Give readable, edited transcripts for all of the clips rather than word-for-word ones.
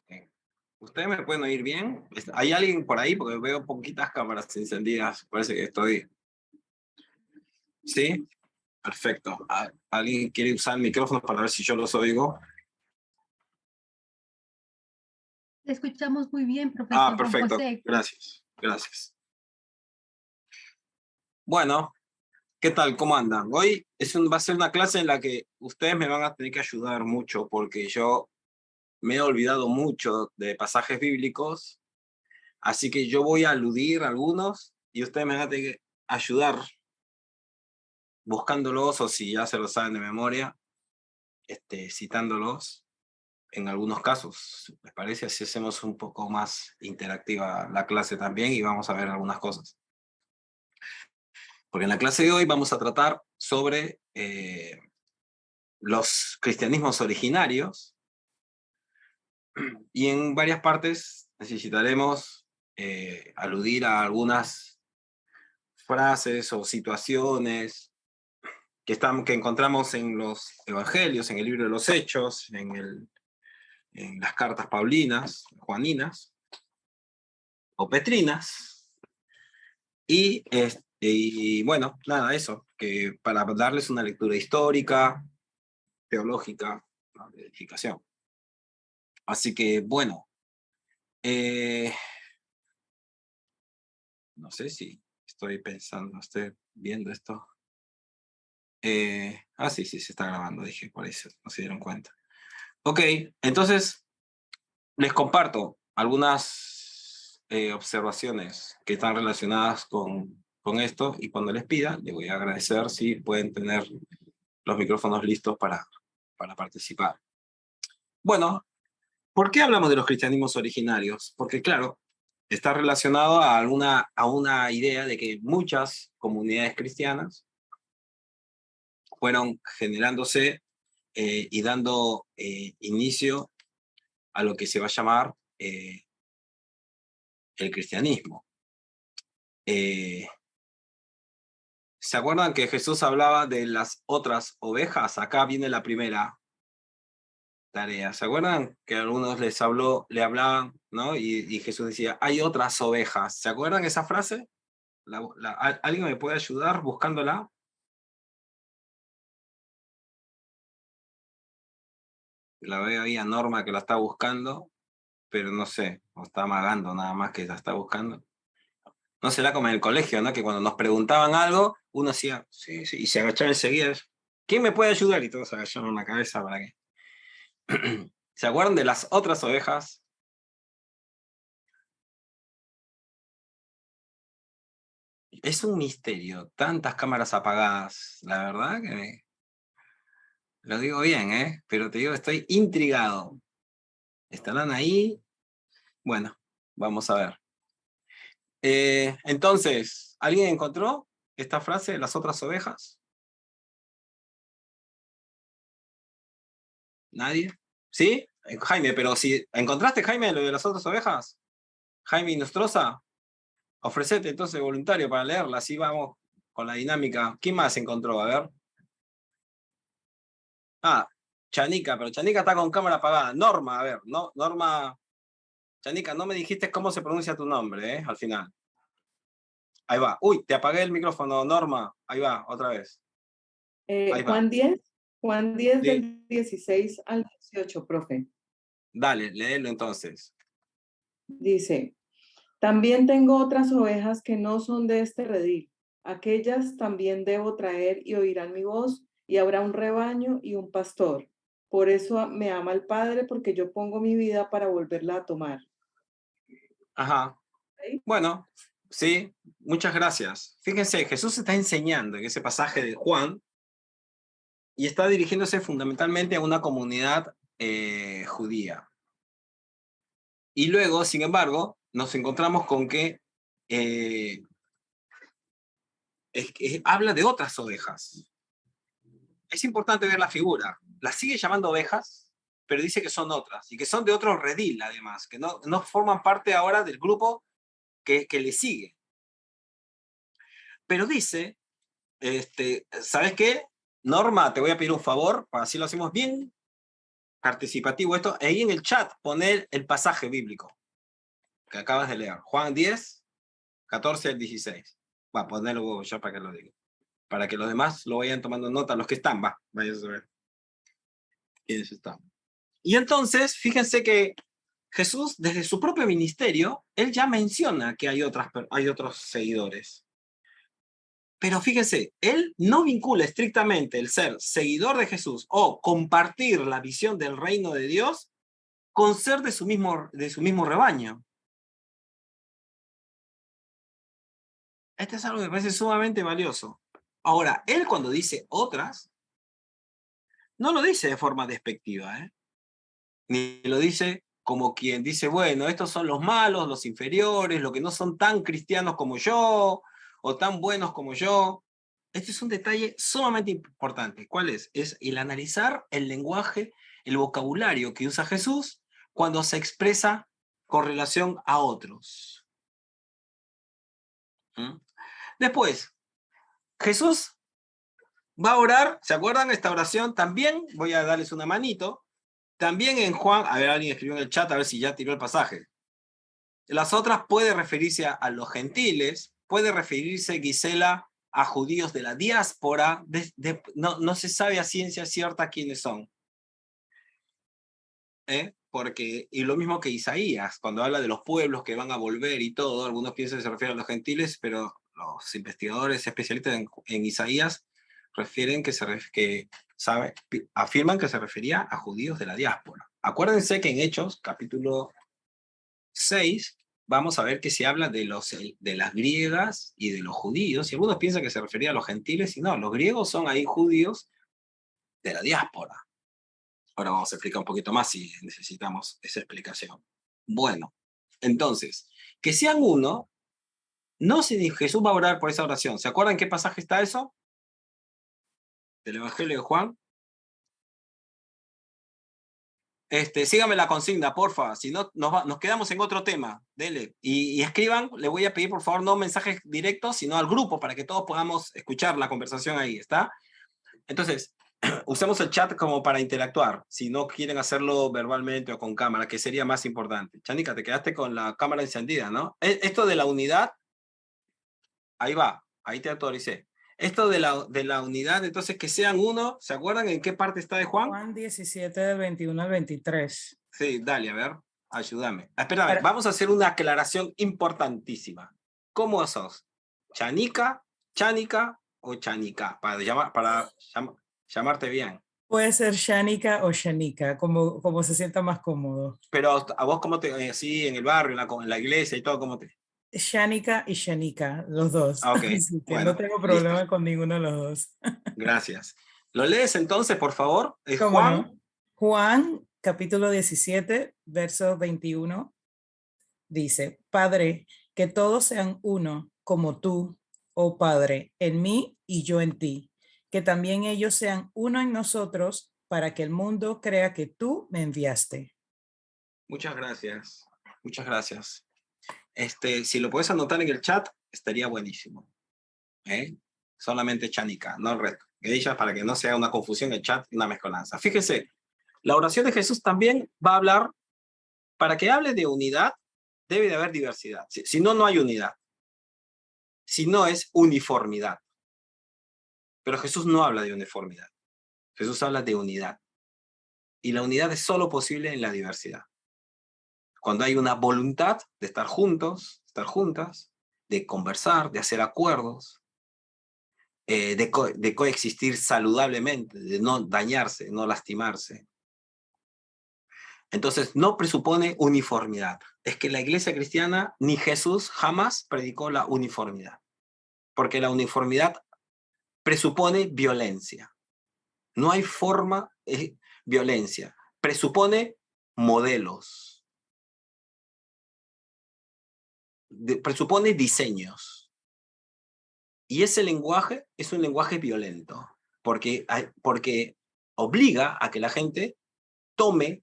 Ok. ¿Ustedes me pueden oír bien? ¿Hay alguien por ahí? Porque veo poquitas cámaras encendidas. Parece que estoy... ¿Sí? Perfecto. ¿Alguien quiere usar el micrófono para ver si yo los oigo? Te escuchamos muy bien, profesor Juan Perfecto. José. Gracias. Gracias. Bueno, ¿qué tal? ¿Cómo andan? Hoy va a ser una clase en la que ustedes me van a tener que ayudar mucho porque yo me he olvidado mucho de pasajes bíblicos, así que yo voy a aludir a algunos y ustedes me van a tener que ayudar buscándolos o si ya se los saben de memoria, citándolos en algunos casos. ¿Les parece? Así hacemos un poco más interactiva la clase también y vamos a ver algunas cosas. Porque en la clase de hoy vamos a tratar sobre los cristianismos originarios y en varias partes necesitaremos aludir a algunas frases o situaciones que encontramos en los evangelios, en el libro de los Hechos, en las cartas paulinas, juaninas o petrinas. Y bueno, nada, eso, que para darles una lectura histórica, teológica, ¿no? De edificación. Así que, bueno, no sé si estoy pensando, estoy viendo esto. Sí, sí, se está grabando, dije, por eso no se dieron cuenta. Ok, entonces les comparto algunas observaciones que están relacionadas con esto y cuando les pida, les voy a agradecer si pueden tener los micrófonos listos para participar. Bueno, ¿por qué hablamos de los cristianismos originarios? Porque claro, está relacionado a una idea de que muchas comunidades cristianas fueron generándose y dando inicio a lo que se va a llamar el cristianismo. ¿Se acuerdan que Jesús hablaba de las otras ovejas? Acá viene la primera tarea. ¿Se acuerdan que algunos le hablaban, ¿no? Y Jesús decía, hay otras ovejas. ¿Se acuerdan esa frase? ¿Alguien me puede ayudar buscándola? La veo ahí a Norma que la está buscando, pero no sé, o está amagando nada más que la está buscando. No será como en el colegio, ¿no? Que cuando nos preguntaban algo, uno decía, sí, sí, y se agachaba enseguida. ¿Quién me puede ayudar? Y todos agacharon la cabeza para que... ¿Se acuerdan de las otras ovejas? Es un misterio, tantas cámaras apagadas, la verdad que lo digo bien, ¿eh? Pero te digo, estoy intrigado. ¿Estarán ahí? Bueno, vamos a ver. Entonces, ¿alguien encontró esta frase de las otras ovejas? ¿Nadie? ¿Sí? Jaime, pero si encontraste, Jaime, lo de las otras ovejas, Jaime Nostroza, ofrecete entonces voluntario para leerla, así vamos con la dinámica. ¿Quién más encontró? A ver. Chanica, pero Chanica está con cámara apagada. Norma, a ver, no, Norma. Chanica, no me dijiste cómo se pronuncia tu nombre, Al final. Ahí va. Uy, te apagué el micrófono, Norma. Ahí va, otra vez. Ahí va. Juan 10 Sí. del 16 al 18, profe. Dale, léelo entonces. Dice, también tengo otras ovejas que no son de este redil. Aquellas también debo traer y oirán mi voz, y habrá un rebaño y un pastor. Por eso me ama el Padre, porque yo pongo mi vida para volverla a tomar. Ajá. ¿Sí? Bueno, sí, muchas gracias. Fíjense, Jesús está enseñando en ese pasaje de Juan y está dirigiéndose fundamentalmente a una comunidad judía. Y luego, sin embargo, nos encontramos con que habla de otras ovejas. Es importante ver la figura. Las sigue llamando ovejas, pero dice que son otras y que son de otro redil, además, que no forman parte ahora del grupo que le sigue. Pero dice, ¿sabes qué? Norma, te voy a pedir un favor, para así lo hacemos bien. participativo esto. Ahí en el chat poner el pasaje bíblico que acabas de leer. Juan 10, 14 al 16. Va a ponerlo ya para que lo diga. Para que los demás lo vayan tomando nota, los que están, vayan a saber quiénes están. Y entonces, fíjense que Jesús, desde su propio ministerio, él ya menciona que hay otros seguidores. Pero fíjense, él no vincula estrictamente el ser seguidor de Jesús o compartir la visión del reino de Dios con ser de su mismo rebaño. Esto es algo que me parece sumamente valioso. Ahora, él cuando dice otras, no lo dice de forma despectiva, ni lo dice como quien dice, bueno, estos son los malos, los inferiores, los que no son tan cristianos como yo, o tan buenos como yo. Este es un detalle sumamente importante. ¿Cuál es? Es el analizar el lenguaje, el vocabulario que usa Jesús cuando se expresa con relación a otros. Después, Jesús va a orar, ¿se acuerdan esta oración? También voy a darles una manito. También en Juan, a ver, alguien escribió en el chat, a ver si ya tiró el pasaje. Las otras puede referirse a los gentiles, puede referirse, Gisela, a judíos de la diáspora, no se sabe a ciencia cierta quiénes son. Y lo mismo que Isaías, cuando habla de los pueblos que van a volver y todo, algunos piensan que se refiere a los gentiles, pero los investigadores especialistas en Isaías afirman que se refería a judíos de la diáspora. Acuérdense que en Hechos, capítulo 6, vamos a ver que se habla de las griegas y de los judíos, y algunos piensan que se refería a los gentiles, y no, los griegos son ahí judíos de la diáspora. Ahora vamos a explicar un poquito más si necesitamos esa explicación. Bueno, entonces, que sean uno, no significa Jesús va a orar por esa oración. ¿Se acuerdan qué pasaje está eso? Del Evangelio de Juan. Sígame la consigna, porfa, si no nos quedamos en otro tema. Dele. Y escriban, le voy a pedir por favor no mensajes directos, sino al grupo para que todos podamos escuchar la conversación ahí, ¿está? Entonces, usemos el chat como para interactuar, si no quieren hacerlo verbalmente o con cámara, que sería más importante. Chanica, te quedaste con la cámara encendida, ¿no? Esto de la unidad, ahí va, ahí te autoricé. Esto de la unidad, entonces que sean uno, ¿se acuerdan en qué parte está de Juan? Juan 17, del 21 al 23. Sí, dale, a ver, ayúdame. Espérame, vamos a hacer una aclaración importantísima. ¿Cómo sos? ¿Chanica, Chánica o Chanica? Para llamarte bien. Puede ser Shanika o Shanika, como se sienta más cómodo. Pero a vos, ¿cómo así en el barrio, en la iglesia y todo, cómo te? Shanika y Shanika, los dos. Ok, Así que bueno, no tengo problema listo. con ninguno de los dos. Gracias. ¿Lo lees entonces, por favor? ¿Es ¿Cómo Juan? no? Juan, capítulo 17, verso 21, dice, Padre, que todos sean uno, como tú, oh Padre, en mí y yo en ti, que también ellos sean uno en nosotros, para que el mundo crea que tú me enviaste. Muchas gracias. Muchas gracias. Si lo puedes anotar en el chat, estaría buenísimo. Solamente Chánica, no el resto. Ella, para que no sea una confusión el chat y una mezcolanza. Fíjense, la oración de Jesús también va a hablar, para que hable de unidad, debe de haber diversidad. Si no, no hay unidad. Si no, es uniformidad. Pero Jesús no habla de uniformidad. Jesús habla de unidad. Y la unidad es solo posible en la diversidad. Cuando hay una voluntad de estar juntos, estar juntas, de conversar, de hacer acuerdos, de coexistir saludablemente, de no dañarse, no lastimarse. Entonces, no presupone uniformidad. Es que la iglesia cristiana, ni Jesús jamás predicó la uniformidad. Porque la uniformidad presupone violencia. No hay forma de violencia. Presupone modelos. Presupone diseños. Y ese lenguaje es un lenguaje violento. Porque obliga a que la gente tome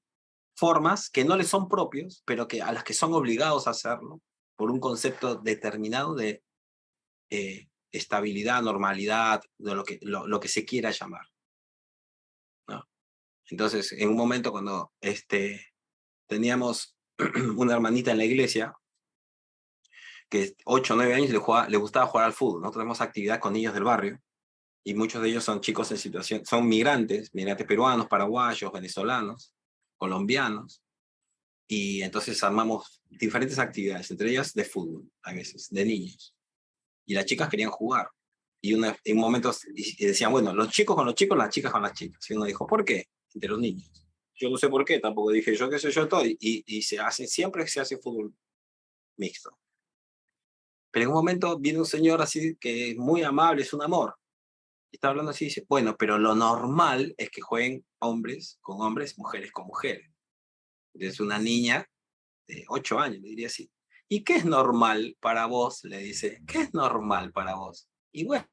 formas que no les son propios, pero a las que son obligados a hacerlo por un concepto determinado de estabilidad, normalidad, de lo que se quiera llamar, ¿no? Entonces, en un momento cuando teníamos una hermanita en la iglesia, que 8 o 9 años le gustaba jugar al fútbol. Nosotros tenemos actividad con niños del barrio, y muchos de ellos son chicos en situación, son migrantes peruanos, paraguayos, venezolanos, colombianos, y entonces armamos diferentes actividades, entre ellas de fútbol, a veces, de niños. Y las chicas querían jugar. Y en momentos decían, bueno, los chicos con los chicos, las chicas con las chicas. Y uno dijo, ¿por qué? Entre los niños. Yo no sé por qué, tampoco dije, yo qué sé, yo estoy. Y siempre se hace fútbol mixto. Pero en un momento viene un señor así que es muy amable, es un amor. Y está hablando así y dice, bueno, pero lo normal es que jueguen hombres con hombres, mujeres con mujeres. Entonces una niña de 8 años le diría así, ¿y qué es normal para vos? Le dice, ¿qué es normal para vos? Y bueno,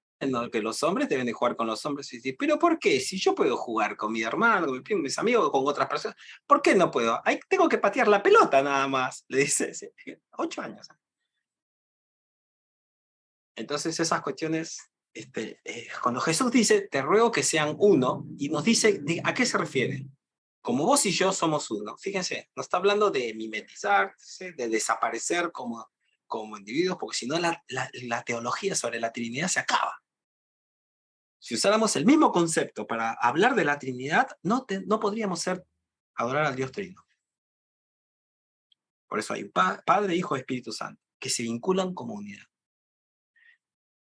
que los hombres deben de jugar con los hombres. Y dice, ¿pero por qué? Si yo puedo jugar con mi hermano, con mi primo, mis amigos, con otras personas, ¿por qué no puedo? Ahí tengo que patear la pelota nada más, le dice, 8 años. Entonces esas cuestiones, cuando Jesús dice, te ruego que sean uno, y nos dice, ¿a qué se refiere? Como vos y yo somos uno. Fíjense, no está hablando de mimetizarse, de desaparecer como individuos, porque si no la teología sobre la Trinidad se acaba. Si usáramos el mismo concepto para hablar de la Trinidad, no podríamos adorar al Dios Trino. Por eso hay Padre, Hijo y Espíritu Santo, que se vinculan como unidad.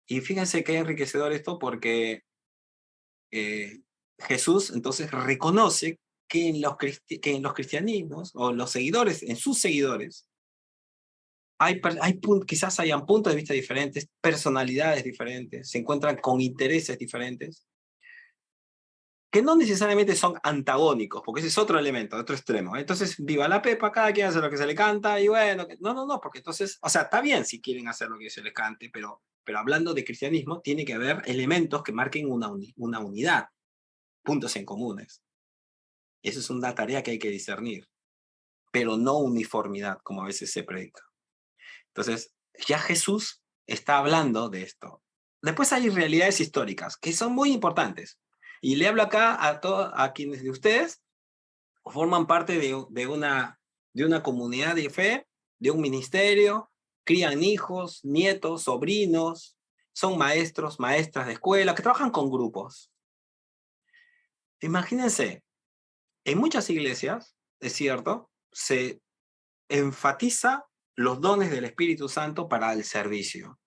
Y fíjense qué enriquecedor esto, porque Jesús entonces reconoce que en los cristianismos, o los seguidores, en sus seguidores, quizás hayan puntos de vista diferentes, personalidades diferentes, se encuentran con intereses diferentes, que no necesariamente son antagónicos, porque ese es otro elemento, otro extremo. Entonces, viva la pepa, cada quien hace lo que se le canta, y bueno, no, porque entonces, o sea, está bien si quieren hacer lo que se les cante, pero hablando de cristianismo, tiene que haber elementos que marquen una unidad, puntos en comunes. Eso es una tarea que hay que discernir, pero no uniformidad, como a veces se predica. Entonces, ya Jesús está hablando de esto. Después hay realidades históricas que son muy importantes. Y le hablo acá a quienes de ustedes forman parte de una comunidad de fe, de un ministerio, crían hijos, nietos, sobrinos, son maestros, maestras de escuela, que trabajan con grupos. Imagínense, en muchas iglesias, es cierto, se enfatiza los dones del Espíritu Santo para el servicio.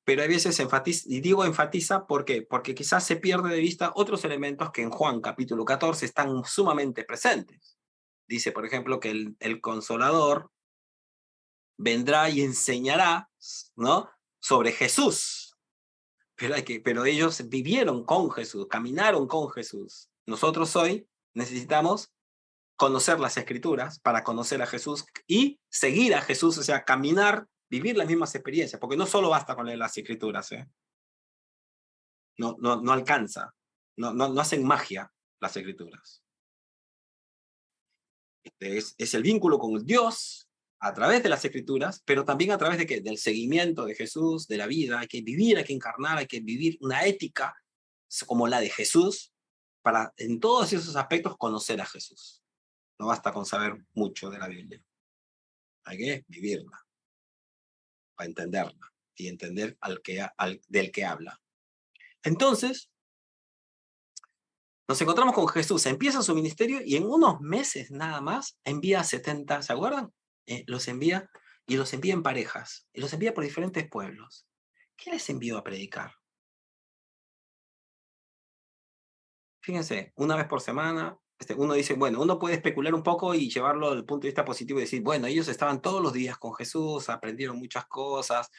Pero hay veces enfatiza, y digo enfatiza, ¿por qué? Porque quizás se pierde de vista otros elementos que en Juan capítulo 14 están sumamente presentes. Dice, por ejemplo, que el Consolador vendrá y enseñará, ¿no?, sobre Jesús. Pero ellos vivieron con Jesús, caminaron con Jesús. Nosotros hoy necesitamos conocer las Escrituras para conocer a Jesús y seguir a Jesús, o sea, caminar, vivir las mismas experiencias, porque no solo basta con leer las Escrituras, no alcanza, no hacen magia las Escrituras. Es el vínculo con Dios a través de las Escrituras, pero también a través del seguimiento de Jesús, de la vida. Hay que vivir, hay que encarnar, hay que vivir una ética como la de Jesús para en todos esos aspectos conocer a Jesús. No basta con saber mucho de la Biblia. Hay que vivirla para entenderla y entender del que habla. Entonces, nos encontramos con Jesús, empieza su ministerio y en unos meses nada más envía a 70, ¿se acuerdan? Los envía en parejas, y los envía por diferentes pueblos. ¿Qué les envió a predicar? Fíjense, una vez por semana, uno dice, bueno, uno puede especular un poco y llevarlo al punto de vista positivo y decir, bueno, ellos estaban todos los días con Jesús, aprendieron muchas cosas,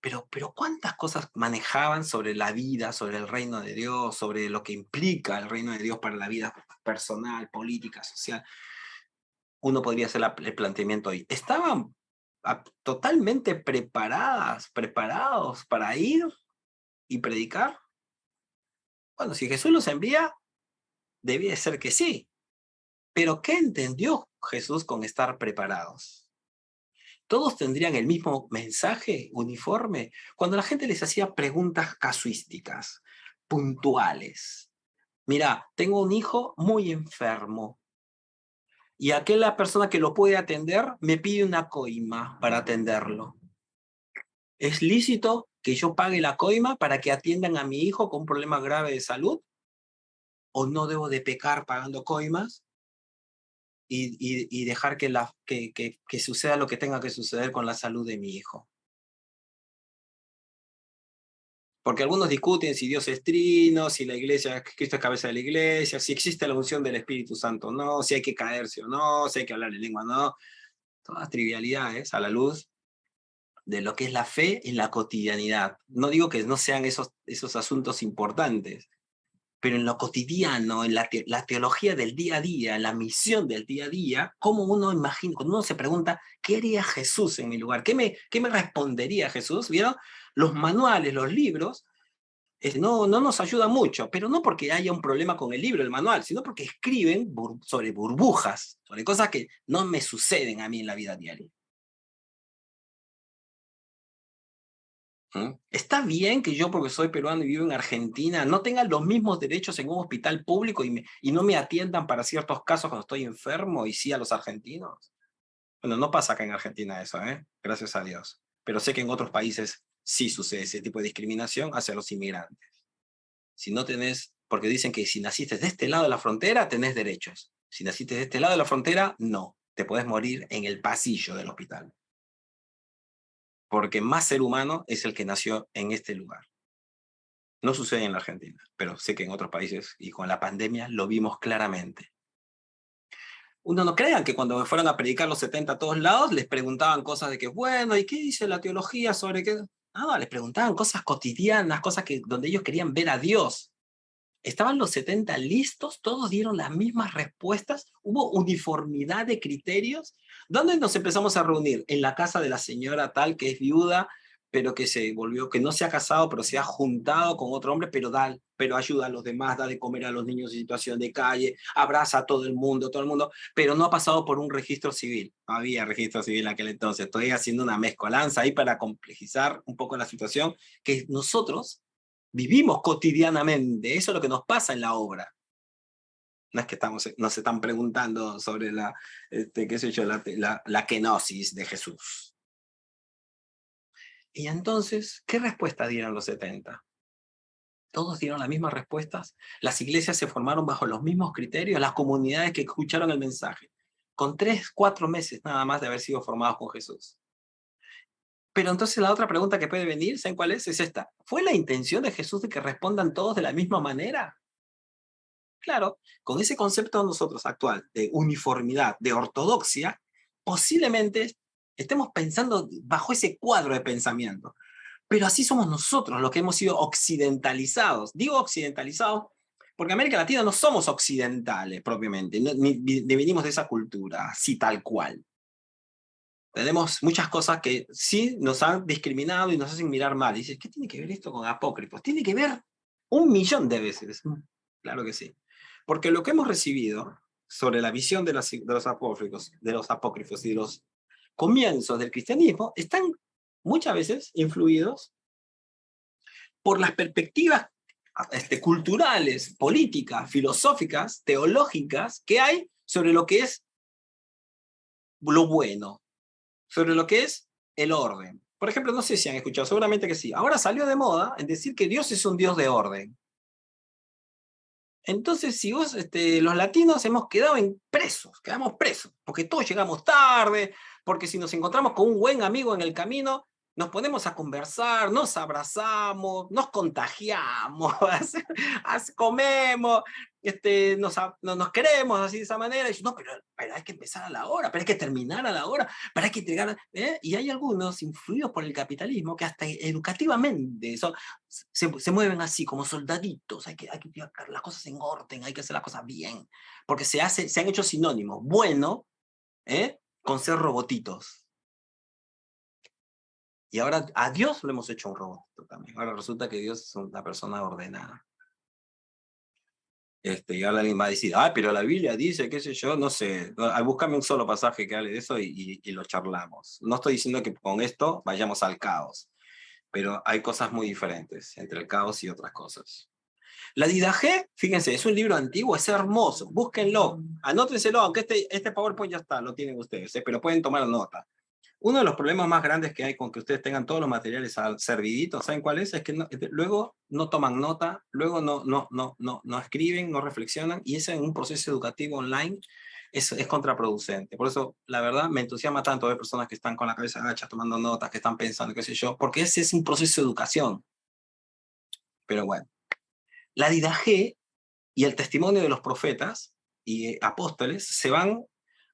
pero ¿cuántas cosas manejaban sobre la vida, sobre el reino de Dios, sobre lo que implica el reino de Dios para la vida personal, política, social? Uno podría hacer el planteamiento hoy. ¿Estaban totalmente preparados para ir y predicar? Bueno, si Jesús los envía, debía ser que sí. Pero ¿qué entendió Jesús con estar preparados? ¿Todos tendrían el mismo mensaje uniforme? Cuando la gente les hacía preguntas casuísticas, puntuales, mira, tengo un hijo muy enfermo y aquella persona que lo puede atender me pide una coima para atenderlo. ¿Es lícito que yo pague la coima para que atiendan a mi hijo con un problema grave de salud? ¿O no debo de pecar pagando coimas y dejar que suceda lo que tenga que suceder con la salud de mi hijo? Porque algunos discuten si Dios es trino, si la iglesia, Cristo es cabeza de la iglesia, si existe la unción del Espíritu Santo o no, si hay que caerse o no, si hay que hablar en lengua o no. Todas trivialidades a la luz de lo que es la fe en la cotidianidad. No digo que no sean esos asuntos importantes, pero en lo cotidiano, en la teología del día a día, en la misión del día a día, ¿cómo uno imagina? Cuando uno se pregunta, ¿qué haría Jesús en mi lugar? ¿Qué me respondería Jesús? ¿Vieron? Los manuales, los libros, no nos ayudan mucho, pero no porque haya un problema con el libro, el manual, sino porque escriben sobre burbujas, sobre cosas que no me suceden a mí en la vida diaria. ¿Está bien que yo, porque soy peruano y vivo en Argentina, no tenga los mismos derechos en un hospital público y no me atiendan para ciertos casos cuando estoy enfermo y sí a los argentinos? Bueno, no pasa acá en Argentina eso, gracias a Dios. Pero sé que en otros países sí sucede ese tipo de discriminación hacia los inmigrantes. Si no tenés, porque dicen que si naciste de este lado de la frontera, tenés derechos. Si naciste de este lado de la frontera, no. Te podés morir en el pasillo del hospital. Porque más ser humano es el que nació en este lugar. No sucede en la Argentina, pero sé que en otros países y con la pandemia lo vimos claramente. Uno no crean que cuando fueron a predicar los 70 a todos lados les preguntaban cosas de que, bueno, ¿y qué dice la teología sobre qué? No, les preguntaban cosas cotidianas, cosas donde ellos querían ver a Dios. ¿Estaban los 70 listos? ¿Todos dieron las mismas respuestas? ¿Hubo uniformidad de criterios? ¿Dónde nos empezamos a reunir? En la casa de la señora tal que es viuda, pero que que no se ha casado, pero se ha juntado con otro hombre, pero ayuda a los demás, da de comer a los niños en situación de calle, abraza a todo el mundo, pero no ha pasado por un registro civil. No había registro civil en aquel entonces. Estoy haciendo una mezcolanza ahí para complejizar un poco la situación que nosotros vivimos cotidianamente. Eso es lo que nos pasa en la obra. No es que nos están preguntando sobre la kenosis de Jesús. Y entonces, ¿qué respuesta dieron los 70? ¿Todos dieron las mismas respuestas? ¿Las iglesias se formaron bajo los mismos criterios? ¿Las comunidades que escucharon el mensaje? Con 3, 4 meses nada más de haber sido formados con Jesús. Pero entonces la otra pregunta que puede venir, ¿saben cuál es? Es esta. ¿Fue la intención de Jesús de que respondan todos de la misma manera? Claro, con ese concepto nosotros actual de uniformidad, de ortodoxia, posiblemente estemos pensando bajo ese cuadro de pensamiento. Pero así somos nosotros los que hemos sido occidentalizados. Digo occidentalizados porque en América Latina no somos occidentales propiamente, ni venimos de esa cultura, así tal cual. Tenemos muchas cosas que sí nos han discriminado y nos hacen mirar mal. Y dices, ¿qué tiene que ver esto con apócrifos? Tiene que ver 1.000.000 de veces. Claro que sí. Porque lo que hemos recibido sobre la visión de los apócrifos y de los comienzos del cristianismo están muchas veces influidos por las perspectivas culturales, políticas, filosóficas, teológicas que hay sobre lo que es lo bueno, sobre lo que es el orden. Por ejemplo, no sé si han escuchado, seguramente que sí. Ahora salió de moda en decir que Dios es un Dios de orden. Entonces, si los latinos quedamos presos, porque todos llegamos tarde, porque si nos encontramos con un buen amigo en el camino, nos ponemos a conversar, nos abrazamos, nos contagiamos, comemos, nos queremos así de esa manera. Y no, pero hay que empezar a la hora, pero hay que terminar a la hora, pero hay que entregar. Y hay algunos influidos por el capitalismo que hasta educativamente se mueven así, como soldaditos. Hay que llevar las cosas en orden, hay que hacer las cosas bien, porque se han hecho sinónimos bueno con ser robotitos. Y ahora a Dios lo hemos hecho un robotito también. Ahora resulta que Dios es una persona ordenada. Y ahora alguien va a decir, pero la Biblia dice, qué sé yo, no sé, búscame un solo pasaje que hable de eso y lo charlamos. No estoy diciendo que con esto vayamos al caos, pero hay cosas muy diferentes entre el caos y otras cosas. La Didache, fíjense, es un libro antiguo, es hermoso, búsquenlo, anótenselo, aunque este PowerPoint ya está, lo tienen ustedes, pero pueden tomar nota. Uno de los problemas más grandes que hay con que ustedes tengan todos los materiales serviditos, ¿saben cuál es? Es que luego no toman nota, luego no escriben, no reflexionan, y eso en un proceso educativo online es contraproducente. Por eso, la verdad, me entusiasma tanto ver personas que están con la cabeza agacha, tomando notas, que están pensando, qué sé yo, porque ese es un proceso de educación. Pero bueno, la Didache y el testimonio de los profetas y apóstoles se van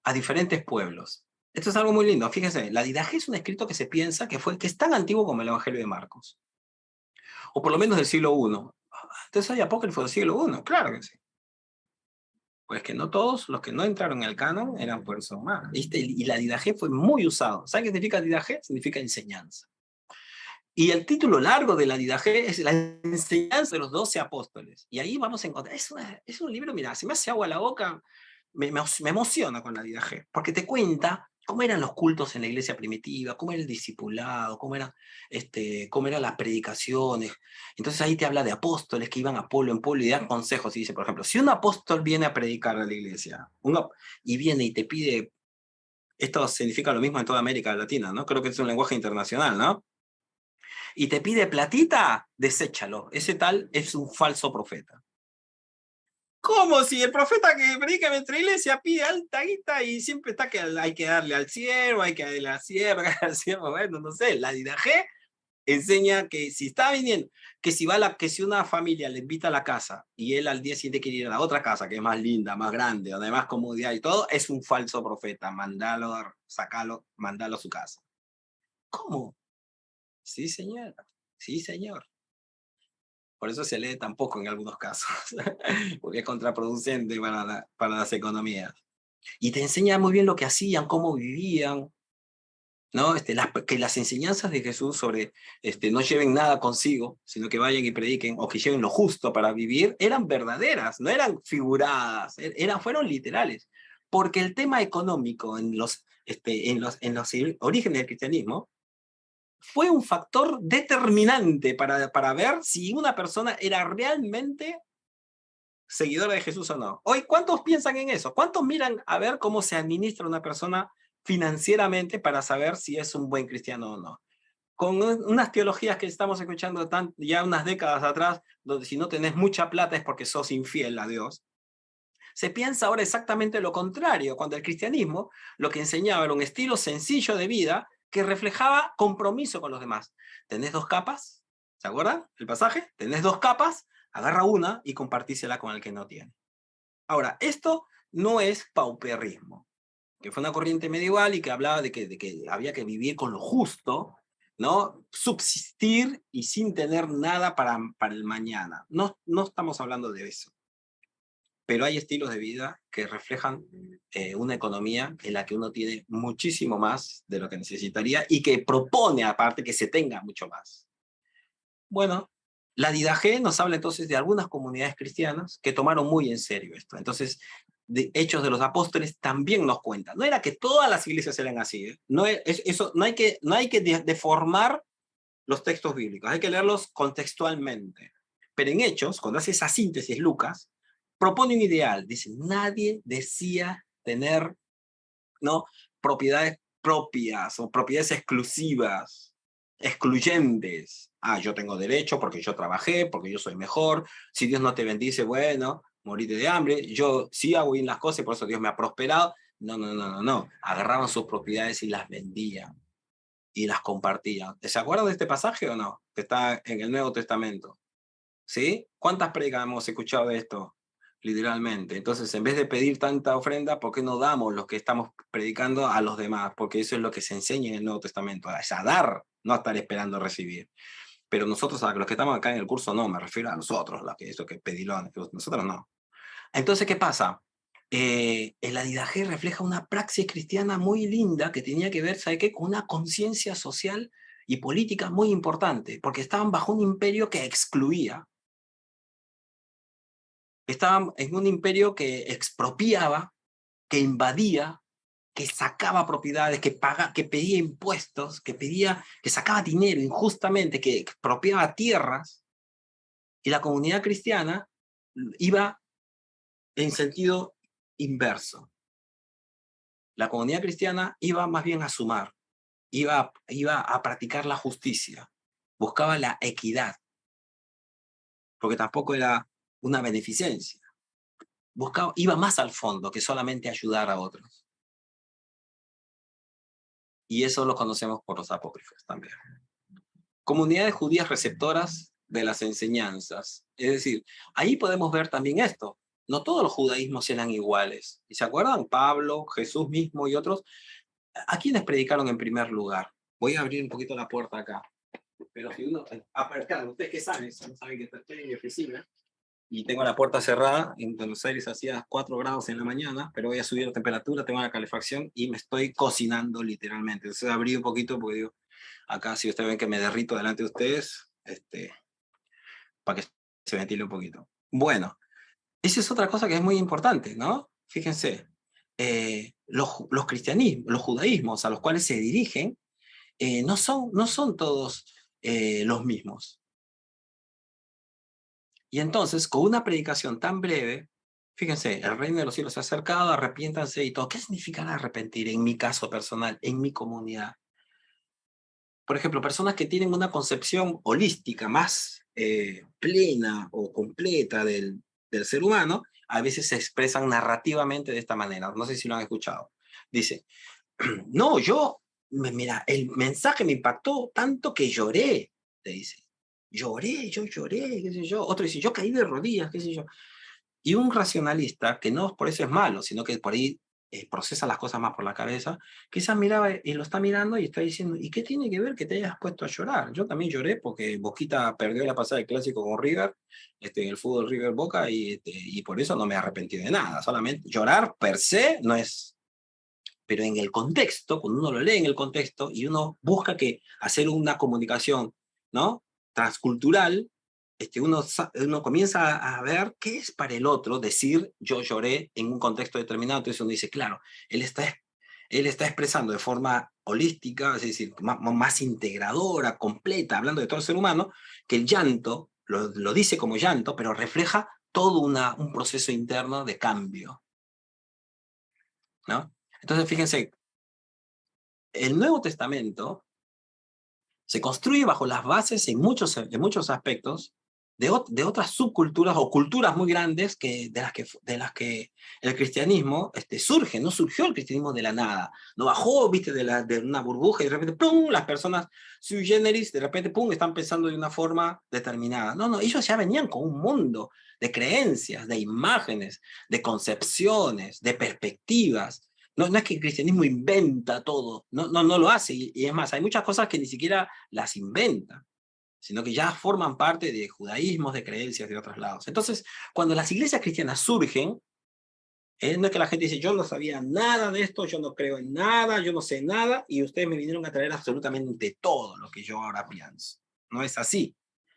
a diferentes pueblos. Esto es algo muy lindo. Fíjense, la Didache es un escrito que se piensa que es tan antiguo como el Evangelio de Marcos, o por lo menos del siglo I. Entonces hay apócrifos del siglo I, claro que sí. Pues que no todos los que no entraron en el canon eran personas humanas. Y la Didache fue muy usado. ¿Saben qué significa Didache? Significa enseñanza. Y el título largo de la Didache es la enseñanza de los 12 apóstoles. Y ahí vamos a encontrar, es un libro, mira, se me hace agua la boca, me emociona con la Didache, porque te cuenta cómo eran los cultos en la iglesia primitiva, cómo era el discipulado, cómo eran las predicaciones. Entonces ahí te habla de apóstoles que iban a pueblo en pueblo y dan consejos. Y dice, por ejemplo, si un apóstol viene a predicar a la iglesia, y viene y te pide, esto significa lo mismo en toda América Latina, ¿no? Creo que es un lenguaje internacional, ¿no? Y te pide platita, deséchalo. Ese tal es un falso profeta. ¿Cómo si el profeta que predica en nuestra iglesia pide alta guita y siempre está que hay que darle al siervo, hay que darle a la sierva, al siervo? Bueno, no sé, la Didache enseña que si está viniendo, que si una familia le invita a la casa y él al día siguiente quiere ir a la otra casa, que es más linda, más grande, donde hay más comodidad y todo, es un falso profeta. Mandalo, sacalo, mandalo a su casa. ¿Cómo? Sí, señora. Sí, señor. Por eso se lee tan poco en algunos casos, porque es contraproducente para las economías. Y te enseña muy bien lo que hacían, cómo vivían, ¿no? Que las enseñanzas de Jesús sobre no lleven nada consigo, sino que vayan y prediquen, o que lleven lo justo para vivir, eran verdaderas, no eran figuradas, fueron literales. Porque el tema económico en los orígenes del cristianismo fue un factor determinante para ver si una persona era realmente seguidora de Jesús o no. Hoy, ¿cuántos piensan en eso? ¿Cuántos miran a ver cómo se administra una persona financieramente para saber si es un buen cristiano o no? Con unas teologías que estamos escuchando ya unas décadas atrás, donde si no tenés mucha plata es porque sos infiel a Dios. Se piensa ahora exactamente lo contrario, cuando el cristianismo lo que enseñaba era un estilo sencillo de vida que reflejaba compromiso con los demás. ¿Tenés 2 capas? ¿Se acuerdan el pasaje? Tenés 2 capas, agarra una y compartísela con el que no tiene. Ahora, esto no es pauperismo, que fue una corriente medieval y que hablaba de que había que vivir con lo justo, ¿no? Subsistir y sin tener nada para el mañana. No estamos hablando de eso. Pero hay estilos de vida que reflejan una economía en la que uno tiene muchísimo más de lo que necesitaría y que propone aparte que se tenga mucho más. Bueno, la Didache nos habla entonces de algunas comunidades cristianas que tomaron muy en serio esto. Entonces, de Hechos de los Apóstoles también nos cuenta. No era que todas las iglesias eran así, ¿eh? No hay que deformar los textos bíblicos, hay que leerlos contextualmente. Pero en Hechos, cuando hace esa síntesis Lucas, propone un ideal. Dice, nadie decía tener, ¿no?, propiedades propias o propiedades exclusivas, excluyentes. Yo tengo derecho porque yo trabajé, porque yo soy mejor. Si Dios no te bendice, bueno, morite de hambre. Yo sí hago bien las cosas y por eso Dios me ha prosperado. No. Agarraban sus propiedades y las vendían y las compartían. ¿Se acuerdan de este pasaje o no? Que está en el Nuevo Testamento. ¿Sí? ¿Cuántas predicas hemos escuchado de esto? Literalmente. Entonces, en vez de pedir tanta ofrenda, ¿por qué no damos lo que estamos predicando a los demás? Porque eso es lo que se enseña en el Nuevo Testamento, es a dar, no a estar esperando recibir. Pero nosotros, a los que estamos acá en el curso, no, me refiero a nosotros, eso que pedilones, nosotros no. Entonces, ¿qué pasa? El Didache refleja una praxis cristiana muy linda que tenía que ver, ¿sabe qué?, con una conciencia social y política muy importante, porque estaban bajo un imperio que excluía. Estaban en un imperio que expropiaba, que invadía, que sacaba propiedades, que pedía impuestos, que sacaba dinero injustamente, que expropiaba tierras. Y la comunidad cristiana iba en sentido inverso. La comunidad cristiana iba más bien a sumar, iba a practicar la justicia, buscaba la equidad, porque tampoco era una beneficencia. Iba más al fondo que solamente ayudar a otros. Y eso lo conocemos por los apócrifos también. Comunidades judías receptoras de las enseñanzas. Es decir, ahí podemos ver también esto. No todos los judaísmos eran iguales. ¿Y se acuerdan? Pablo, Jesús mismo y otros. ¿A quiénes predicaron en primer lugar? Voy a abrir un poquito la puerta acá. Pero si uno... Claro, ustedes que saben que estoy en mi oficina y tengo la puerta cerrada. En Buenos Aires hacía 4 grados en la mañana, pero voy a subir la temperatura, tengo la calefacción y me estoy cocinando literalmente. Entonces abrí un poquito porque digo, acá si ustedes ven que me derrito delante de ustedes, para que se ventile un poquito. Bueno, esa es otra cosa que es muy importante, ¿no? Fíjense, los cristianismos, los judaísmos a los cuales se dirigen, no son todos los mismos. Y entonces, con una predicación tan breve, fíjense, el reino de los cielos se ha acercado, arrepiéntanse y todo. ¿Qué significa arrepentir en mi caso personal, en mi comunidad? Por ejemplo, personas que tienen una concepción holística más plena o completa del ser humano, a veces se expresan narrativamente de esta manera. No sé si lo han escuchado. Dice, no, mira, el mensaje me impactó tanto que lloré, te dice. Yo lloré, qué sé yo. Otro dice, yo caí de rodillas, qué sé yo. Y un racionalista, que no por eso es malo, sino que por ahí procesa las cosas más por la cabeza, quizás miraba y lo está mirando y está diciendo, ¿y qué tiene que ver que te hayas puesto a llorar? Yo también lloré porque Boquita perdió la pasada del clásico con River, en el fútbol River Boca, y por eso no me arrepentí de nada. Solamente llorar per se no es... Pero en el contexto, cuando uno lo lee en el contexto y uno busca hacer una comunicación, ¿no?, transcultural, uno comienza a ver qué es para el otro decir yo lloré en un contexto determinado. Entonces uno dice, claro, él está expresando de forma holística, es decir, más integradora, completa, hablando de todo el ser humano, que el llanto, lo dice como llanto, pero refleja todo un proceso interno de cambio, ¿no? Entonces, fíjense, el Nuevo Testamento se construye bajo las bases en muchos aspectos de otras subculturas o culturas muy grandes de las que el cristianismo surge. No surgió el cristianismo de la nada, no bajó, viste, de una burbuja y de repente, ¡pum!, las personas sui generis, de repente, ¡pum!, están pensando de una forma determinada. No, ellos ya venían con un mundo de creencias, de imágenes, de concepciones, de perspectivas. No es que el cristianismo inventa todo, no lo hace, y es más, hay muchas cosas que ni siquiera las inventa, sino que ya forman parte de judaísmos, de creencias de otros lados. Entonces, cuando las iglesias cristianas surgen, no es que la gente dice, yo no sabía nada de esto, yo no creo en nada, yo no sé nada, y ustedes me vinieron a traer absolutamente todo lo que yo ahora pienso. No es así.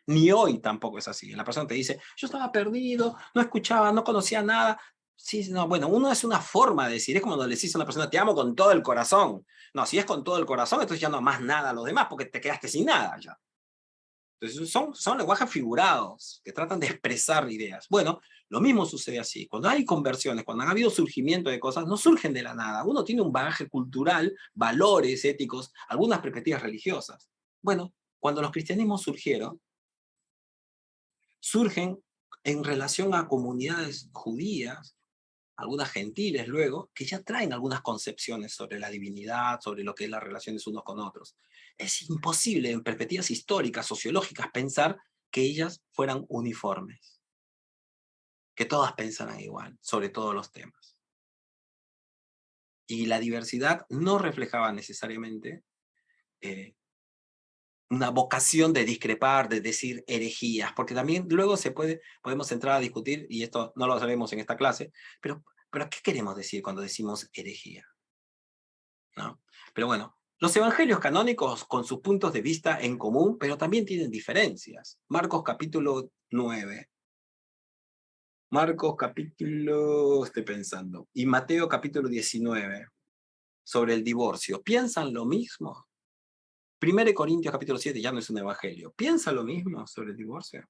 Ni hoy tampoco es así. La persona te dice, yo estaba perdido, no escuchaba, no conocía nada. Sí, no, bueno, uno es una forma de decir, es como cuando le dices a una persona, te amo con todo el corazón. No, si es con todo el corazón, entonces ya no más nada a los demás, porque te quedaste sin nada ya. Entonces son lenguajes figurados que tratan de expresar ideas. Bueno, lo mismo sucede así. Cuando hay conversiones, cuando ha habido surgimiento de cosas, no surgen de la nada. Uno tiene un bagaje cultural, valores éticos, algunas perspectivas religiosas. Bueno, cuando los cristianismos surgen en relación a comunidades judías, algunas gentiles luego, que ya traen algunas concepciones sobre la divinidad, sobre lo que es las relaciones unos con otros. Es imposible en perspectivas históricas, sociológicas, pensar que ellas fueran uniformes, que todas pensaran igual sobre todos los temas. Y la diversidad no reflejaba necesariamente una vocación de discrepar, de decir herejías, porque también luego podemos entrar a discutir, y esto no lo sabemos en esta clase, pero ¿qué queremos decir cuando decimos herejía? ¿No? Pero bueno, los evangelios canónicos con sus puntos de vista en común, pero también tienen diferencias. Marcos capítulo 9. Marcos capítulo, estoy pensando, y Mateo capítulo 19, sobre el divorcio. ¿Piensan lo mismo? 1 Corintios capítulo 7 ya no es un evangelio. ¿Piensa lo mismo sobre el divorcio?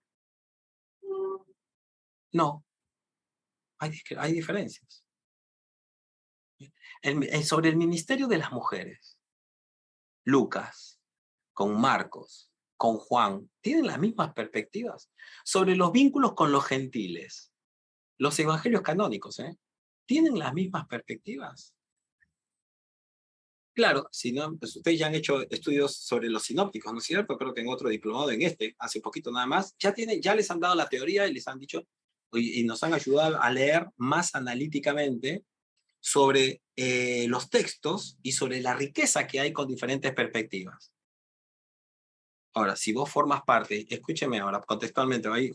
No, hay diferencias. Sobre el ministerio de las mujeres, Lucas, con Marcos, con Juan, tienen las mismas perspectivas. Sobre los vínculos con los gentiles, los evangelios canónicos, tienen las mismas perspectivas. Claro, si no, pues ustedes ya han hecho estudios sobre los sinópticos, ¿no es cierto? Creo que en otro diplomado, hace poquito nada más, ya les han dado la teoría y les han dicho, y nos han ayudado a leer más analíticamente sobre los textos y sobre la riqueza que hay con diferentes perspectivas. Ahora, si vos formas parte, escúcheme ahora, contextualmente, ahí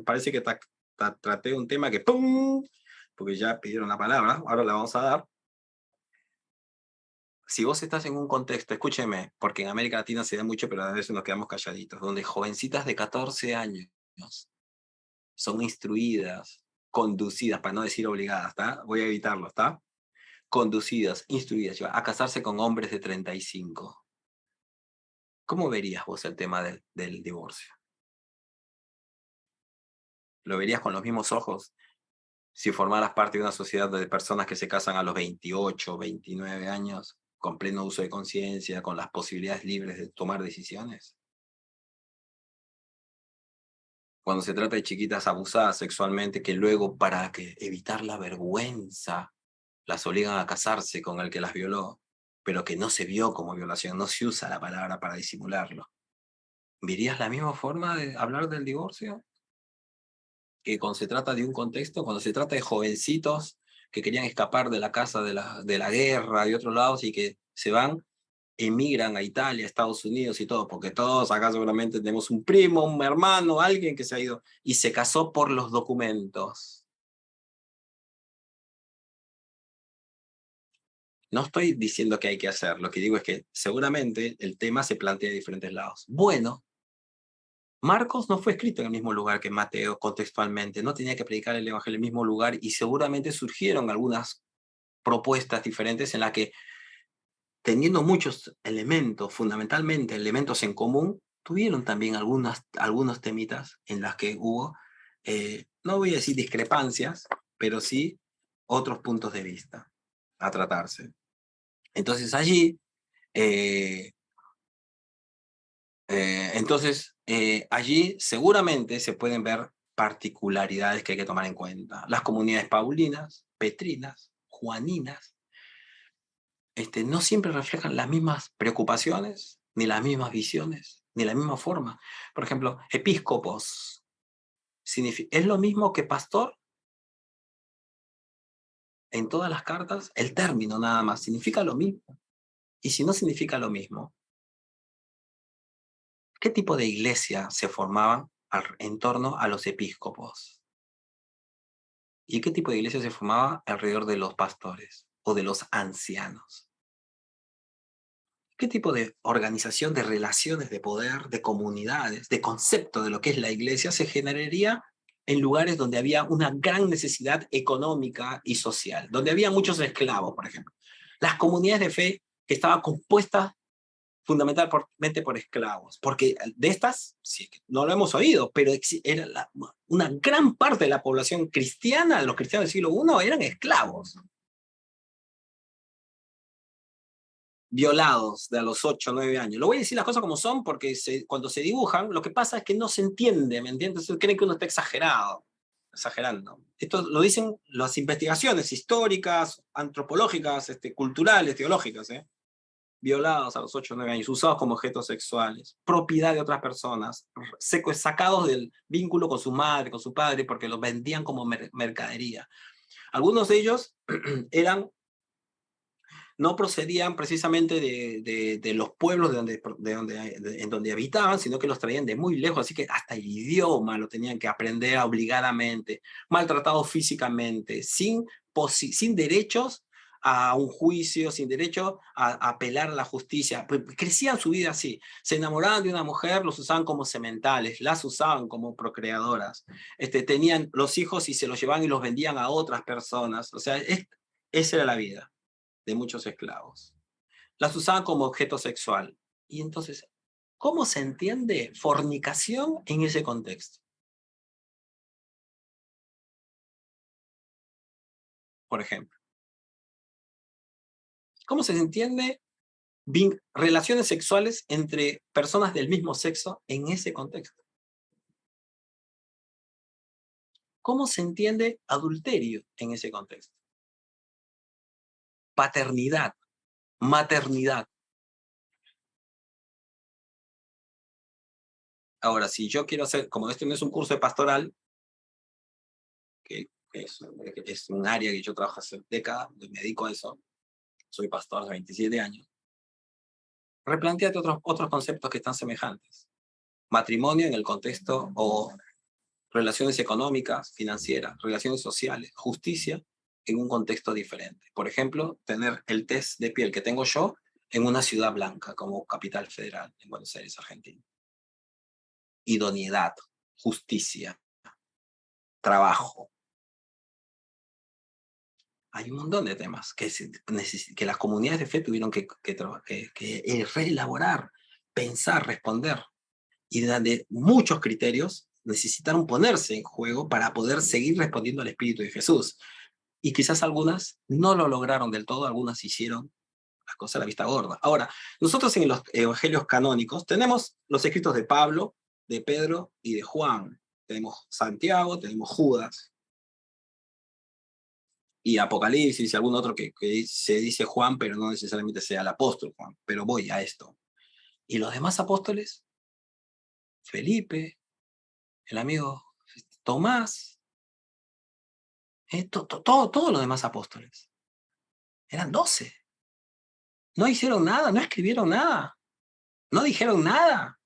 parece que traté un tema que ¡pum! Porque ya pidieron la palabra, ahora la vamos a dar. Si vos estás en un contexto, escúcheme, porque en América Latina se da mucho, pero a veces nos quedamos calladitos, donde jovencitas de 14 años son instruidas, conducidas, para no decir obligadas, ¿está? Voy a evitarlo, ¿está? Conducidas, instruidas a casarse con hombres de 35. ¿Cómo verías vos el tema del divorcio? ¿Lo verías con los mismos ojos si formaras parte de una sociedad de personas que se casan a los 28, 29 años, con pleno uso de conciencia, con las posibilidades libres de tomar decisiones? Cuando se trata de chiquitas abusadas sexualmente, que luego, para evitar la vergüenza, las obligan a casarse con el que las violó, pero que no se vio como violación, no se usa la palabra para disimularlo. ¿Verías la misma forma de hablar del divorcio? Que cuando se trata de un contexto, cuando se trata de jovencitos que querían escapar de la casa de la guerra y otros lados y que se van, emigran a Italia, a Estados Unidos y todo, porque todos acá seguramente tenemos un primo, un hermano, alguien que se ha ido y se casó por los documentos. No estoy diciendo que hay que hacer, lo que digo es que seguramente el tema se plantea de diferentes lados. Bueno, Marcos no fue escrito en el mismo lugar que Mateo contextualmente, no tenía que predicar el evangelio en el mismo lugar y seguramente surgieron algunas propuestas diferentes en las que, teniendo muchos elementos, fundamentalmente elementos en común, tuvieron también algunos temitas en las que hubo, no voy a decir discrepancias, pero sí otros puntos de vista a tratarse. Entonces allí, allí seguramente se pueden ver particularidades que hay que tomar en cuenta. Las comunidades paulinas, petrinas, juaninas, no siempre reflejan las mismas preocupaciones, ni las mismas visiones, ni la misma forma. Por ejemplo, episcopos, ¿es lo mismo que pastor? En todas las cartas, el término nada más significa lo mismo. Y si no significa lo mismo, ¿qué tipo de iglesia se formaba en torno a los episcopos? ¿Y qué tipo de iglesia se formaba alrededor de los pastores o de los ancianos? ¿Qué tipo de organización de relaciones de poder, de comunidades, de concepto de lo que es la iglesia se generaría en lugares donde había una gran necesidad económica y social, donde había muchos esclavos, por ejemplo? Las comunidades de fe que estaban compuestas fundamentalmente por esclavos, porque de estas, sí, no lo hemos oído, pero era una gran parte de la población cristiana, de los cristianos del siglo I, eran esclavos. Violados de a los 8 o 9 años. Lo voy a decir las cosas como son porque cuando se dibujan, lo que pasa es que no se entiende, ¿me entiendes? Creen que uno está exagerando. Esto lo dicen las investigaciones históricas, antropológicas, culturales, teológicas, violados a los 8 o 9 años, usados como objetos sexuales, propiedad de otras personas, sacados del vínculo con su madre, con su padre, porque los vendían como mercadería. Algunos de ellos no procedían precisamente de los pueblos en donde habitaban, sino que los traían de muy lejos, así que hasta el idioma lo tenían que aprender obligadamente, maltratados físicamente, sin derechos a un juicio, sin derecho a apelar a la justicia. Crecían su vida así. Se enamoraban de una mujer, los usaban como sementales, las usaban como procreadoras. Tenían los hijos y se los llevaban y los vendían a otras personas. O sea, esa era la vida de muchos esclavos. Las usaban como objeto sexual. Y entonces, ¿cómo se entiende fornicación en ese contexto? por ejemplo. ¿Cómo se entiende relaciones sexuales entre personas del mismo sexo en ese contexto? ¿Cómo se entiende adulterio en ese contexto? Paternidad, maternidad. Ahora, si yo quiero hacer, como este no es un curso de pastoral, que es un área que yo trabajo hace décadas, me dedico a eso, soy pastor hace 27 años, replantéate otros conceptos que están semejantes. Matrimonio en el contexto o relaciones económicas, financieras, relaciones sociales, justicia en un contexto diferente. Por ejemplo, tener el test de piel que tengo yo en una ciudad blanca como capital federal en Buenos Aires, Argentina. Idoneidad, justicia, trabajo. Hay un montón de temas que las comunidades de fe tuvieron que reelaborar, pensar, responder. Y de muchos criterios necesitaron ponerse en juego para poder seguir respondiendo al Espíritu de Jesús. Y quizás algunas no lo lograron del todo, algunas hicieron las cosas a la vista gorda. Ahora, nosotros en los evangelios canónicos tenemos los escritos de Pablo, de Pedro y de Juan. Tenemos Santiago, tenemos Judas. Y Apocalipsis y algún otro que se dice Juan, pero no necesariamente sea el apóstol Juan. Pero voy a esto. ¿Y los demás apóstoles? Felipe, el amigo Tomás, todos los demás apóstoles. Eran 12. No hicieron nada, no escribieron nada, no dijeron nada.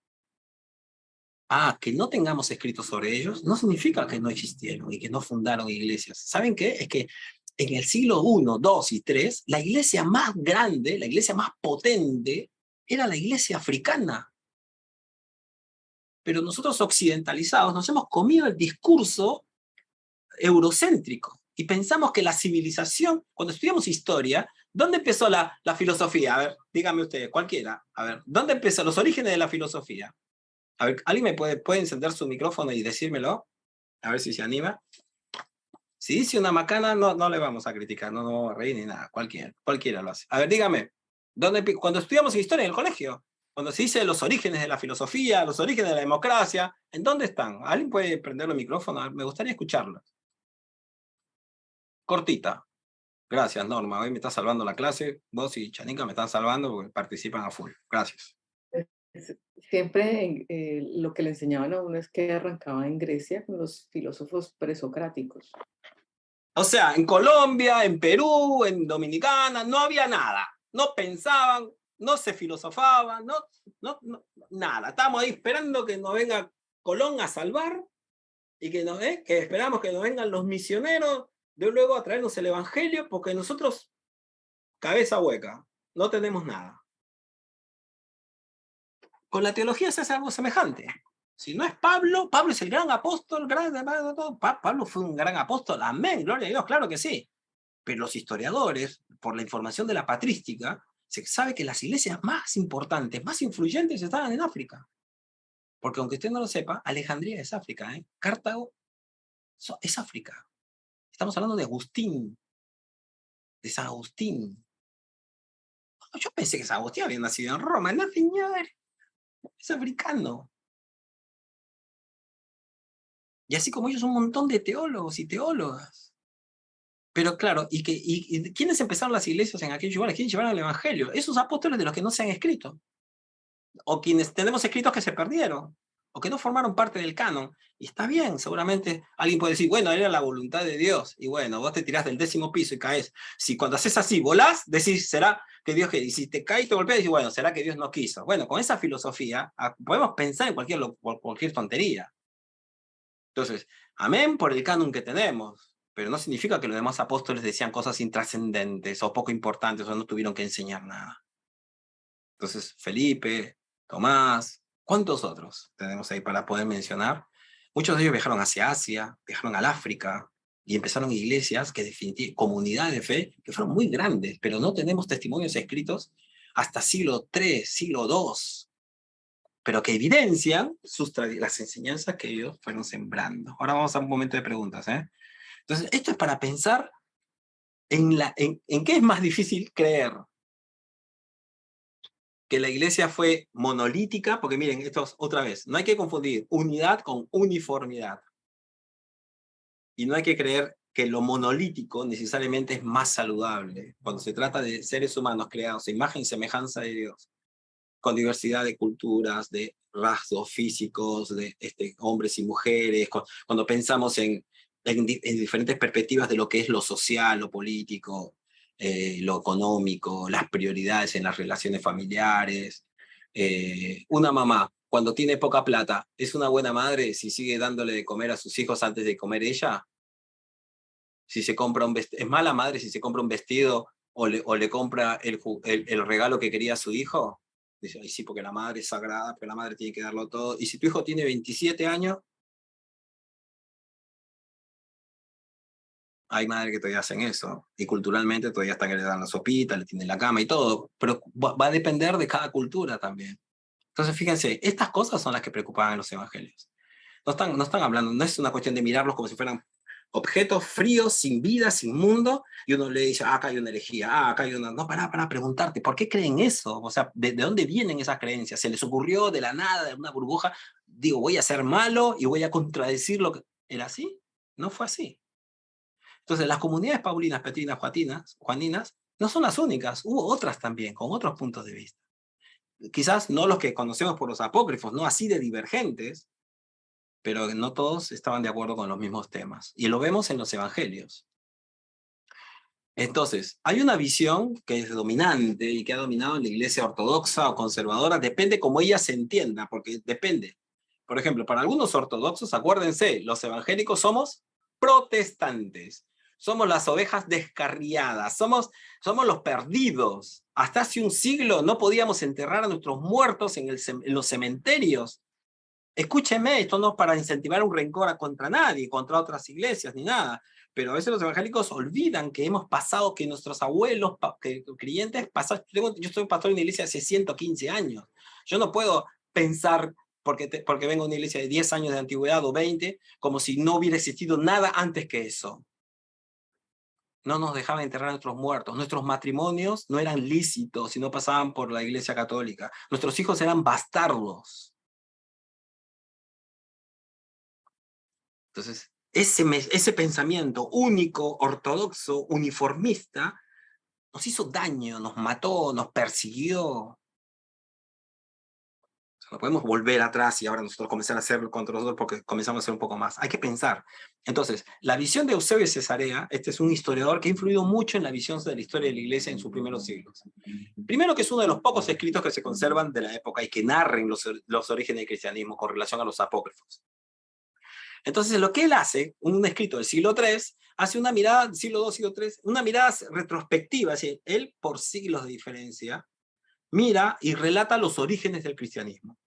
Que no tengamos escritos sobre ellos no significa que no existieron y que no fundaron iglesias. ¿Saben qué? Es que en el siglo I, II y III, la iglesia más grande, la iglesia más potente, era la iglesia africana. Pero nosotros occidentalizados nos hemos comido el discurso eurocéntrico y pensamos que la civilización, cuando estudiamos historia, ¿dónde empezó la filosofía? A ver, dígame usted, cualquiera. A ver, ¿dónde empezó los orígenes de la filosofía? A ver, ¿alguien me puede encender su micrófono y decírmelo? A ver si se anima. Si dice una macana, no le vamos a criticar, no vamos a reír ni nada. Cualquiera lo hace. A ver, dígame, cuando estudiamos historia en el colegio, cuando se dice los orígenes de la filosofía, los orígenes de la democracia, ¿en dónde están? ¿Alguien puede prender el micrófono? Me gustaría escucharlo. Cortita. Gracias, Norma. Hoy me está salvando la clase. Vos y Chanica me están salvando porque participan a full. Gracias. Siempre lo que le enseñaban a uno es que arrancaba en Grecia con los filósofos presocráticos. O sea, en Colombia, en Perú, en Dominicana, no había nada. No pensaban, no se filosofaban, nada. Estábamos ahí esperando que nos venga Colón a salvar y que esperamos que nos vengan los misioneros de luego a traernos el evangelio, porque nosotros, cabeza hueca, no tenemos nada. Con la teología se hace algo semejante. Si no es Pablo es el gran apóstol, Pablo fue un gran apóstol, amén, gloria a Dios, claro que sí. Pero los historiadores, por la información de la patrística, se sabe que las iglesias más importantes, más influyentes estaban en África. Porque aunque usted no lo sepa, Alejandría es África, Cartago es África. Estamos hablando de Agustín, de San Agustín. Yo pensé que San Agustín había nacido en Roma, no, señor, es africano. Y así como ellos, un montón de teólogos y teólogas. Pero claro, ¿y quiénes empezaron las iglesias en aquellos lugares? ¿Quiénes llevaron el evangelio? Esos apóstoles de los que no se han escrito. O quienes tenemos escritos que se perdieron. O que no formaron parte del canon. Y está bien, seguramente alguien puede decir, bueno, era la voluntad de Dios. Y bueno, vos te tirás del 10º piso y caes. Si cuando haces así, volás, decís, ¿será que Dios quiere? Y si te caes y te golpeas, decís, bueno, ¿será que Dios no quiso? Bueno, con esa filosofía podemos pensar en cualquier tontería. Entonces, amén por el canon que tenemos, pero no significa que los demás apóstoles decían cosas intrascendentes o poco importantes o no tuvieron que enseñar nada. Entonces, Felipe, Tomás, ¿cuántos otros tenemos ahí para poder mencionar? Muchos de ellos viajaron hacia Asia, viajaron al África y empezaron iglesias, comunidades de fe, que fueron muy grandes, pero no tenemos testimonios escritos hasta siglo III, siglo II, pero que evidencian las enseñanzas que ellos fueron sembrando. Ahora vamos a un momento de preguntas. Entonces, esto es para pensar ¿En qué es más difícil creer? Que la iglesia fue monolítica, porque miren, esto es otra vez, no hay que confundir unidad con uniformidad. Y no hay que creer que lo monolítico necesariamente es más saludable. Cuando se trata de seres humanos creados a imagen y semejanza de Dios, con diversidad de culturas, de rasgos físicos, de hombres y mujeres, cuando pensamos en diferentes perspectivas de lo que es lo social, lo político, lo económico, las prioridades en las relaciones familiares. Una mamá, cuando tiene poca plata, ¿es una buena madre si sigue dándole de comer a sus hijos antes de comer ella? Si se compra un vestido, ¿es mala madre si se compra un vestido o le compra el regalo que quería su hijo? Dice, ay, sí, porque la madre es sagrada, porque la madre tiene que darlo todo. Y si tu hijo tiene 27 años, hay madres que todavía hacen eso. Y culturalmente todavía están que le dan la sopita, le tienen la cama y todo. Pero va a depender de cada cultura también. Entonces, fíjense, estas cosas son las que preocupaban a los evangelios. No están hablando, no es una cuestión de mirarlos como si fueran objetos fríos, sin vida, sin mundo, y uno le dice, acá hay una herejía, acá hay una... No, para preguntarte, ¿por qué creen eso? O sea, ¿de dónde vienen esas creencias? ¿Se les ocurrió de la nada, de una burbuja? Digo, voy a ser malo y voy a contradecir lo que... ¿Era así? No fue así. Entonces, las comunidades paulinas, petrinas, juaninas, no son las únicas, hubo otras también, con otros puntos de vista. Quizás no los que conocemos por los apócrifos, no así de divergentes, pero no todos estaban de acuerdo con los mismos temas. Y lo vemos en los evangelios. Entonces, hay una visión que es dominante y que ha dominado en la iglesia ortodoxa o conservadora, depende cómo ella se entienda, porque depende. Por ejemplo, para algunos ortodoxos, acuérdense, los evangélicos somos protestantes, somos las ovejas descarriadas, somos los perdidos. Hasta hace un siglo no podíamos enterrar a nuestros muertos en los cementerios. Escúcheme, esto no es para incentivar un rencor contra nadie, contra otras iglesias, ni nada. Pero a veces los evangélicos olvidan que hemos pasado, que nuestros abuelos, creyentes, pasaron. Yo soy pastor de una iglesia hace 115 años. Yo no puedo pensar, porque vengo de una iglesia de 10 años de antigüedad o 20, como si no hubiera existido nada antes que eso. No nos dejaban enterrar a nuestros muertos. Nuestros matrimonios no eran lícitos y no pasaban por la iglesia católica. Nuestros hijos eran bastardos. Entonces, ese pensamiento único, ortodoxo, uniformista, nos hizo daño, nos mató, nos persiguió. O sea, no podemos volver atrás y ahora nosotros comenzar a hacerlo contra nosotros porque comenzamos a hacer un poco más. Hay que pensar. Entonces, la visión de Eusebio de Cesarea, este es un historiador que ha influido mucho en la visión de la historia de la iglesia en sus primeros siglos. Primero que es uno de los pocos escritos que se conservan de la época y que narren los orígenes del cristianismo con relación a los apócrifos. Entonces, lo que él hace, un escrito del siglo III, hace una mirada, siglo II, siglo III, una mirada retrospectiva, es decir, él por siglos de diferencia, mira y relata los orígenes del cristianismo.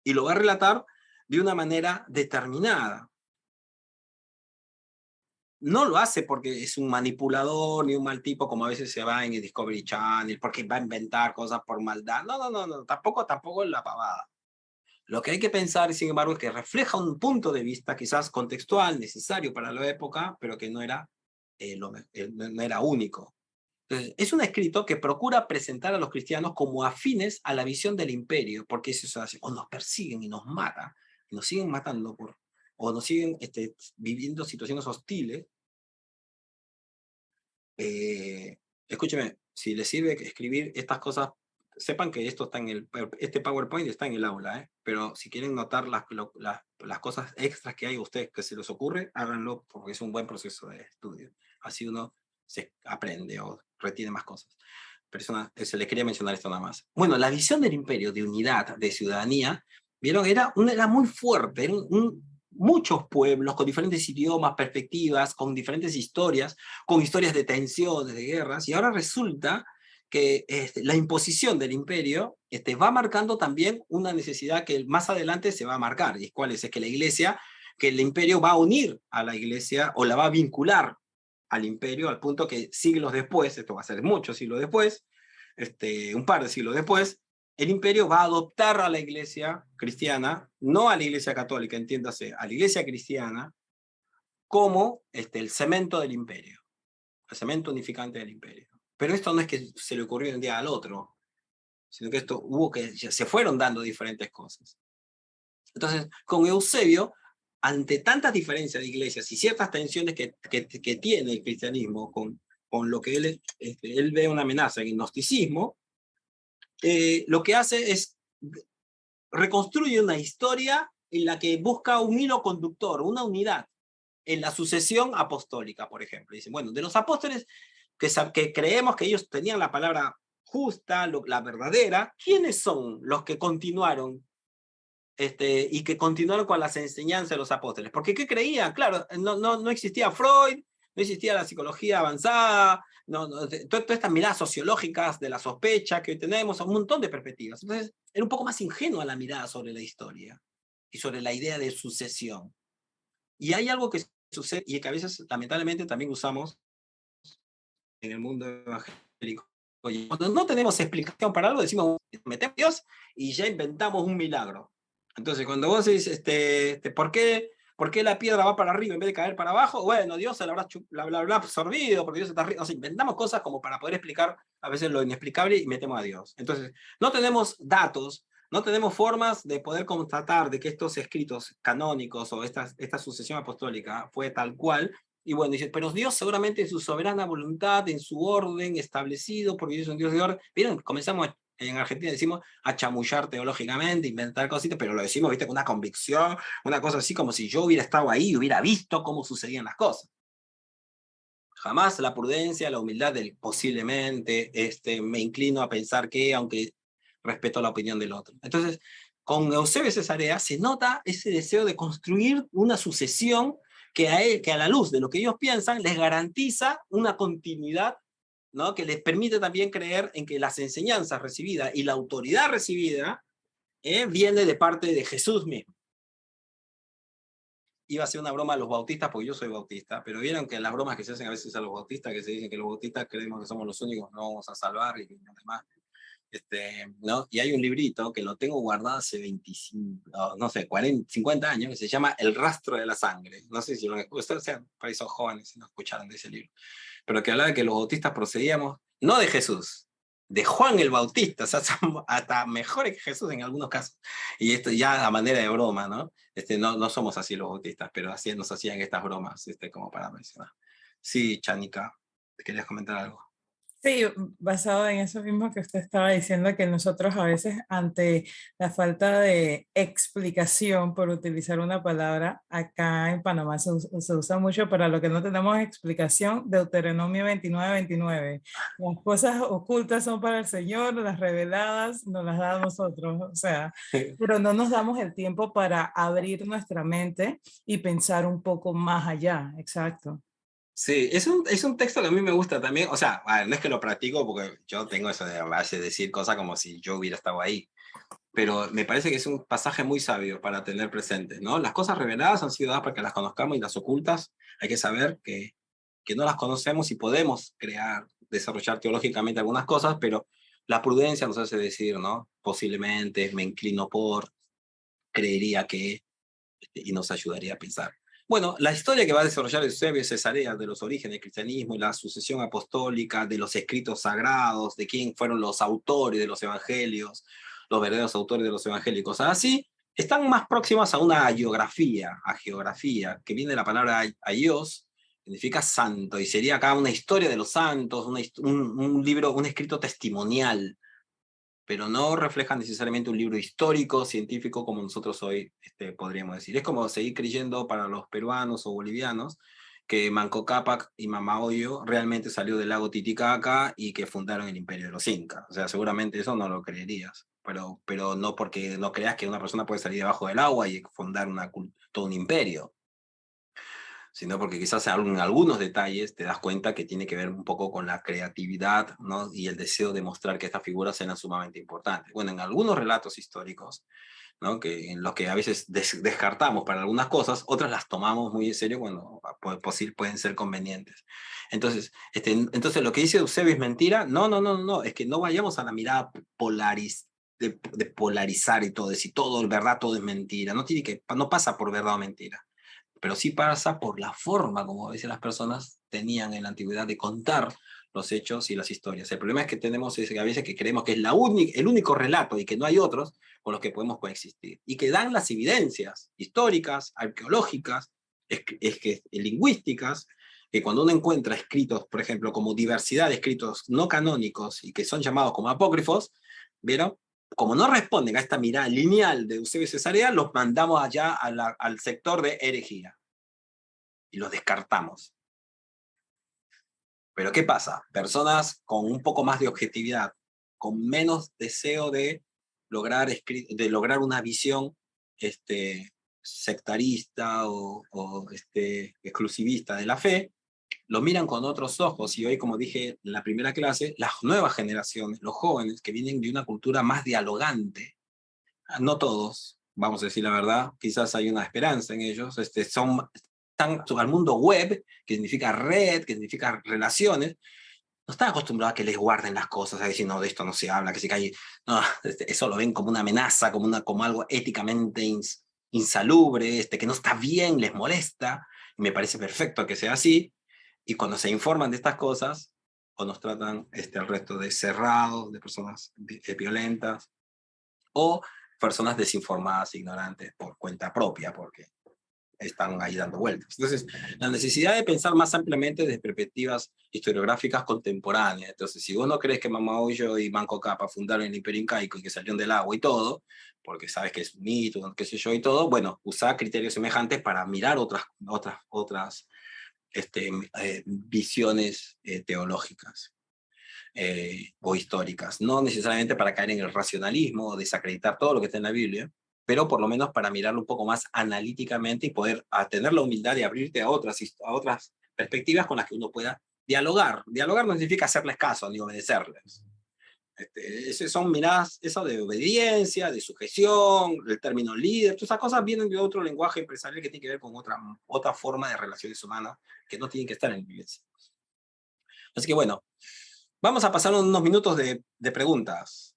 Y lo va a relatar de una manera determinada. No lo hace porque es un manipulador ni un mal tipo, como a veces se va en el Discovery Channel, porque va a inventar cosas por maldad. No, tampoco es la pavada. Lo que hay que pensar, sin embargo, es que refleja un punto de vista quizás contextual, necesario para la época, pero que no era único. Entonces, es un escrito que procura presentar a los cristianos como afines a la visión del imperio, porque eso es o nos persiguen y nos matan, y nos siguen matando, o nos siguen viviendo situaciones hostiles. Escúcheme, si les sirve escribir estas cosas, sepan que esto está este PowerPoint está en el aula, pero si quieren notar las cosas extras que hay a ustedes que se les ocurre, háganlo porque es un buen proceso de estudio. Así uno se aprende o retiene más cosas. Pero se les quería mencionar esto nada más. Bueno, la visión del imperio, de unidad, de ciudadanía, vieron, era muy fuerte, era muchos pueblos con diferentes idiomas, perspectivas, con diferentes historias, con historias de tensiones, de guerras, y ahora resulta que la imposición del imperio va marcando también una necesidad que más adelante se va a marcar, y cuál es que el imperio va a unir a la iglesia o la va a vincular al imperio, al punto que siglos después, esto va a ser muchos siglos después, un par de siglos después, el imperio va a adoptar a la iglesia cristiana, no a la iglesia católica, entiéndase, a la iglesia cristiana, como el cemento del imperio. el cemento unificante del imperio. Pero esto no es que se le ocurrió de un día al otro, sino que esto se fueron dando diferentes cosas. Entonces, con Eusebio, ante tantas diferencias de iglesias y ciertas tensiones que tiene el cristianismo con lo que él ve una amenaza en el gnosticismo, lo que hace es reconstruye una historia en la que busca un hilo conductor, una unidad, en la sucesión apostólica, por ejemplo. Dicen, bueno, de los apóstoles que creemos que ellos tenían la palabra justa, la verdadera, ¿quiénes son los que continuaron y que continuaron con las enseñanzas de los apóstoles? Porque ¿qué creían? Claro, no existía Freud, no existía la psicología avanzada, todas estas miradas sociológicas de la sospecha que hoy tenemos, un montón de perspectivas. Entonces, era un poco más ingenua la mirada sobre la historia y sobre la idea de sucesión. Y hay algo que sucede y que a veces, lamentablemente, también usamos en el mundo evangélico. Oye, cuando no tenemos explicación para algo, decimos, metemos a Dios y ya inventamos un milagro. Entonces, cuando vos decís, ¿por qué la piedra va para arriba en vez de caer para abajo? Bueno, Dios se la habrá absorbido, porque Dios está arriba. O sea, inventamos cosas como para poder explicar a veces lo inexplicable y metemos a Dios. Entonces, no tenemos datos, no tenemos formas de poder constatar de que estos escritos canónicos o esta sucesión apostólica fue tal cual. Y bueno, dice, pero Dios seguramente en su soberana voluntad, en su orden establecido, porque Dios es un Dios de orden. Miren, comenzamos en Argentina, decimos a chamullar teológicamente, inventar cositas, pero lo decimos, viste, con una convicción, una cosa así como si yo hubiera estado ahí y hubiera visto cómo sucedían las cosas. Jamás la prudencia, la humildad del posiblemente, me inclino a pensar que, aunque respeto la opinión del otro. Entonces, con Eusebio Cesarea se nota ese deseo de construir una sucesión que a la luz de lo que ellos piensan les garantiza una continuidad, ¿no? Que les permite también creer en que las enseñanzas recibidas y la autoridad recibida viene de parte de Jesús mismo. Iba a ser una broma a los bautistas, porque yo soy bautista, pero vieron que las bromas que se hacen a veces a los bautistas, que se dicen que los bautistas creemos que somos los únicos, no vamos a salvar y los demás. ¿No? Y hay un librito que lo tengo guardado hace 25, no sé, 40, 50 años, que se llama El rastro de la sangre. No sé si ustedes sean, por ahí son jóvenes y no escucharon de ese libro, pero que hablaba de que los bautistas procedíamos no de Jesús, de Juan el Bautista, o sea, hasta mejores que Jesús en algunos casos. Y esto ya a manera de broma, ¿no? No somos así los bautistas, pero así nos hacían estas bromas, como para mencionar. Sí, Chanica, ¿querías comentar algo? Sí, basado en eso mismo que usted estaba diciendo, que nosotros a veces ante la falta de explicación, por utilizar una palabra, acá en Panamá se usa mucho para lo que no tenemos explicación, Deuteronomio 29:29. Las cosas ocultas son para el Señor, las reveladas nos las da a nosotros, o sea, pero no nos damos el tiempo para abrir nuestra mente y pensar un poco más allá, exacto. Sí, es un texto que a mí me gusta también, o sea, no es que lo practico porque yo tengo eso de decir cosas como si yo hubiera estado ahí, pero me parece que es un pasaje muy sabio para tener presente, ¿no? Las cosas reveladas han sido dadas para que las conozcamos y las ocultas hay que saber que no las conocemos y podemos desarrollar teológicamente algunas cosas, pero la prudencia nos hace decir, ¿no? Posiblemente, me inclino por, creería que, y nos ayudaría a pensar. Bueno, la historia que va a desarrollar Eusebio Cesarea de los orígenes del cristianismo y la sucesión apostólica, de los escritos sagrados, de quién fueron los autores de los evangelios, los verdaderos autores de los evangélicos, así, están más próximas a una geografía, que viene de la palabra aios, significa santo, y sería acá una historia de los santos, un libro, un escrito testimonial, pero no refleja necesariamente un libro histórico, científico, como nosotros hoy podríamos decir. Es como seguir creyendo para los peruanos o bolivianos que Manco Cápac y Mama Oyo realmente salió del lago Titicaca y que fundaron el imperio de los incas. O sea, seguramente eso no lo creerías, pero no porque no creas que una persona puede salir debajo del agua y fundar todo un imperio, sino porque quizás en algunos detalles te das cuenta que tiene que ver un poco con la creatividad, ¿no? Y el deseo de mostrar que estas figuras eran sumamente importantes. Bueno, en algunos relatos históricos, ¿no? En los que a veces descartamos para algunas cosas, otras las tomamos muy en serio cuando pueden ser convenientes. Entonces, lo que dice Eusebio es mentira. No, es que no vayamos a la mirada de polarizar y todo, decir todo es verdad, todo es mentira. No pasa por verdad o mentira, pero sí pasa por la forma como a veces las personas tenían en la antigüedad de contar los hechos y las historias. El problema es que tenemos es que a veces que creemos que es el único relato y que no hay otros con los que podemos coexistir. Y que dan las evidencias históricas, arqueológicas, lingüísticas, que cuando uno encuentra escritos, por ejemplo, como diversidad de escritos no canónicos y que son llamados como apócrifos, ¿vieron? Como no responden a esta mirada lineal de Eusebio Cesarea, los mandamos allá al sector de herejía y los descartamos. Pero ¿qué pasa? Personas con un poco más de objetividad, con menos deseo de lograr una visión sectarista o exclusivista de la fe, lo miran con otros ojos. Y hoy, como dije en la primera clase, las nuevas generaciones, los jóvenes que vienen de una cultura más dialogante, no todos, vamos a decir la verdad, quizás hay una esperanza en ellos, están al mundo web, que significa red, que significa relaciones, no están acostumbrados a que les guarden las cosas, a decir, no, de esto no se habla, que se calle. No, eso lo ven como una amenaza, como algo éticamente insalubre, que no está bien, les molesta, y me parece perfecto que sea así, y cuando se informan de estas cosas, o nos tratan al resto de cerrados, de personas violentas, o personas desinformadas, ignorantes, por cuenta propia, porque están ahí dando vueltas. Entonces, la necesidad de pensar más ampliamente desde perspectivas historiográficas contemporáneas. Entonces, si vos no crees que Mama Oyo y Manco Cápac fundaron el Imperio Incaico y que salieron del agua y todo, porque sabes que es un mito, qué sé yo y todo, bueno, usá criterios semejantes para mirar otras visiones teológicas o históricas. No necesariamente para caer en el racionalismo o desacreditar todo lo que está en la Biblia, pero por lo menos para mirarlo un poco más analíticamente y poder tener la humildad de abrirte a otras perspectivas con las que uno pueda dialogar. Dialogar no significa hacerles caso ni obedecerles. Son miradas, eso de obediencia, de sujeción, el término líder, todas esas cosas vienen de otro lenguaje empresarial que tiene que ver con otra forma de relaciones humanas que no tienen que estar en la iglesia. Así que bueno, vamos a pasar unos minutos de preguntas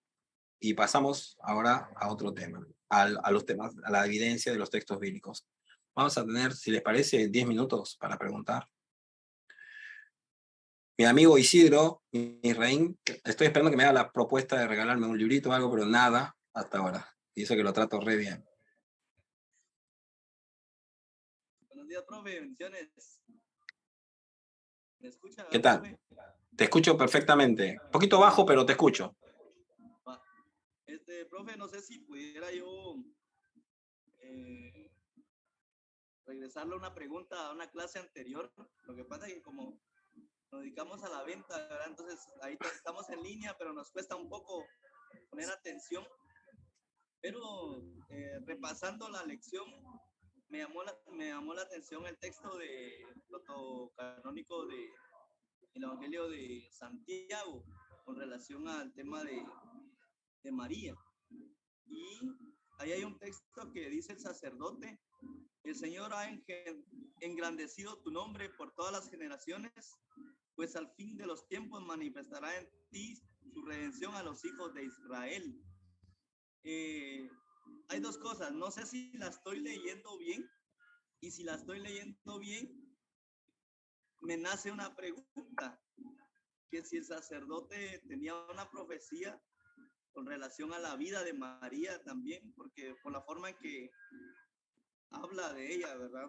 y pasamos ahora a otro tema, a los temas, a la evidencia de los textos bíblicos. Vamos a tener, si les parece, 10 minutos para preguntar. Mi amigo Isidro, Israel, estoy esperando que me haga la propuesta de regalarme un librito o algo, pero nada hasta ahora. Y eso que lo trato re bien. Buenos días, profe. Bendiciones. ¿Me escucha? ¿Qué tal? Profe? Te escucho perfectamente. Un poquito bajo, pero te escucho. Profe, no sé si pudiera yo regresarle una pregunta a una clase anterior. Lo que pasa es que como nos dedicamos a la venta, ¿verdad? Entonces ahí estamos en línea, pero nos cuesta un poco poner atención. Pero repasando la lección, me llamó la atención el texto de protocanónico del Evangelio de Santiago con relación al tema de María. Y ahí hay un texto que dice el sacerdote: el Señor ha engrandecido tu nombre por todas las generaciones, pues al fin de los tiempos manifestará en ti su redención a los hijos de Israel. Hay dos cosas, no sé si la estoy leyendo bien, y si la estoy leyendo bien, me nace una pregunta, que si el sacerdote tenía una profecía con relación a la vida de María también, porque por la forma en que habla de ella, ¿verdad?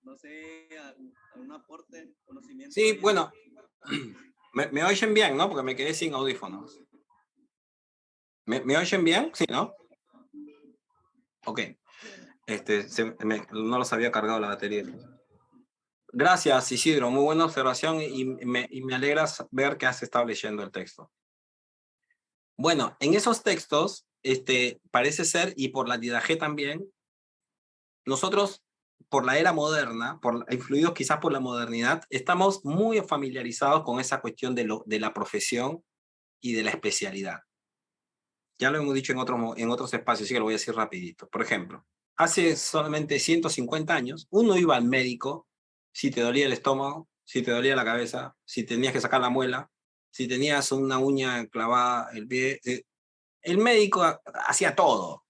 No sé, algún aporte, conocimiento. Sí, bueno, me oyen bien, ¿no? Porque me quedé sin audífonos. ¿Me oyen bien? Sí, ¿no? Ok. No los había cargado la batería. Gracias, Isidro. Muy buena observación y me alegra ver que has estado leyendo el texto. Bueno, en esos textos, parece ser, y por la Didaje también, nosotros, por la era moderna, influidos quizás por la modernidad, estamos muy familiarizados con esa cuestión de la profesión y de la especialidad. Ya lo hemos dicho en otros espacios, así que lo voy a decir rapidito. Por ejemplo, hace solamente 150 años, uno iba al médico si te dolía el estómago, si te dolía la cabeza, si tenías que sacar la muela, si tenías una uña clavada el pie. El médico hacía todo.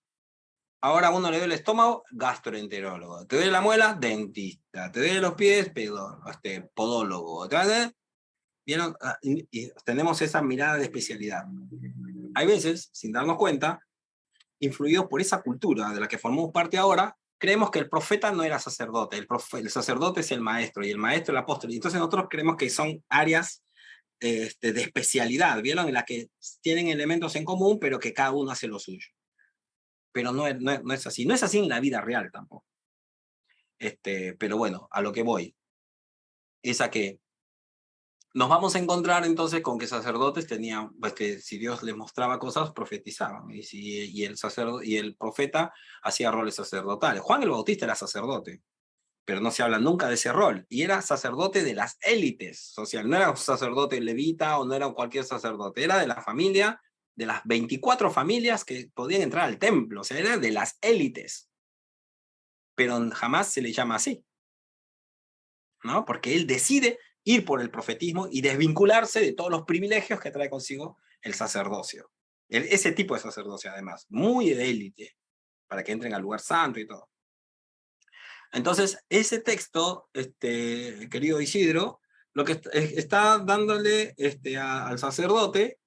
Ahora a uno le duele el estómago, gastroenterólogo. Te duele la muela, dentista. Te duele los pies, podólogo. ¿Vieron? Y tenemos esa mirada de especialidad. Hay veces, sin darnos cuenta, influidos por esa cultura de la que formamos parte ahora, creemos que el profeta no era sacerdote, el sacerdote es el maestro, y el maestro el apóstol. Y entonces nosotros creemos que son áreas de especialidad, ¿vieron? En las que tienen elementos en común, pero que cada uno hace lo suyo. Pero no es así. No es así en la vida real tampoco. Pero bueno, a lo que voy es a que nos vamos a encontrar entonces con que sacerdotes tenían, pues que si Dios les mostraba cosas, profetizaban. Y el profeta hacía roles sacerdotales. Juan el Bautista era sacerdote, pero no se habla nunca de ese rol. Y era sacerdote de las élites sociales. No era un sacerdote levita o no era cualquier sacerdote. Era de la familia, de las 24 familias que podían entrar al templo. O sea, era de las élites. Pero jamás se le llama así, ¿no? Porque él decide ir por el profetismo y desvincularse de todos los privilegios que trae consigo el sacerdocio. Ese tipo de sacerdocio, además, muy de élite, para que entren al lugar santo y todo. Entonces, ese texto, querido Isidro, lo que está dándole al sacerdote,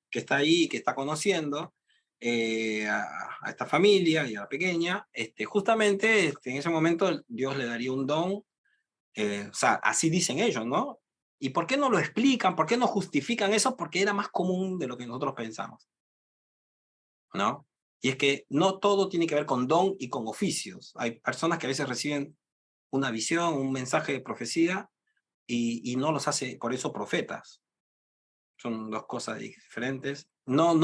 que está ahí, que está conociendo a esta familia y a la pequeña, justamente en ese momento Dios le daría un don. O sea, así dicen ellos, ¿no? ¿Y por qué no lo explican? ¿Por qué no justifican eso? Porque era más común de lo que nosotros pensamos, ¿no? Y es que no todo tiene que ver con don y con oficios. Hay personas que a veces reciben una visión, un mensaje de profecía, y no los hace por eso profetas. Son dos cosas diferentes. No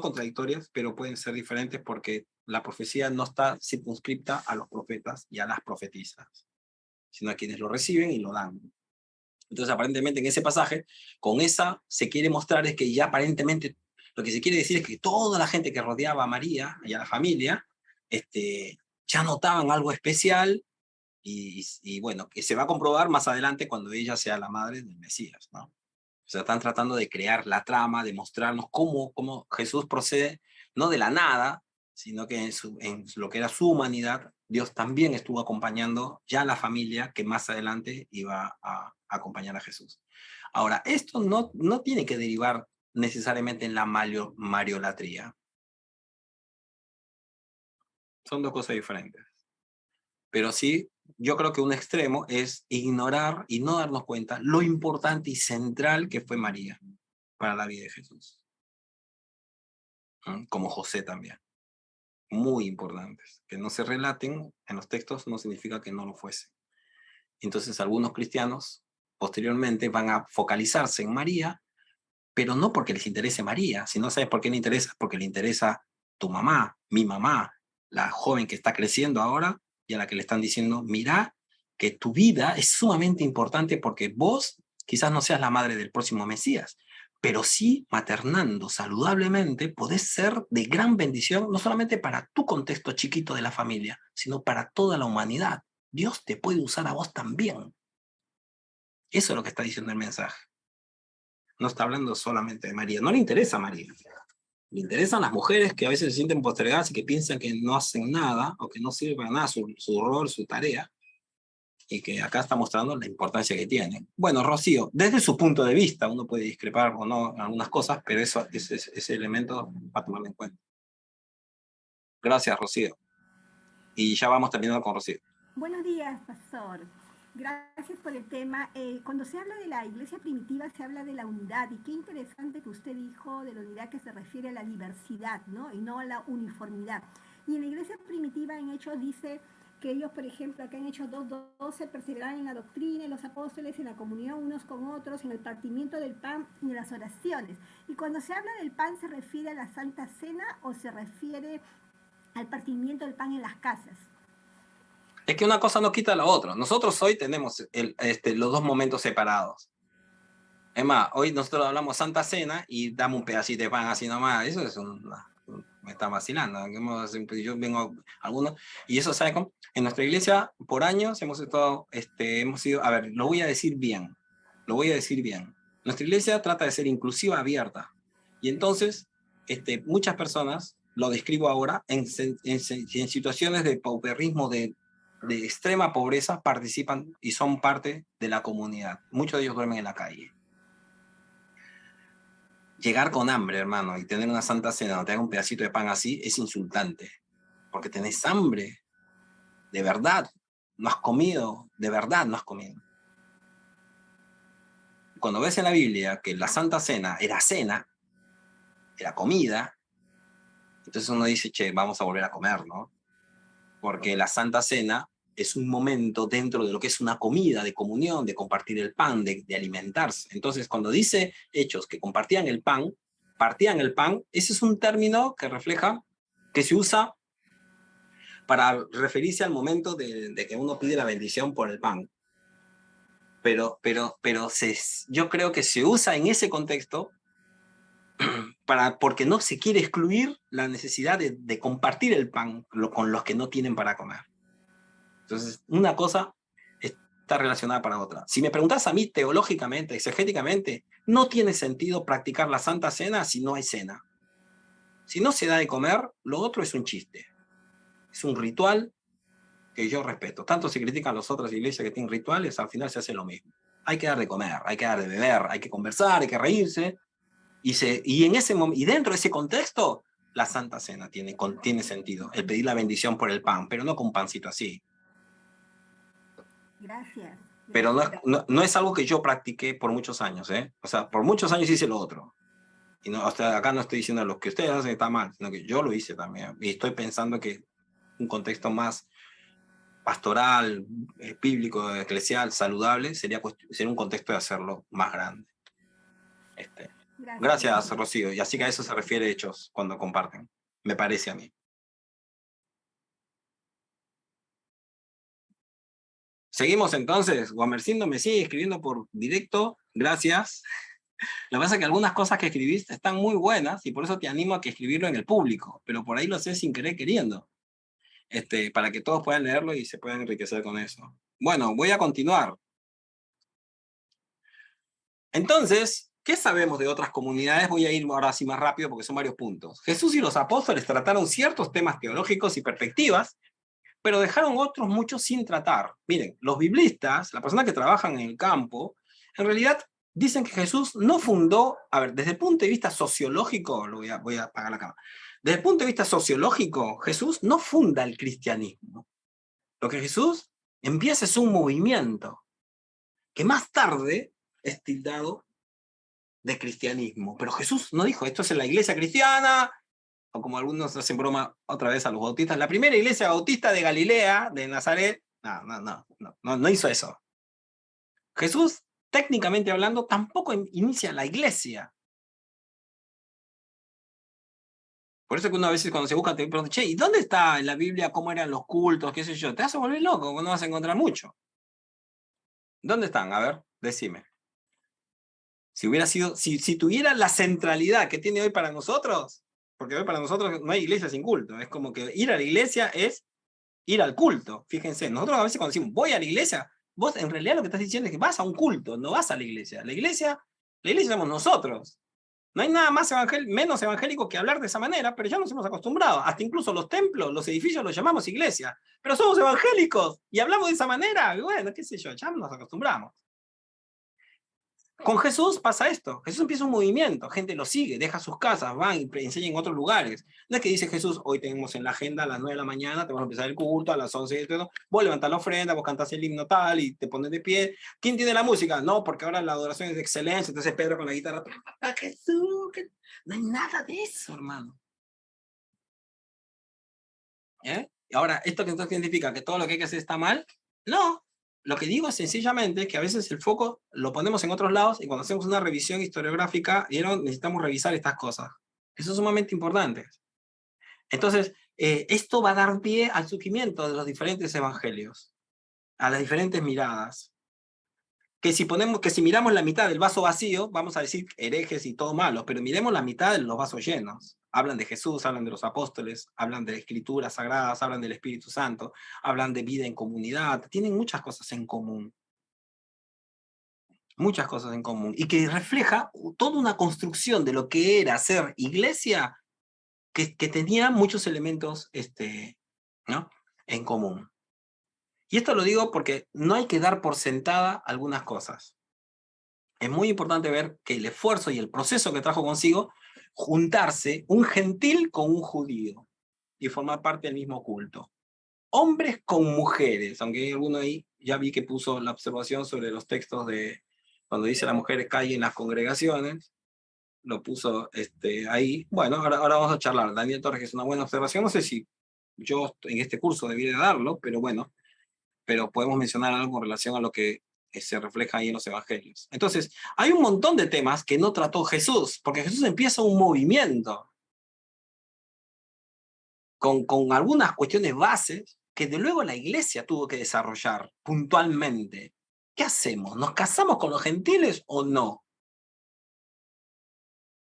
contradictorias, pero pueden ser diferentes porque la profecía no está circunscripta a los profetas y a las profetisas, sino a quienes lo reciben y lo dan. Entonces, aparentemente, en ese pasaje, con esa se quiere mostrar es que ya aparentemente, lo que se quiere decir es que toda la gente que rodeaba a María y a la familia, ya notaban algo especial y bueno, que se va a comprobar más adelante cuando ella sea la madre del Mesías, ¿no? O sea, están tratando de crear la trama, de mostrarnos cómo Jesús procede, no de la nada, sino que en lo que era su humanidad, Dios también estuvo acompañando ya a la familia que más adelante iba a acompañar a Jesús. Ahora, esto no tiene que derivar necesariamente en la mariolatría. Son dos cosas diferentes. Pero sí, yo creo que un extremo es ignorar y no darnos cuenta lo importante y central que fue María para la vida de Jesús. Como José también. Muy importantes. Que no se relaten en los textos no significa que no lo fuese. Entonces algunos cristianos posteriormente van a focalizarse en María, pero no porque les interese María, sino ¿sabes por qué le interesa? Porque le interesa tu mamá, mi mamá, la joven que está creciendo ahora y a la que le están diciendo, mira que tu vida es sumamente importante porque vos quizás no seas la madre del próximo Mesías, pero sí, maternando saludablemente, podés ser de gran bendición, no solamente para tu contexto chiquito de la familia, sino para toda la humanidad. Dios te puede usar a vos también. Eso es lo que está diciendo el mensaje. No está hablando solamente de María. No le interesa a María. Le interesan las mujeres que a veces se sienten postergadas y que piensan que no hacen nada o que no sirve para nada su rol, su tarea. Y que acá está mostrando la importancia que tienen. Bueno, Rocío, desde su punto de vista, uno puede discrepar o no en algunas cosas, pero ese elemento va a tomarlo en cuenta. Gracias, Rocío. Y ya vamos terminando con Rocío. Buenos días, pastor. Gracias por el tema. Cuando se habla de la iglesia primitiva, se habla de la unidad. Y qué interesante que usted dijo de la unidad que se refiere a la diversidad, ¿no? Y no a la uniformidad. Y en la iglesia primitiva, en Hechos, dice que ellos, por ejemplo, acá en Hechos 2:12, perseveraban en la doctrina, en los apóstoles, en la comunión unos con otros, en el partimiento del pan y en las oraciones. Y cuando se habla del pan, ¿se refiere a la Santa Cena o se refiere al partimiento del pan en las casas? Es que una cosa no quita la otra. Nosotros hoy tenemos los dos momentos separados. Es más, hoy nosotros hablamos Santa Cena y damos un pedacito de pan así nomás. Eso es me está vacilando. Yo vengo a algunos, y eso, ¿sabe cómo? En nuestra iglesia, por años, hemos sido, a ver, lo voy a decir bien. Nuestra iglesia trata de ser inclusiva, abierta. Y entonces, muchas personas lo describo ahora, en situaciones de pauperismo, de extrema pobreza, participan y son parte de la comunidad. Muchos de ellos duermen en la calle. Llegar con hambre, hermano, y tener una santa cena donde te haga un pedacito de pan así, es insultante. Porque tenés hambre. De verdad. No has comido. De verdad no has comido. Cuando ves en la Biblia que la Santa Cena, era comida, entonces uno dice, che, vamos a volver a comer, ¿no? Porque la Santa Cena es un momento dentro de lo que es una comida, de comunión, de compartir el pan, de alimentarse. Entonces, cuando dice Hechos que compartían el pan, partían el pan, ese es un término que refleja, que se usa para referirse al momento de que uno pide la bendición por el pan. Pero yo creo que se usa en ese contexto porque no se quiere excluir la necesidad de compartir el pan con los que no tienen para comer. Entonces, una cosa está relacionada para otra. Si me preguntas a mí teológicamente, exegéticamente, no tiene sentido practicar la Santa Cena si no hay cena. Si no se da de comer, lo otro es un chiste. Es un ritual que yo respeto. Tanto se critican las otras iglesias que tienen rituales, al final se hace lo mismo. Hay que dar de comer, hay que dar de beber, hay que conversar, hay que reírse. Y dentro de ese contexto, la Santa Cena tiene sentido. El pedir la bendición por el pan, pero no con un pancito así. Gracias. Pero no es algo que yo practiqué por muchos años, ¿eh? O sea, por muchos años hice lo otro. Y no, acá no estoy diciendo lo que ustedes hacen está mal, sino que yo lo hice también. Y estoy pensando que un contexto más pastoral, bíblico, eclesial, saludable, sería un contexto de hacerlo más grande. Gracias, Rocío. Y así que a eso se refiere Hechos cuando comparten. Me parece a mí. Seguimos entonces. Guamercindo me sigue escribiendo por directo. Gracias. Lo que pasa es que algunas cosas que escribiste están muy buenas y por eso te animo a que escribirlo en el público. Pero por ahí lo sé sin querer queriendo. Para que todos puedan leerlo y se puedan enriquecer con eso. Bueno, voy a continuar. Entonces, ¿qué sabemos de otras comunidades? Voy a ir ahora sí más rápido porque son varios puntos. Jesús y los apóstoles trataron ciertos temas teológicos y perspectivas, pero dejaron otros muchos sin tratar. Miren, los biblistas, las personas que trabajan en el campo, en realidad dicen que Jesús no fundó, a ver, desde el punto de vista sociológico, voy a apagar la cámara. Desde el punto de vista sociológico, Jesús no funda el cristianismo. Lo que Jesús empieza es un movimiento que más tarde es tildado de cristianismo. Pero Jesús no dijo, esto es en la iglesia cristiana, o como algunos hacen broma otra vez a los bautistas, la primera iglesia bautista de Galilea, de Nazaret. No hizo eso. Jesús, técnicamente hablando, tampoco inicia la iglesia. Por eso que una vez cuando se busca te preguntan, che, ¿y dónde está en la Biblia cómo eran los cultos, qué sé yo? Te vas a volver loco, no vas a encontrar mucho. ¿Dónde están? A ver, decime. Si tuviera la centralidad que tiene hoy para nosotros, porque hoy para nosotros no hay iglesia sin culto, es como que ir a la iglesia es ir al culto. Fíjense, nosotros a veces cuando decimos voy a la iglesia, vos en realidad lo que estás diciendo es que vas a un culto, no vas a la iglesia. La iglesia somos nosotros. No hay nada más menos evangélico que hablar de esa manera, pero ya nos hemos acostumbrado. Hasta incluso los templos, los edificios los llamamos iglesia, pero somos evangélicos y hablamos de esa manera. Y bueno, qué sé yo, ya nos acostumbramos. Con Jesús pasa esto. Jesús empieza un movimiento, gente lo sigue, deja sus casas, van y enseñan en otros lugares. No es que dice Jesús, hoy tenemos en la agenda a las 9 de la mañana, te vamos a empezar el culto, a las 11, vos levantás la ofrenda, vos cantás el himno tal y te pones de pie. ¿Quién tiene la música? No, porque ahora la adoración es de excelencia, entonces Pedro con la guitarra, Jesús, no hay nada de eso, hermano. Y ahora, ¿esto que significa? ¿Que todo lo que hay que hacer está mal? No. Lo que digo es sencillamente que a veces el foco lo ponemos en otros lados y cuando hacemos una revisión historiográfica, necesitamos revisar estas cosas. Eso es sumamente importante. Entonces, esto va a dar pie al surgimiento de los diferentes evangelios, a las diferentes miradas. Que si miramos la mitad del vaso vacío, vamos a decir herejes y todo malo, pero miremos la mitad de los vasos llenos. Hablan de Jesús, hablan de los apóstoles, hablan de escrituras sagradas, hablan del Espíritu Santo, hablan de vida en comunidad, tienen muchas cosas en común. Muchas cosas en común. Y que refleja toda una construcción de lo que era ser iglesia que tenía muchos elementos ¿no? en común. Y esto lo digo porque no hay que dar por sentada algunas cosas. Es muy importante ver que el esfuerzo y el proceso que trajo consigo juntarse un gentil con un judío y formar parte del mismo culto. Hombres con mujeres, aunque hay alguno ahí, ya vi que puso la observación sobre los textos de cuando dice las mujeres callen en las congregaciones, lo puso ahí. Bueno, ahora vamos a charlar. Daniel Torres, que es una buena observación, no sé si yo en este curso debería darlo, pero bueno, pero podemos mencionar algo en relación a lo que se refleja ahí en los evangelios. Entonces, hay un montón de temas que no trató Jesús, porque Jesús empieza un movimiento con algunas cuestiones bases que de luego la iglesia tuvo que desarrollar puntualmente. ¿Qué hacemos? ¿Nos casamos con los gentiles o no?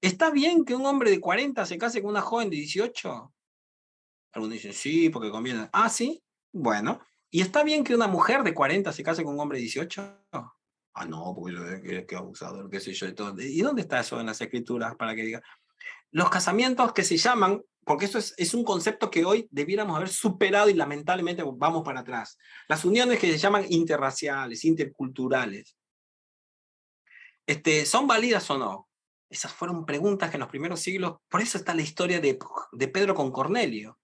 ¿Está bien que un hombre de 40 se case con una joven de 18? Algunos dicen, sí, porque conviene. Ah, sí, bueno. ¿Y está bien que una mujer de 40 se case con un hombre de 18? Ah, no, porque que abusador, qué sé yo, y todo. ¿Y dónde está eso en las escrituras para que diga? Los casamientos que se llaman, porque eso es un concepto que hoy debiéramos haber superado y lamentablemente vamos para atrás. Las uniones que se llaman interraciales, interculturales, ¿son válidas o no? Esas fueron preguntas que en los primeros siglos, por eso está la historia de Pedro con Cornelio.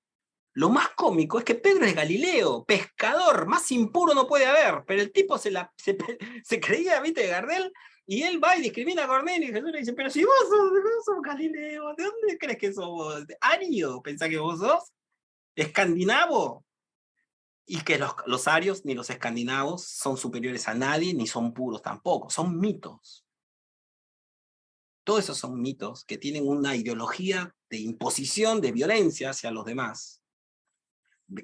Lo más cómico es que Pedro es Galileo, pescador, más impuro no puede haber, pero el tipo se creía, ¿viste, de Gardel? Y él va y discrimina a Cornelio, y Jesús le dice, pero si vos sos Galileo, ¿de dónde crees que sos vos? ¿Ario? ¿Pensás que vos sos? ¿Escandinavo? Y que los arios ni los escandinavos son superiores a nadie, ni son puros tampoco, son mitos. Todos esos son mitos que tienen una ideología de imposición, de violencia hacia los demás,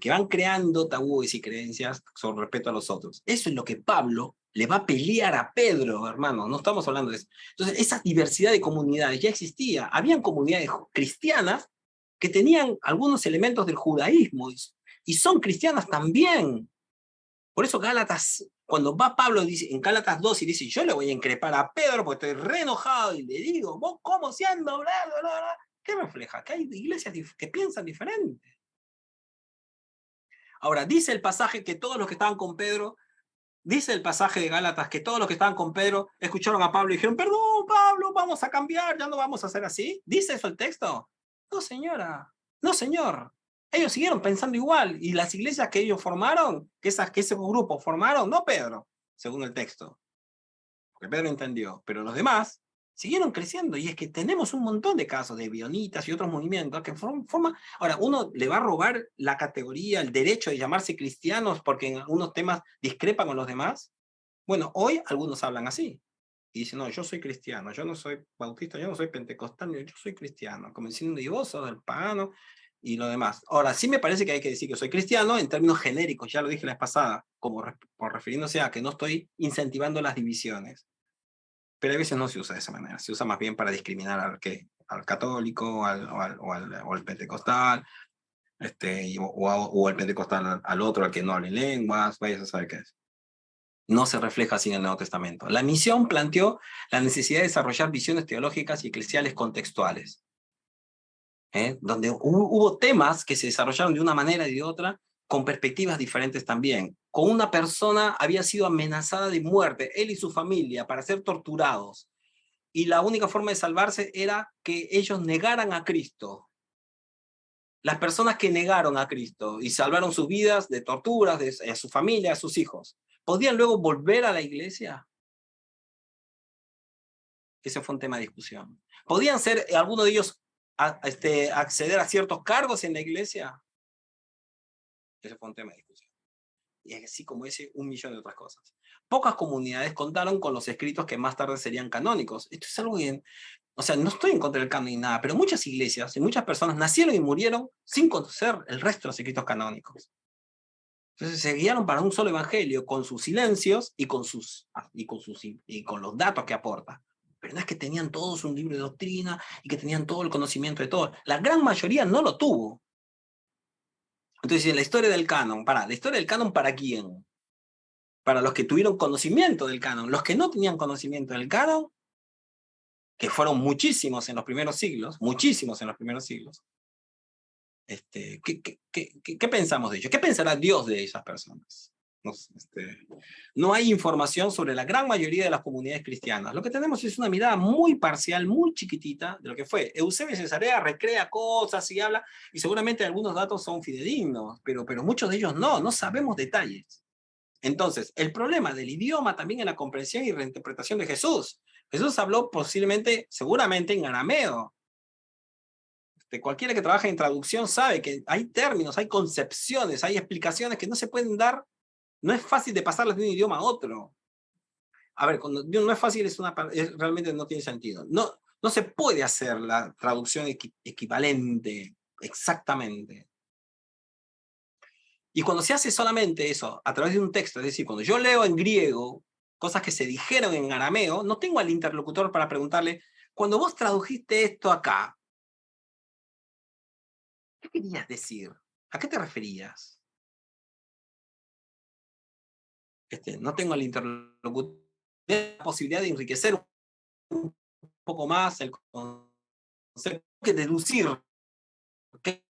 que van creando tabúes y creencias sobre respecto a los otros. Eso es lo que Pablo le va a pelear a Pedro, hermano, no estamos hablando de eso. Entonces, esa diversidad de comunidades ya existía. Habían comunidades cristianas que tenían algunos elementos del judaísmo, y son cristianas también. Por eso Gálatas, cuando va Pablo dice, en Gálatas 2 y dice, yo le voy a increpar a Pedro porque estoy re enojado, y le digo, vos cómo siendo, bla, bla, bla, bla. ¿Qué refleja? Que hay iglesias que piensan diferente. Ahora, dice el pasaje que todos los que estaban con Pedro, dice el pasaje de Gálatas que todos los que estaban con Pedro escucharon a Pablo y dijeron, perdón, Pablo, vamos a cambiar, ya no vamos a hacer así. ¿Dice eso el texto? No, señora. No, señor. Ellos siguieron pensando igual, y las iglesias que ellos formaron, que ese grupo formaron, no Pedro, según el texto, porque Pedro entendió, pero los demás siguieron creciendo, y es que tenemos un montón de casos de bionitas y otros movimientos que forman. Ahora, uno le va a robar la categoría, el derecho de llamarse cristianos porque en algunos temas discrepan con los demás. Bueno, hoy algunos hablan así, y dicen, no, yo soy cristiano, yo no soy bautista, yo no soy pentecostal, yo soy cristiano, como diciendo, y vos sos del pagano, y lo demás. Ahora, sí me parece que hay que decir que soy cristiano en términos genéricos, ya lo dije la vez pasada, como por refiriéndose a que no estoy incentivando las divisiones. Pero a veces no se usa de esa manera, se usa más bien para discriminar al católico, o al pentecostal, o al pentecostal al otro, al que no hable lenguas, vayas a saber qué es. No se refleja así en el Nuevo Testamento. La misión planteó la necesidad de desarrollar visiones teológicas y eclesiales contextuales, donde hubo temas que se desarrollaron de una manera y de otra, con perspectivas diferentes también. Con una persona había sido amenazada de muerte, él y su familia, para ser torturados. Y la única forma de salvarse era que ellos negaran a Cristo. Las personas que negaron a Cristo y salvaron sus vidas de torturas, a su familia, a sus hijos, ¿podían luego volver a la iglesia? Ese fue un tema de discusión. ¿Podían ser algunos de ellos acceder a ciertos cargos en la iglesia? Ese fue un tema de discusión. Y así como ese, un millón de otras cosas. Pocas comunidades contaron con los escritos que más tarde serían canónicos. Esto es algo bien. O sea, no estoy en contra del canon ni nada, pero muchas iglesias y muchas personas nacieron y murieron sin conocer el resto de los escritos canónicos. Entonces se guiaron para un solo evangelio, con sus silencios y con los datos que aporta. Pero no es que tenían todos un libro de doctrina y que tenían todo el conocimiento de todo. La gran mayoría no lo tuvo. Entonces, la historia del canon, ¿la historia del canon para quién? Para los que tuvieron conocimiento del canon. Los que no tenían conocimiento del canon, que fueron muchísimos en los primeros siglos, ¿Qué pensamos de ellos? ¿Qué pensará Dios de esas personas? No hay información sobre la gran mayoría de las comunidades cristianas. Lo que tenemos es una mirada muy parcial, muy chiquitita de lo que fue. Eusebio de Cesarea recrea cosas y habla, y seguramente algunos datos son fidedignos, pero muchos de ellos no sabemos detalles. Entonces, el problema del idioma también en la comprensión y reinterpretación de Jesús. Jesús habló posiblemente, seguramente en arameo. Cualquiera que trabaje en traducción sabe que hay términos, hay concepciones, hay explicaciones que no se pueden dar. No es fácil de pasarlas de un idioma a otro. A ver, cuando no es fácil, realmente no tiene sentido. No se puede hacer la traducción equivalente exactamente. Y cuando se hace solamente eso a través de un texto, es decir, cuando yo leo en griego cosas que se dijeron en arameo, no tengo al interlocutor para preguntarle, cuando vos tradujiste esto acá, ¿qué querías decir? ¿A qué te referías? No tengo al interlocutor la posibilidad de enriquecer un poco más el concepto, que deducir qué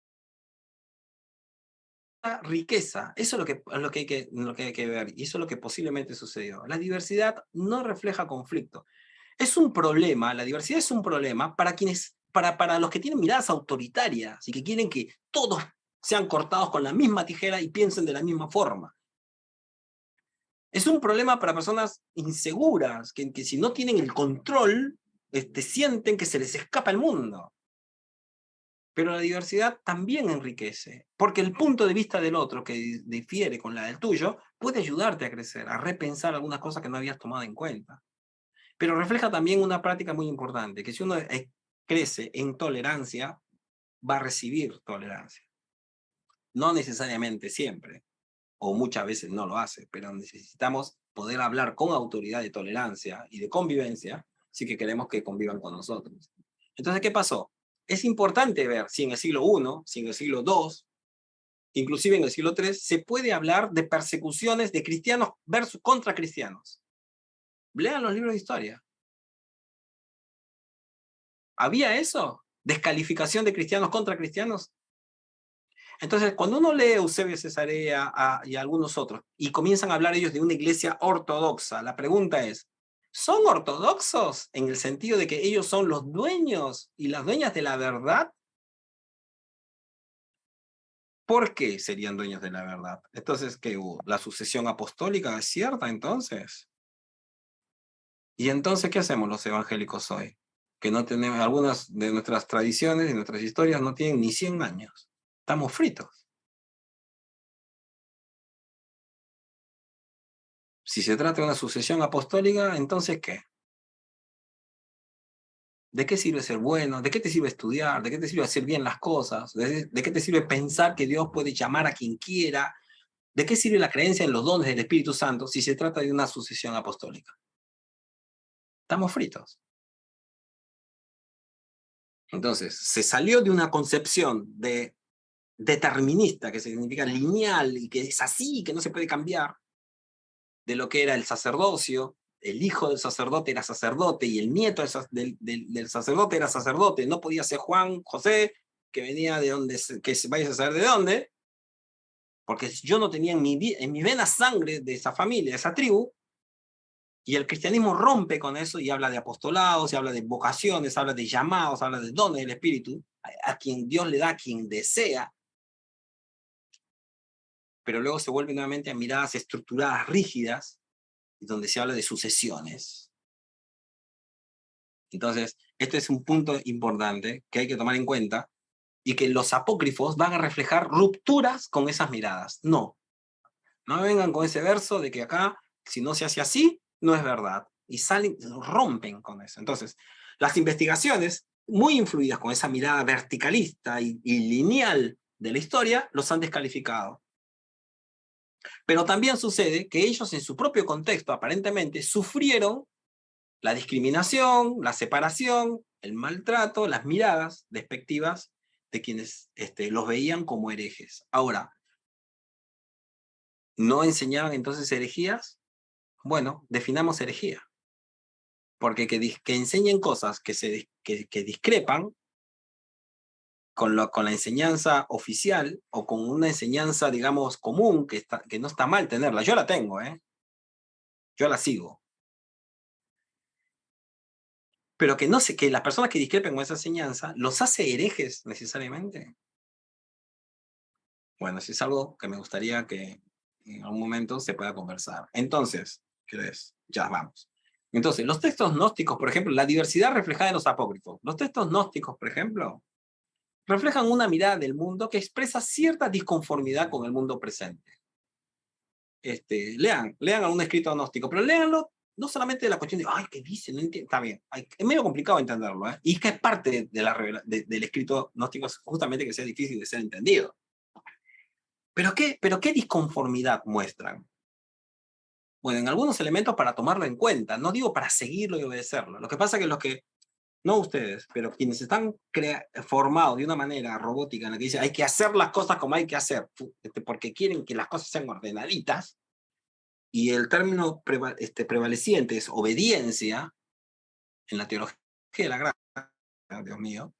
riqueza. Eso es lo que hay que ver, y eso es lo que posiblemente sucedió. La diversidad no refleja conflicto. Es un problema, la diversidad es un problema para los que tienen miradas autoritarias y que quieren que todos sean cortados con la misma tijera y piensen de la misma forma. Es un problema para personas inseguras, que si no tienen el control, sienten que se les escapa el mundo. Pero la diversidad también enriquece, porque el punto de vista del otro, que difiere con la del tuyo, puede ayudarte a crecer, a repensar algunas cosas que no habías tomado en cuenta. Pero refleja también una práctica muy importante, que si uno crece en tolerancia, va a recibir tolerancia. No necesariamente siempre, o muchas veces no lo hace, pero necesitamos poder hablar con autoridad de tolerancia y de convivencia si que queremos que convivan con nosotros. Entonces, ¿qué pasó? Es importante ver si en el siglo I, si en el siglo II, inclusive en el siglo III, se puede hablar de persecuciones de cristianos contra cristianos. Lean los libros de historia. ¿Había eso? ¿Descalificación de cristianos contra cristianos? Entonces, cuando uno lee Eusebio de Cesarea y algunos otros, y comienzan a hablar ellos de una iglesia ortodoxa, la pregunta es, ¿son ortodoxos en el sentido de que ellos son los dueños y las dueñas de la verdad? ¿Por qué serían dueños de la verdad? Entonces, ¿qué hubo? ¿La sucesión apostólica es cierta entonces? ¿Y entonces qué hacemos los evangélicos hoy? Que no tenemos, algunas de nuestras tradiciones y nuestras historias no tienen ni 100 años. Estamos fritos. Si se trata de una sucesión apostólica, entonces ¿qué? ¿De qué sirve ser bueno? ¿De qué te sirve estudiar? ¿De qué te sirve hacer bien las cosas? ¿De qué te sirve pensar que Dios puede llamar a quien quiera? ¿De qué sirve la creencia en los dones del Espíritu Santo si se trata de una sucesión apostólica? Estamos fritos. Entonces, se salió de una concepción determinista, que significa lineal, y que es así, que no se puede cambiar, de lo que era el sacerdocio. El hijo del sacerdote era sacerdote y el nieto del sacerdote era sacerdote. No podía ser Juan, José, que venía de donde, que vayas a saber de dónde, porque yo no tenía en mi vena sangre de esa familia, de esa tribu. Y el cristianismo rompe con eso y habla de apostolados, y habla de vocaciones, habla de llamados, habla de dones del Espíritu, a quien Dios le da, a quien desea. Pero luego se vuelve nuevamente a miradas estructuradas, rígidas, donde se habla de sucesiones. Entonces, este es un punto importante que hay que tomar en cuenta, y que los apócrifos van a reflejar rupturas con esas miradas. No me vengan con ese verso de que acá, si no se hace así, no es verdad. Y rompen con eso. Entonces, las investigaciones, muy influidas con esa mirada verticalista y lineal de la historia, los han descalificado. Pero también sucede que ellos en su propio contexto, aparentemente, sufrieron la discriminación, la separación, el maltrato, las miradas despectivas de quienes los veían como herejes. Ahora, ¿no enseñaban entonces herejías? Bueno, definamos herejía. Porque que enseñen cosas que discrepan con la enseñanza oficial o con una enseñanza, digamos, común, que no está mal tenerla. Yo la tengo, yo la sigo. Pero que no sé, que las personas que discrepen con esa enseñanza los hace herejes necesariamente. Bueno, eso es algo que me gustaría que en algún momento se pueda conversar. Entonces, ¿qué es? Ya vamos. Entonces, los textos gnósticos, por ejemplo, la diversidad reflejada en los apócrifos. Los textos gnósticos, por ejemplo, reflejan una mirada del mundo que expresa cierta disconformidad con el mundo presente. Lean algún escrito gnóstico, pero léanlo no solamente de la cuestión de, ay, ¿qué dice? No entiendo. Está bien, es medio complicado entenderlo, y que es parte del escrito gnóstico, justamente que sea difícil de ser entendido. ¿Pero qué disconformidad muestran? Bueno, en algunos elementos para tomarlo en cuenta, no digo para seguirlo y obedecerlo. Lo que pasa es que no ustedes, pero quienes están formados de una manera robótica en la que dice hay que hacer las cosas como hay que hacer, porque quieren que las cosas sean ordenaditas, y el término prevaleciente es obediencia en la teología de la gracia, Dios mío.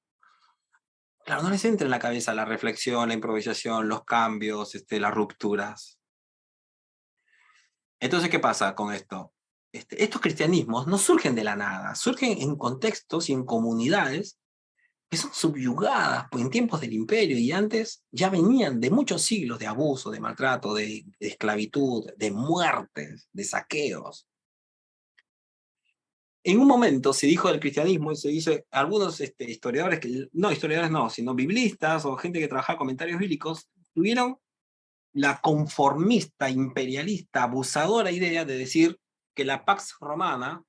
Claro, no les entra en la cabeza la reflexión, la improvisación, los cambios, las rupturas. Entonces, ¿qué pasa con esto? Estos cristianismos no surgen de la nada, surgen en contextos y en comunidades que son subyugadas en tiempos del imperio, y antes ya venían de muchos siglos de abuso, de maltrato, de esclavitud, de muertes, de saqueos. En un momento se dijo del cristianismo, y se dice, algunos historiadores, sino biblistas o gente que trabajaba comentarios bíblicos, tuvieron la conformista, imperialista, abusadora idea de decir que la Pax Romana,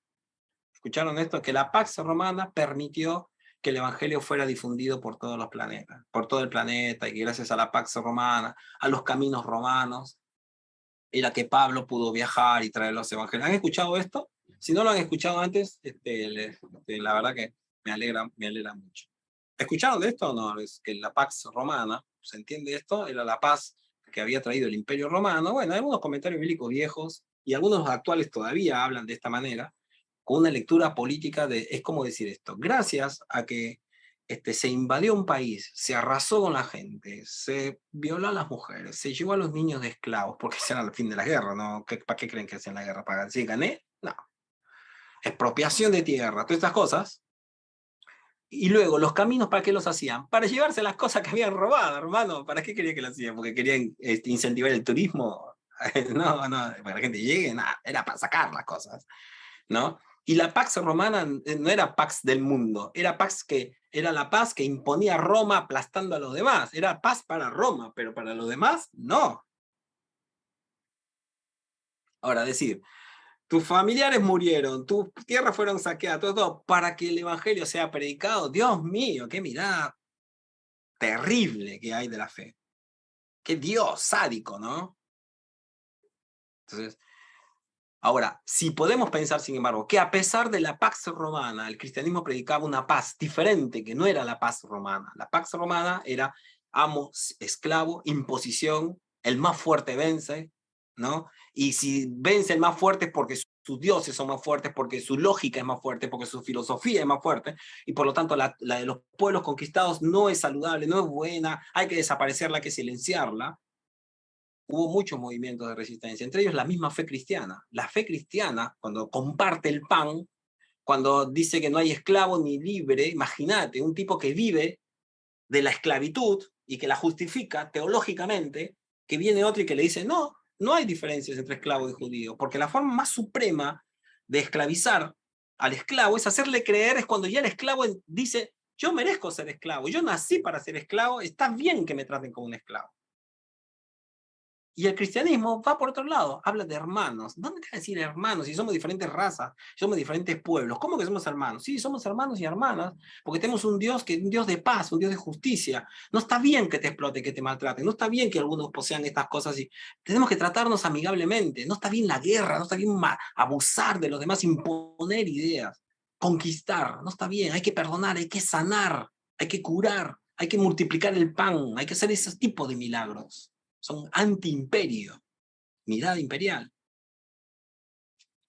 ¿escucharon esto? Que la Pax Romana permitió que el evangelio fuera difundido por todos los planetas, por todo el planeta, y que gracias a la Pax Romana, a los caminos romanos, era que Pablo pudo viajar y traer los evangelios. ¿Han escuchado esto? Si no lo han escuchado antes, la verdad que me alegra mucho. ¿Escucharon de esto o no? Es que la Pax Romana, ¿se entiende esto? Era la paz que había traído el Imperio Romano. Bueno, hay algunos comentarios bíblicos viejos, y algunos actuales todavía hablan de esta manera, con una lectura política es como decir esto: gracias a que se invadió un país, se arrasó con la gente, se violó a las mujeres, se llevó a los niños de esclavos, porque ese era el fin de la guerra, ¿no? ¿Para qué creen que hacían la guerra? ¿Para decir gané? No. Expropiación de tierra, todas estas cosas. Y luego, ¿los caminos para qué los hacían? Para llevarse las cosas que habían robado, hermano. ¿Para qué querían que lo hacían? ¿Porque querían incentivar el turismo? No, para que la gente llegue, nada, era para sacar las cosas, ¿no? Y la Pax Romana no era Pax del mundo, era la paz que imponía Roma aplastando a los demás. Era paz para Roma, pero para los demás, no. Ahora, decir, tus familiares murieron, tus tierras fueron saqueadas, todo para que el evangelio sea predicado. Dios mío, qué mirada terrible que hay de la fe. Qué Dios sádico, ¿no? Entonces, ahora, si podemos pensar, sin embargo, que a pesar de la Pax Romana, el cristianismo predicaba una paz diferente, que no era la paz romana. La Pax Romana era amo, esclavo, imposición, el más fuerte vence, ¿no? Y si vence el más fuerte es porque sus dioses son más fuertes, porque su lógica es más fuerte, porque su filosofía es más fuerte, y por lo tanto la de los pueblos conquistados no es saludable, no es buena, hay que desaparecerla, hay que silenciarla. Hubo muchos movimientos de resistencia, entre ellos la misma fe cristiana. La fe cristiana, cuando comparte el pan, cuando dice que no hay esclavo ni libre, imagínate, un tipo que vive de la esclavitud y que la justifica teológicamente, que viene otro y que le dice, no hay diferencias entre esclavo y judío, porque la forma más suprema de esclavizar al esclavo es hacerle creer, es cuando ya el esclavo dice, yo merezco ser esclavo, yo nací para ser esclavo, está bien que me traten como un esclavo. Y el cristianismo va por otro lado, habla de hermanos. ¿Dónde te va a decir hermanos si somos diferentes razas, somos diferentes pueblos? ¿Cómo que somos hermanos? Sí, somos hermanos y hermanas, porque tenemos un Dios de paz, un Dios de justicia. No está bien que te explote, que te maltrate, no está bien que algunos posean estas cosas, y tenemos que tratarnos amigablemente. No está bien la guerra, no está bien abusar de los demás, imponer ideas, conquistar, no está bien. Hay que perdonar, hay que sanar, hay que curar, hay que multiplicar el pan, hay que hacer ese tipo de milagros. Son anti-imperio, mirada imperial.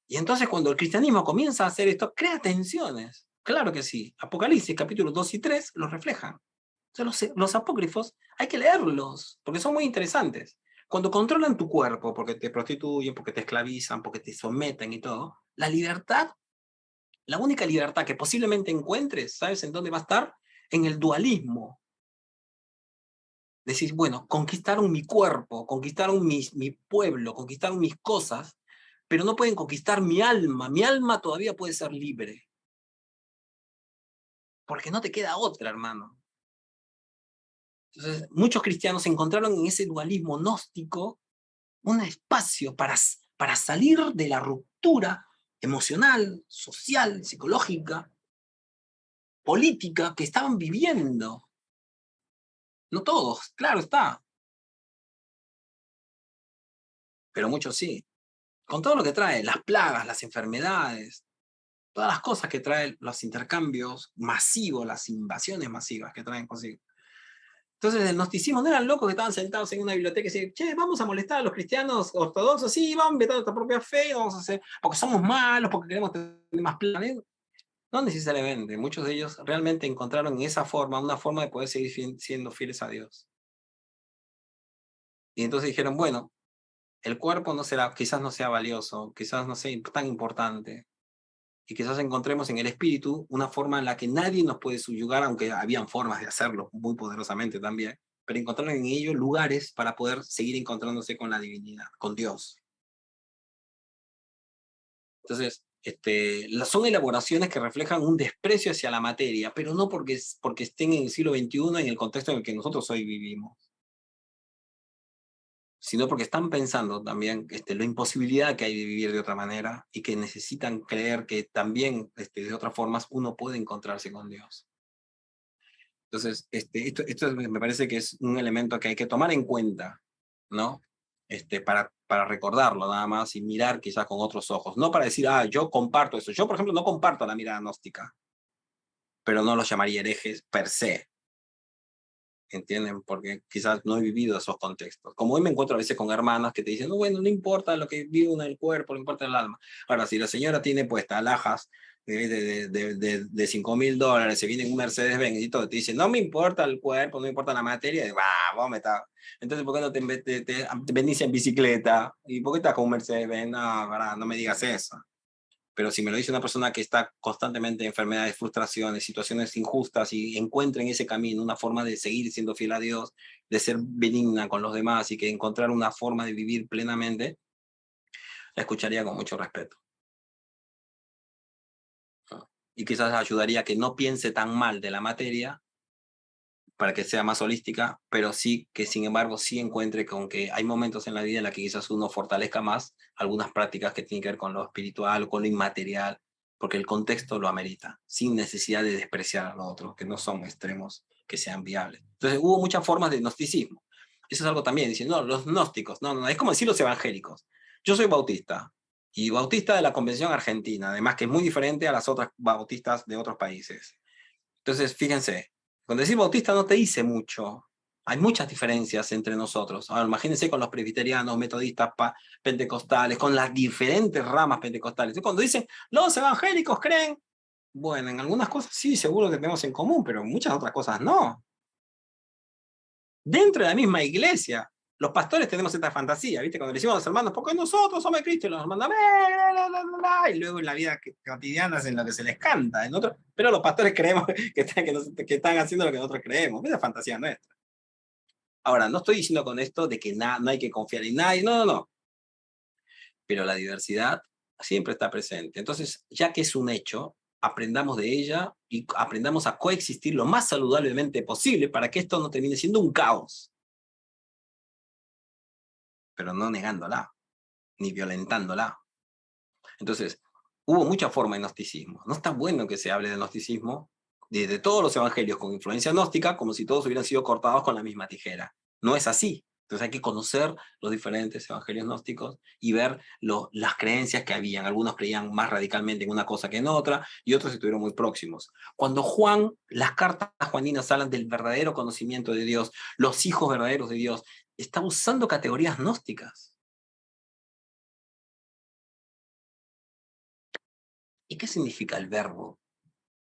Y entonces cuando el cristianismo comienza a hacer esto, crea tensiones. Claro que sí. Apocalipsis, capítulos 2 y 3, lo reflejan. Entonces, los apócrifos hay que leerlos, porque son muy interesantes. Cuando controlan tu cuerpo, porque te prostituyen, porque te esclavizan, porque te someten y todo, la libertad, la única libertad que posiblemente encuentres, ¿sabes en dónde va a estar? En el dualismo. Decís, bueno, conquistaron mi cuerpo, conquistaron mi pueblo, conquistaron mis cosas, pero no pueden conquistar mi alma. Mi alma todavía puede ser libre. Porque no te queda otra, hermano. Entonces, muchos cristianos encontraron en ese dualismo gnóstico un espacio para salir de la ruptura emocional, social, psicológica, política que estaban viviendo. No todos, claro está. Pero muchos sí. Con todo lo que trae, las plagas, las enfermedades, todas las cosas que traen los intercambios masivos, las invasiones masivas que traen consigo. Entonces el gnosticismo no eran locos que estaban sentados en una biblioteca y decían, che, vamos a molestar a los cristianos ortodoxos, sí, vamos a inventar nuestra propia fe, vamos a hacer, porque somos malos, porque queremos tener más planes. No necesariamente, muchos de ellos realmente encontraron en esa forma, una forma de poder seguir siendo fieles a Dios. Y entonces dijeron, bueno, el cuerpo no será, quizás no sea valioso, quizás no sea tan importante, y quizás encontremos en el espíritu una forma en la que nadie nos puede subyugar, aunque habían formas de hacerlo muy poderosamente también, pero encontraron en ellos lugares para poder seguir encontrándose con la divinidad, con Dios. Entonces, son elaboraciones que reflejan un desprecio hacia la materia, pero no porque estén en el siglo XXI, en el contexto en el que nosotros hoy vivimos, sino porque están pensando también la imposibilidad que hay de vivir de otra manera y que necesitan creer que también de otras formas uno puede encontrarse con Dios. Entonces, esto me parece que es un elemento que hay que tomar en cuenta, ¿no? Para recordarlo nada más y mirar quizás con otros ojos. No para decir, yo comparto eso. Yo, por ejemplo, no comparto la mirada gnóstica, pero no los llamaría herejes per se. ¿Entienden? Porque quizás no he vivido esos contextos. Como hoy me encuentro a veces con hermanas que te dicen, no, bueno, no importa lo que vive uno en el cuerpo, no importa el alma. Ahora, si la señora tiene puesta alhajas de $5,000, se viene en un Mercedes-Benz y todo, te dice, no me importa el cuerpo, no me importa la materia, vos me estás. Entonces, ¿por qué no te venís en bicicleta? ¿Y por qué estás con un Mercedes-Benz? No me digas eso. Pero si me lo dice una persona que está constantemente en enfermedades, frustraciones, situaciones injustas y encuentra en ese camino una forma de seguir siendo fiel a Dios, de ser benigna con los demás y que encontrar una forma de vivir plenamente, la escucharía con mucho respeto. Y quizás ayudaría a que no piense tan mal de la materia para que sea más holística, pero sí que sin embargo sí encuentre con que hay momentos en la vida en la que quizás uno fortalezca más algunas prácticas que tienen que ver con lo espiritual o con lo inmaterial, porque el contexto lo amerita, sin necesidad de despreciar a los otros, que no son extremos que sean viables. Entonces hubo muchas formas de gnosticismo. Eso es algo también, dicen, no, los gnósticos, no, es como decir los evangélicos. Yo soy bautista, y bautista de la Convención Argentina, además que es muy diferente a las otras bautistas de otros países. Entonces, fíjense, cuando decís bautista no te dice mucho. Hay muchas diferencias entre nosotros. Ahora, imagínense con los presbiterianos, metodistas, pentecostales, con las diferentes ramas pentecostales. Entonces, cuando dicen, los evangélicos creen, bueno, en algunas cosas sí, seguro que tenemos en común, pero en muchas otras cosas no. Dentro de la misma iglesia, los pastores tenemos esta fantasía, ¿viste? Cuando le decimos a los hermanos, porque nosotros somos de Cristo, y los hermanos, y luego en la vida cotidiana hacen lo que se les canta, pero los pastores creemos que están haciendo lo que nosotros creemos. Esa es fantasía nuestra. Ahora, no estoy diciendo con esto de que no hay que confiar en nadie, no. Pero la diversidad siempre está presente. Entonces, ya que es un hecho, aprendamos de ella y aprendamos a coexistir lo más saludablemente posible para que esto no termine siendo un caos. Pero no negándola, ni violentándola. Entonces, hubo mucha forma de gnosticismo. No está bueno que se hable de gnosticismo de todos los evangelios con influencia gnóstica como si todos hubieran sido cortados con la misma tijera. No es así. Entonces hay que conocer los diferentes evangelios gnósticos y ver las creencias que habían. Algunos creían más radicalmente en una cosa que en otra y otros estuvieron muy próximos. Cuando las cartas juaninas hablan del verdadero conocimiento de Dios, los hijos verdaderos de Dios, está usando categorías gnósticas. ¿Y qué significa el verbo?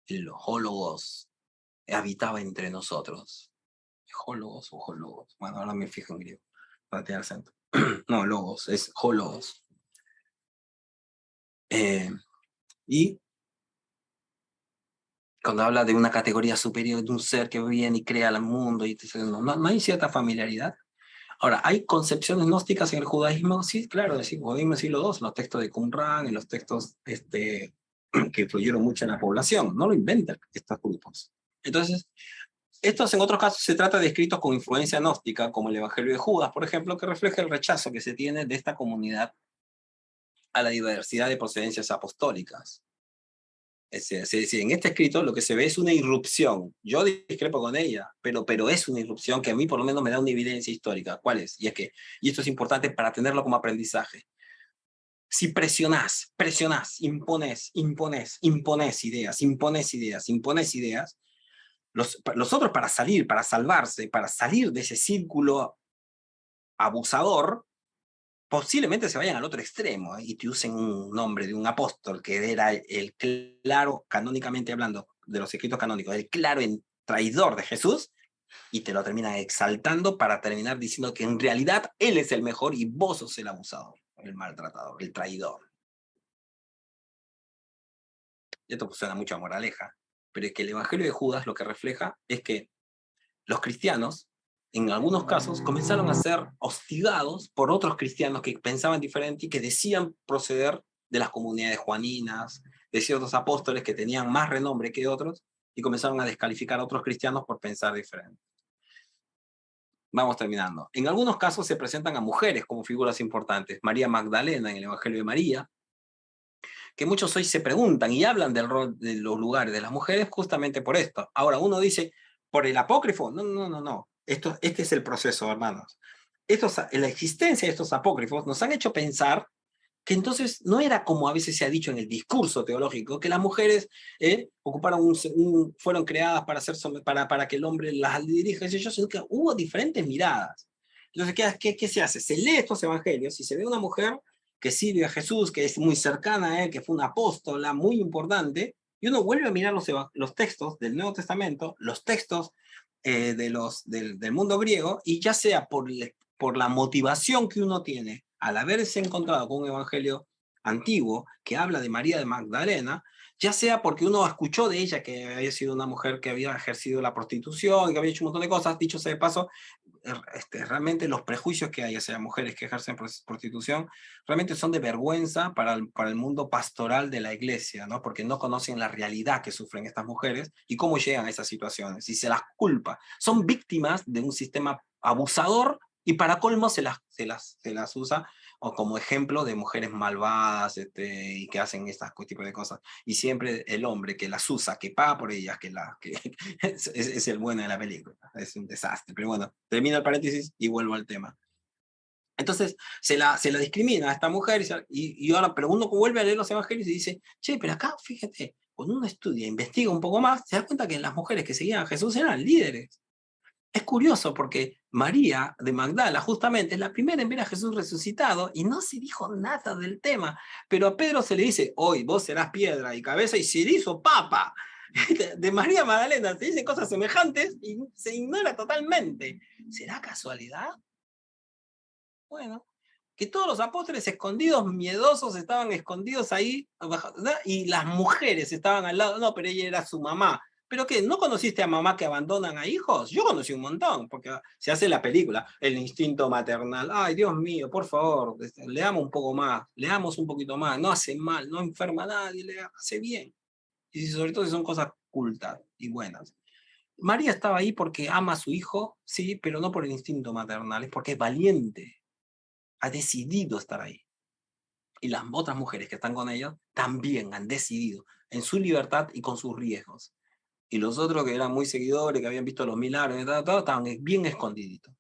El hologos habitaba entre nosotros. Hologos o hologos. Bueno, ahora me fijo en griego, para tener acento. No, logos, es hologos. Y cuando habla de una categoría superior, de un ser que viene y crea el mundo, y no hay cierta familiaridad. Ahora, ¿hay concepciones gnósticas en el judaísmo? Sí, claro, en el judaísmo del siglo II, en los textos de Qumran, en los textos que influyeron mucho en la población. No lo inventan estos grupos. Entonces, estos en otros casos se trata de escritos con influencia gnóstica, como el Evangelio de Judas, por ejemplo, que refleja el rechazo que se tiene de esta comunidad a la diversidad de procedencias apostólicas. Es decir, en este escrito lo que se ve es una irrupción. Yo discrepo con ella, pero es una irrupción que a mí por lo menos me da una evidencia histórica. ¿Cuál es? Y es que, y esto es importante para tenerlo como aprendizaje. Si presionás, impones ideas, los otros para salvarse, para salir de ese círculo abusador, posiblemente se vayan al otro extremo y te usen un nombre de un apóstol que era el claro, canónicamente hablando, de los escritos canónicos, el claro traidor de Jesús, y te lo terminan exaltando para terminar diciendo que en realidad él es el mejor y vos sos el abusador, el maltratador, el traidor. Y esto suena mucho a moraleja, pero es que el Evangelio de Judas lo que refleja es que los cristianos, en algunos casos, comenzaron a ser hostigados por otros cristianos que pensaban diferente y que decían proceder de las comunidades juaninas, de ciertos apóstoles que tenían más renombre que otros, y comenzaron a descalificar a otros cristianos por pensar diferente. Vamos terminando. En algunos casos se presentan a mujeres como figuras importantes. María Magdalena en el Evangelio de María, que muchos hoy se preguntan y hablan del rol de los lugares de las mujeres justamente por esto. Ahora uno dice, ¿por el apócrifo? No. Este es el proceso, hermanos. La existencia de estos apócrifos nos han hecho pensar que entonces no era como a veces se ha dicho en el discurso teológico, que las mujeres fueron creadas para que el hombre las dirija, sino que hubo diferentes miradas. Entonces, ¿qué se hace? Se lee estos evangelios y se ve una mujer que sirve a Jesús, que es muy cercana a él, que fue una apóstola muy importante, y uno vuelve a mirar los textos del Nuevo Testamento, los textos del mundo griego, y ya sea por la motivación que uno tiene al haberse encontrado con un evangelio antiguo que habla de María de Magdalena, ya sea porque uno escuchó de ella que había sido una mujer que había ejercido la prostitución, que había hecho un montón de cosas, dicho sea de paso, realmente los prejuicios que hay hacia mujeres que ejercen prostitución realmente son de vergüenza para el mundo pastoral de la iglesia, ¿no? Porque no conocen la realidad que sufren estas mujeres y cómo llegan a esas situaciones, y se las culpa. Son víctimas de un sistema abusador y para colmo se las usa o como ejemplo de mujeres malvadas y que hacen este tipo de cosas. Y siempre el hombre que las usa, que paga por ellas, que es el bueno de la película. Es un desastre. Pero bueno, termino el paréntesis y vuelvo al tema. Entonces se la discrimina a esta mujer y ahora, pero uno vuelve a leer los evangelios y dice, che, pero acá, fíjate, cuando uno estudia, investiga un poco más, se da cuenta que las mujeres que seguían a Jesús eran líderes. Es curioso porque María de Magdala justamente es la primera en ver a Jesús resucitado y no se dijo nada del tema, pero a Pedro se le dice, hoy vos serás piedra y cabeza, y se le hizo papa. De María Magdalena se dicen cosas semejantes y se ignora totalmente. ¿Será casualidad? Bueno, que todos los apóstoles escondidos, miedosos, estaban escondidos ahí, ¿verdad? Y las mujeres estaban al lado, no, pero ella era su mamá. ¿Pero qué? ¿No conociste a mamá que abandonan a hijos? Yo conocí un montón, porque se hace la película, el instinto maternal. Ay, Dios mío, por favor, leamos un poco más, leamos un poquito más, no hace mal, no enferma a nadie, hace bien. Y sobre todo si son cosas cultas y buenas. María estaba ahí porque ama a su hijo, sí, pero no por el instinto maternal, es porque es valiente. Ha decidido estar ahí. Y las otras mujeres que están con ellos también han decidido en su libertad y con sus riesgos. Y los otros que eran muy seguidores, que habían visto los milagros, estaban bien escondiditos.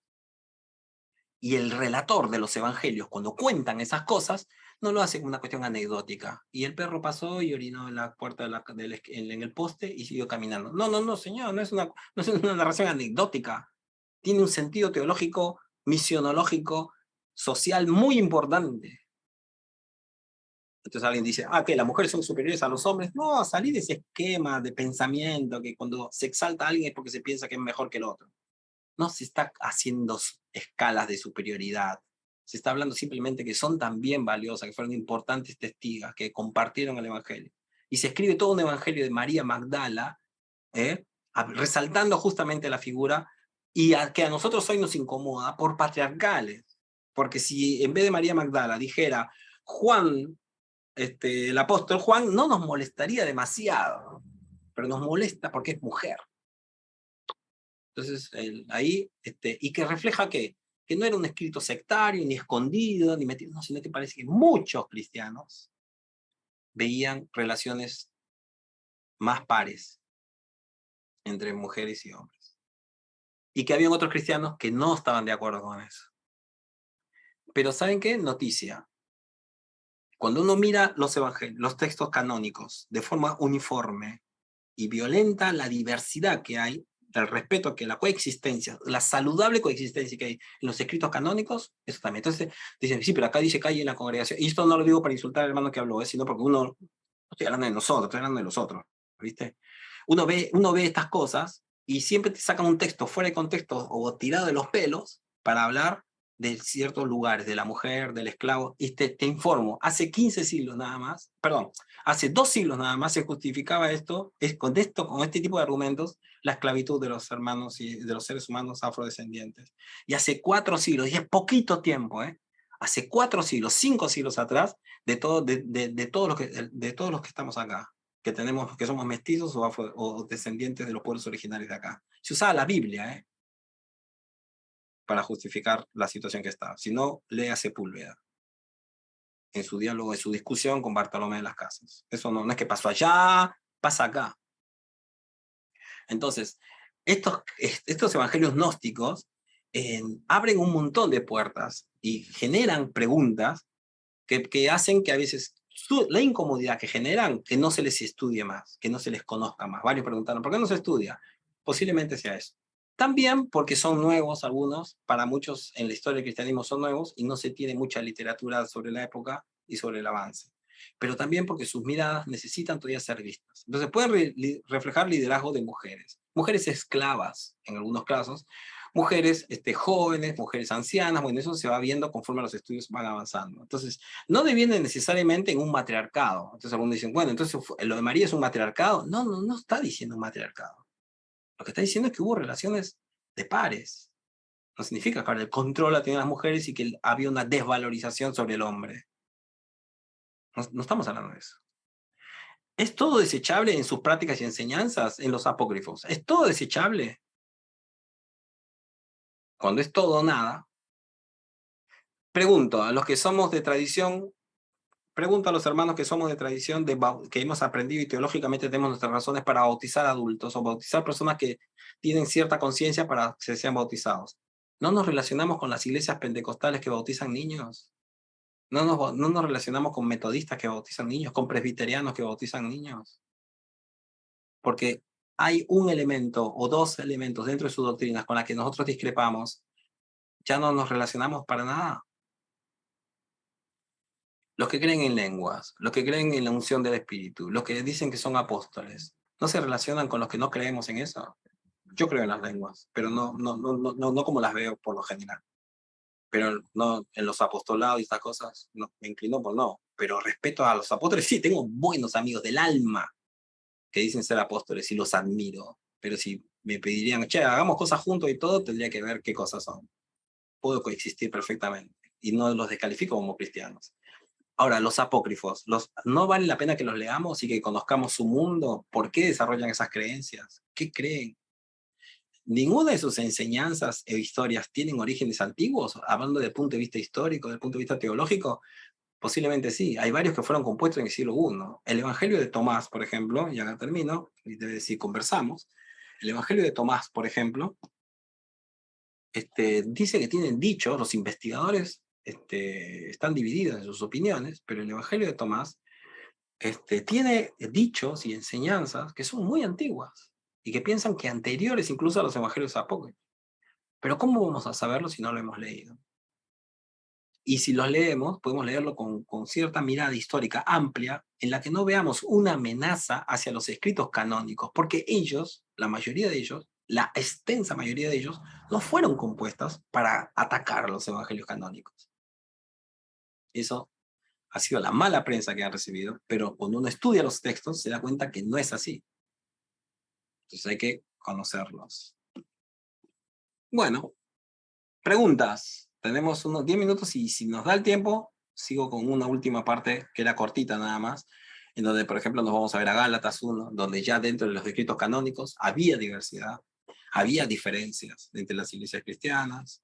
Y el relator de los evangelios, cuando cuentan esas cosas, no lo hace como una cuestión anecdótica. Y el perro pasó y orinó en la puerta en el poste y siguió caminando. No, señor, no es una narración anecdótica. Tiene un sentido teológico, misionológico, social muy importante. Entonces alguien dice, que las mujeres son superiores a los hombres. No, salir de ese esquema de pensamiento que cuando se exalta a alguien es porque se piensa que es mejor que el otro. no se está haciendo escalas de superioridad. Se está hablando simplemente que son también valiosas, que fueron importantes testigas, que compartieron el evangelio. Y se escribe todo un evangelio de María Magdala, resaltando justamente la figura, y que a nosotros hoy nos incomoda por patriarcales. Porque si en vez de María Magdala dijera Juan, el apóstol Juan, no nos molestaría demasiado, pero nos molesta porque es mujer. Entonces, ahí, y que refleja que no era un escrito sectario, ni escondido, ni metido, no, sino que parece que muchos cristianos veían relaciones más pares entre mujeres y hombres. Y que habían otros cristianos que no estaban de acuerdo con eso. Pero ¿saben qué? Noticia. Cuando uno mira los evangelios, los textos canónicos de forma uniforme y violenta la diversidad que hay, el respeto que la coexistencia, la saludable coexistencia que hay en los escritos canónicos, eso también. Entonces dicen, sí, pero acá dice que hay en la congregación, y esto no lo digo para insultar al hermano que habló, sino porque uno, no estoy hablando de nosotros, estoy hablando de los otros, ¿viste? Uno ve estas cosas y siempre te sacan un texto fuera de contexto o tirado de los pelos para hablar de ciertos lugares, de la mujer, del esclavo, y te informo, hace 15 siglos nada más, perdón, hace 2 siglos nada más se justificaba esto, con este tipo de argumentos, la esclavitud de los hermanos y de los seres humanos afrodescendientes. Y hace 4 siglos, y es poquito tiempo, hace 4 siglos, 5 siglos atrás, de todos los que estamos acá, que somos mestizos o descendientes de los pueblos originarios de acá. Se usaba la Biblia, para justificar la situación que está. Si no, lea Sepúlveda en su diálogo, en su discusión con Bartolomé de las Casas. Eso no es que pasó allá, pasa acá. Entonces, estos evangelios gnósticos abren un montón de puertas y generan preguntas que hacen que a veces la incomodidad que generan, que no se les estudie más, que no se les conozca más. Varios preguntaron, ¿por qué no se estudia? Posiblemente sea eso. También porque son nuevos algunos, para muchos en la historia del cristianismo son nuevos y no se tiene mucha literatura sobre la época y sobre el avance. Pero también porque sus miradas necesitan todavía ser vistas. Entonces pueden reflejar liderazgo de mujeres esclavas en algunos casos, mujeres jóvenes, mujeres ancianas, bueno, eso se va viendo conforme los estudios van avanzando. Entonces, no deviene necesariamente en un matriarcado. Entonces algunos dicen, bueno, entonces lo de María es un matriarcado. No está diciendo un matriarcado. Lo que está diciendo es que hubo relaciones de pares. No significa que el control la tenían las mujeres y que había una desvalorización sobre el hombre. No estamos hablando de eso. ¿Es todo desechable en sus prácticas y enseñanzas, en los apócrifos? ¿Es todo desechable? Cuando es todo o nada. Pregunto a los que somos de tradición, pregunto a los hermanos que somos de tradición, que hemos aprendido y teológicamente tenemos nuestras razones para bautizar adultos o bautizar personas que tienen cierta conciencia para que sean bautizados. ¿No nos relacionamos con las iglesias pentecostales que bautizan niños? ¿No nos relacionamos con metodistas que bautizan niños, con presbiterianos que bautizan niños? Porque hay un elemento o 2 elementos dentro de sus doctrinas con las que nosotros discrepamos, ya no nos relacionamos para nada. Los que creen en lenguas, los que creen en la unción del Espíritu, los que dicen que son apóstoles, ¿no se relacionan con los que no creemos en eso? Yo creo en las lenguas, pero no como las veo por lo general. Pero no en los apostolados y estas cosas, no, me inclino por no. Pero respeto a los apóstoles, sí, tengo buenos amigos del alma que dicen ser apóstoles y los admiro. Pero si me pedirían, che, hagamos cosas juntos y todo, tendría que ver qué cosas son. Puedo coexistir perfectamente y no los descalifico como cristianos. Ahora, los apócrifos, ¿no vale la pena que los leamos y que conozcamos su mundo? ¿Por qué desarrollan esas creencias? ¿Qué creen? Ninguna de sus enseñanzas e historias tienen orígenes antiguos, hablando desde el punto de vista histórico, desde el punto de vista teológico. Posiblemente sí, hay varios que fueron compuestos en el siglo I. El Evangelio de Tomás, por ejemplo, y acá termino, y debe decir conversamos, el Evangelio de Tomás, por ejemplo, dice que tienen dichos, los investigadores están divididos en sus opiniones, pero el Evangelio de Tomás tiene dichos y enseñanzas que son muy antiguas y que piensan que anteriores incluso a los evangelios apócrifos. Pero ¿cómo vamos a saberlo si no lo hemos leído? Y si los leemos, podemos leerlo con cierta mirada histórica amplia, en la que no veamos una amenaza hacia los escritos canónicos, porque ellos, la mayoría de ellos, la extensa mayoría de ellos no fueron compuestas para atacar a los evangelios canónicos. Eso ha sido la mala prensa que han recibido, pero cuando uno estudia los textos se da cuenta que no es así. Entonces hay que conocerlos. Bueno, preguntas. Tenemos unos 10 minutos y si nos da el tiempo, sigo con una última parte que era cortita nada más, en donde, por ejemplo, nos vamos a ver a Gálatas 1, donde ya dentro de los escritos canónicos había diversidad, había diferencias entre las iglesias cristianas,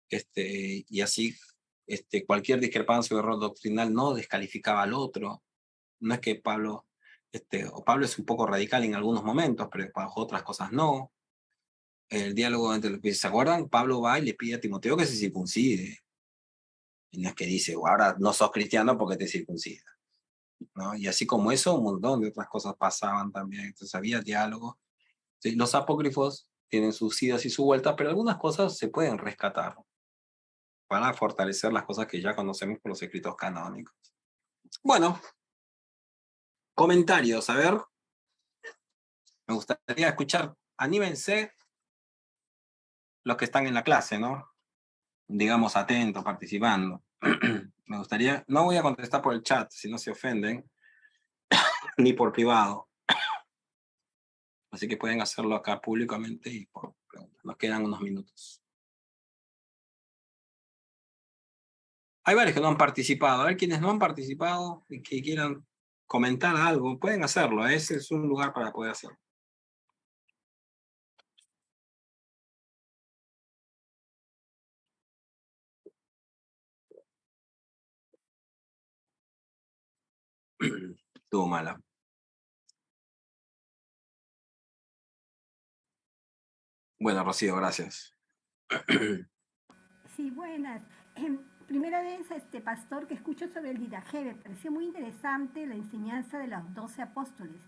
y así cualquier discrepancia o error doctrinal no descalificaba al otro. No es que Pablo, o Pablo es un poco radical en algunos momentos, pero bajo otras cosas no. El diálogo entre los que se acuerdan, Pablo va y le pide a Timoteo que se circuncide. Y no es que dice, ahora no sos cristiano porque te circuncida, ¿no? Y así como eso, un montón de otras cosas pasaban también. Entonces había diálogo. Sí, los apócrifos tienen sus idas y sus vueltas, pero algunas cosas se pueden rescatar para fortalecer las cosas que ya conocemos por los escritos canónicos. Bueno, comentarios, a ver. Me gustaría escuchar, anímense los que están en la clase, ¿no? Digamos, atentos, participando. Me gustaría, no voy a contestar por el chat, si no se ofenden, ni por privado. Así que pueden hacerlo acá públicamente y por preguntas. Nos quedan unos minutos. Hay varios que no han participado. A ver, quienes no han participado y que quieran comentar algo, pueden hacerlo. Ese es un lugar para poder hacerlo. Estuvo mala. Bueno, Rocío, gracias. Sí, buenas. Primera vez, pastor, que escucho sobre el Didaje. Me pareció muy interesante la enseñanza de los 12 apóstoles.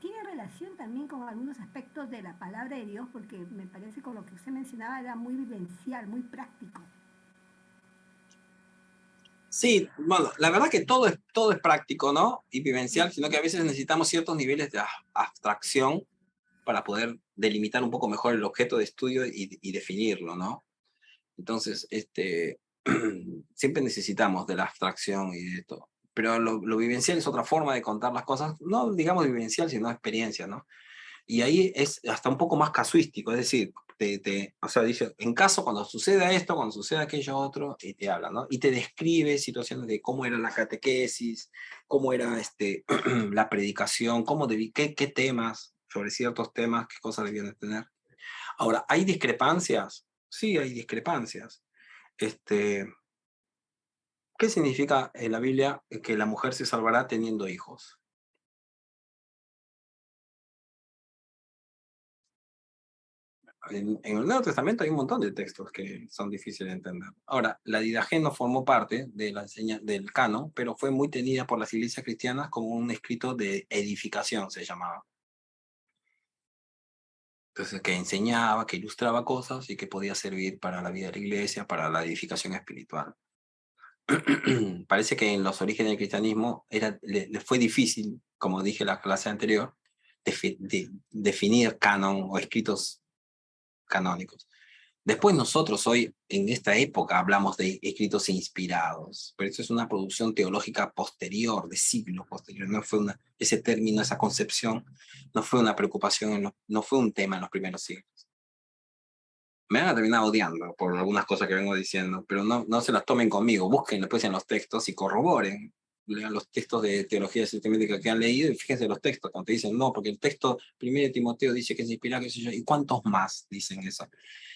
Tiene relación también con algunos aspectos de la palabra de Dios, porque me parece con lo que usted mencionaba era muy vivencial, muy práctico. Sí, bueno, la verdad que todo es práctico, ¿no? Y vivencial, sino que a veces necesitamos ciertos niveles de abstracción para poder delimitar un poco mejor el objeto de estudio y definirlo, ¿no? Entonces, siempre necesitamos de la abstracción y de esto. Pero lo vivencial es otra forma de contar las cosas, no digamos vivencial, sino experiencia, ¿no? Y ahí es hasta un poco más casuístico, es decir, o sea, dice, en caso cuando suceda esto, cuando suceda aquello otro, y te habla, ¿no? Y te describe situaciones de cómo era la catequesis, cómo era la predicación, qué temas, sobre ciertos temas, qué cosas debían de tener. Ahora, ¿hay discrepancias? Sí, hay discrepancias. ¿Qué significa en la Biblia que la mujer se salvará teniendo hijos? En el Nuevo Testamento hay un montón de textos que son difíciles de entender. Ahora, la Didaje no formó parte de del canon, pero fue muy tenida por las iglesias cristianas como un escrito de edificación, se llamaba. Entonces, que enseñaba, que ilustraba cosas y que podía servir para la vida de la iglesia, para la edificación espiritual. Parece que en los orígenes del cristianismo le fue difícil, como dije en la clase anterior, definir canon o escritos canónicos. Después nosotros hoy, en esta época, hablamos de escritos inspirados, pero eso es una producción teológica posterior, de siglos posteriores. No fue ese término, esa concepción, no fue una preocupación, no fue un tema en los primeros siglos. Me van a terminar odiando por algunas cosas que vengo diciendo, pero no se las tomen conmigo, busquen después en los textos y corroboren. Lean los textos de teología sistemática que han leído y fíjense los textos, cuando te dicen, no, porque el texto 1 de Timoteo dice que es inspirado, qué sé yo, ¿y cuántos más dicen eso?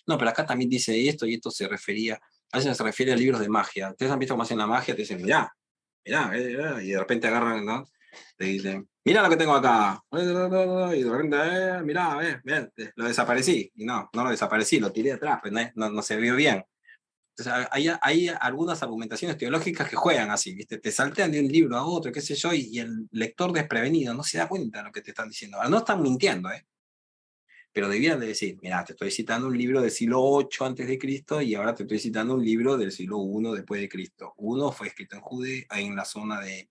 No, pero acá también dice esto y esto se refería, a veces se refiere a libros de magia. Ustedes han visto cómo hacen la magia, te dicen, mirá, y de repente agarran, ¿no? Te dicen, mira lo que tengo acá, y de repente, mirá, lo desaparecí, y no lo desaparecí, lo tiré atrás, pues no se vio bien. Entonces, hay algunas argumentaciones teológicas que juegan así, ¿viste? Te saltean de un libro a otro, qué sé yo, y el lector desprevenido no se da cuenta de lo que te están diciendo. Ahora, no están mintiendo, pero debían de decir, mira, te estoy citando un libro del siglo VIII antes de Cristo y ahora te estoy citando un libro del siglo I después de Cristo. Uno fue escrito en Judea, en la zona de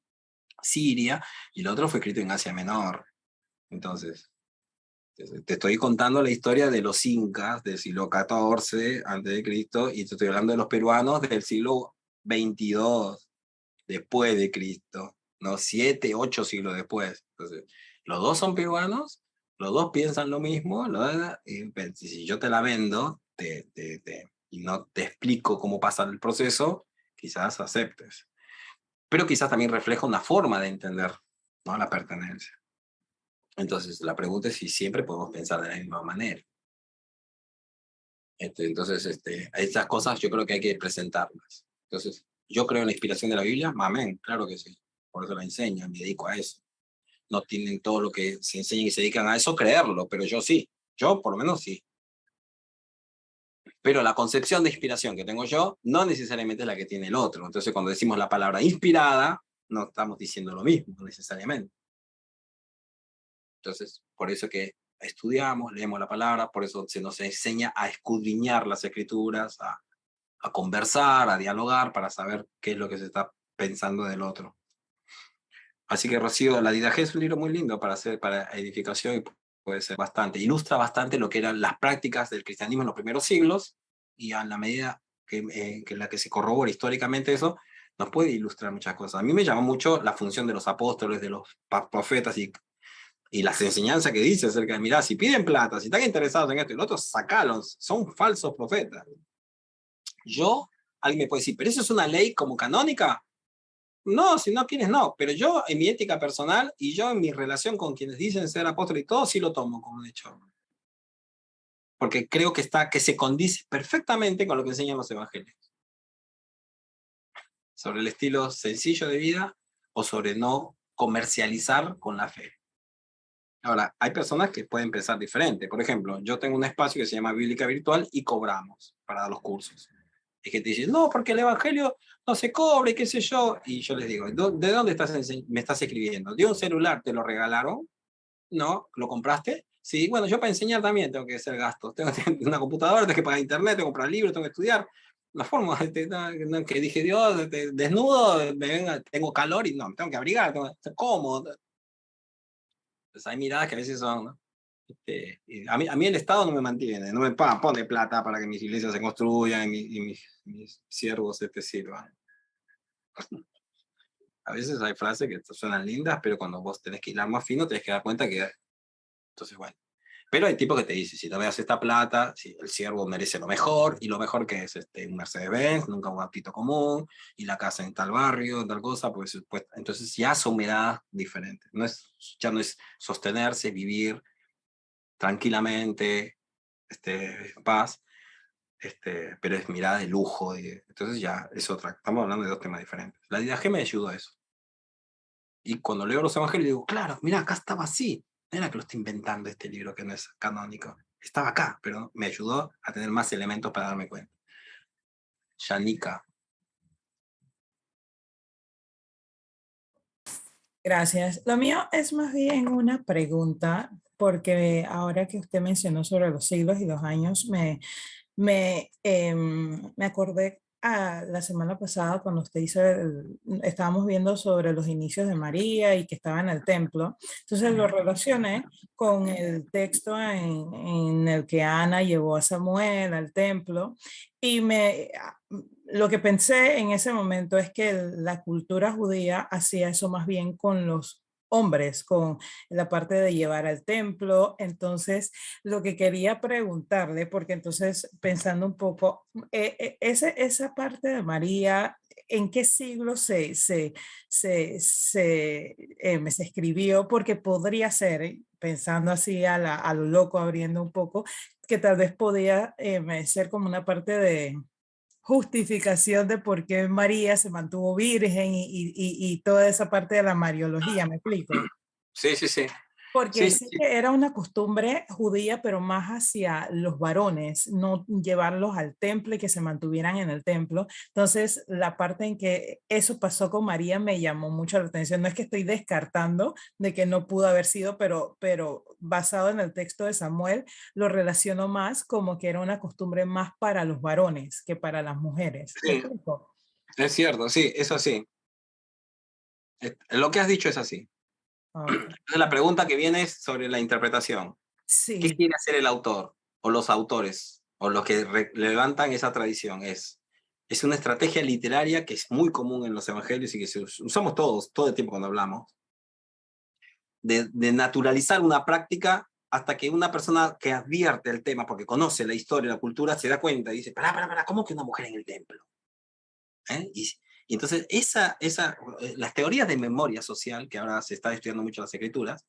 Siria, y el otro fue escrito en Asia Menor. Entonces, Te estoy contando la historia de los incas del siglo XIV a.C. y te estoy hablando de los peruanos del siglo XXII después de Cristo, ¿no? 7, 8 siglos después. Entonces, los dos son peruanos, los dos piensan lo mismo, y si yo te la vendo y no te explico cómo pasa el proceso, quizás aceptes. Pero quizás también refleja una forma de entender, ¿no?, la pertenencia. Entonces, la pregunta es si siempre podemos pensar de la misma manera. Entonces, estas cosas yo creo que hay que presentarlas. Entonces, yo creo en la inspiración de la Biblia, amén, claro que sí. Por eso la enseño, me dedico a eso. No tienen todo lo que se enseñan y se dedican a eso, creerlo, pero yo sí. Yo, por lo menos, sí. Pero la concepción de inspiración que tengo yo no necesariamente es la que tiene el otro. Entonces, cuando decimos la palabra inspirada, no estamos diciendo lo mismo, necesariamente. Entonces, por eso que estudiamos, leemos la palabra, por eso se nos enseña a escudriñar las escrituras, a conversar, a dialogar, para saber qué es lo que se está pensando del otro. Así que, Rocío, la Didaje es un libro muy lindo para edificación y puede ser bastante. Ilustra bastante lo que eran las prácticas del cristianismo en los primeros siglos, y a la medida que en la que se corrobora históricamente eso, nos puede ilustrar muchas cosas. A mí me llamó mucho la función de los apóstoles, de los profetas y las enseñanzas que dice acerca de, mirá, si piden plata, si están interesados en esto y lo otro, sacalos, son falsos profetas. Alguien me puede decir, ¿pero eso es una ley como canónica? No, si no quieres, no. Pero yo, en mi ética personal y yo en mi relación con quienes dicen ser apóstoles y todo, sí lo tomo como un hecho. Porque creo que se condice perfectamente con lo que enseñan los evangelios. Sobre el estilo sencillo de vida o sobre no comercializar con la fe. Ahora, hay personas que pueden pensar diferente. Por ejemplo, yo tengo un espacio que se llama Bíblica Virtual y cobramos para los cursos. Y que te dicen, no, porque el evangelio no se cobra y qué sé yo. Y yo les digo, ¿de dónde me estás escribiendo? ¿De un celular te lo regalaron? ¿No? ¿Lo compraste? Sí, bueno, yo para enseñar también tengo que hacer gastos. Tengo una computadora, tengo que pagar internet, tengo que comprar libros, tengo que estudiar. La forma que dije, Dios, desnudo, tengo calor y no, me tengo que abrigar, tengo que estar cómodo. Pues hay miradas que a veces son, ¿no? A mí el Estado no me mantiene, no me pone plata para que mis iglesias se construyan y mis siervos sirvan. A veces hay frases que suenan lindas, pero cuando vos tenés que hilar más fino, tenés que dar cuenta que... Entonces, bueno. Pero hay tipos que te dicen, si no me das esta plata, si el siervo merece lo mejor, y lo mejor que es un Mercedes-Benz, nunca un autito común, y la casa en tal barrio, tal cosa, pues entonces ya son miradas diferentes. Ya no es sostenerse, vivir tranquilamente, en paz, pero es mirada de lujo. Entonces ya es otra. Estamos hablando de dos temas diferentes. La Didaje me ayudó a eso. Y cuando leo los evangelios digo, claro, mira, acá estaba así. No era que lo estoy inventando este libro que no es canónico. Estaba acá, pero me ayudó a tener más elementos para darme cuenta. Yanika. Gracias. Lo mío es más bien una pregunta, porque ahora que usted mencionó sobre los siglos y los años, me acordé la semana pasada cuando usted estábamos viendo sobre los inicios de María y que estaba en el templo. Entonces lo relacioné con el texto en el que Ana llevó a Samuel al templo y lo que pensé en ese momento es que la cultura judía hacía eso más bien con los hombres, con la parte de llevar al templo. Entonces, lo que quería preguntarle, porque entonces pensando un poco, esa parte de María, ¿en qué siglo se escribió? Porque podría ser, pensando así a lo loco, abriendo un poco, que tal vez podía ser como una parte de justificación de por qué María se mantuvo virgen y toda esa parte de la mariología, ¿me explico? Sí, sí, sí. Porque Sí, sí sí. que era una costumbre judía, pero más hacia los varones, no llevarlos al templo y que se mantuvieran en el templo. Entonces, la parte en que eso pasó con María me llamó mucho la atención. No es que estoy descartando de que no pudo haber sido, pero basado en el texto de Samuel, lo relaciono más como que era una costumbre más para los varones que para las mujeres. ¿Me Sí, explico? es cierto, sí, es así. Lo que has dicho es así. Okay. Entonces la pregunta que viene es sobre la interpretación. Sí. ¿Qué quiere hacer el autor o los autores o los que levantan esa tradición? Es una estrategia literaria que es muy común en los evangelios y que usamos todos, todo el tiempo cuando hablamos, de naturalizar una práctica hasta que una persona que advierte el tema, porque conoce la historia, la cultura, se da cuenta y dice, pará, ¿cómo que una mujer en el templo? Y entonces las teorías de memoria social, que ahora se está estudiando mucho en las escrituras,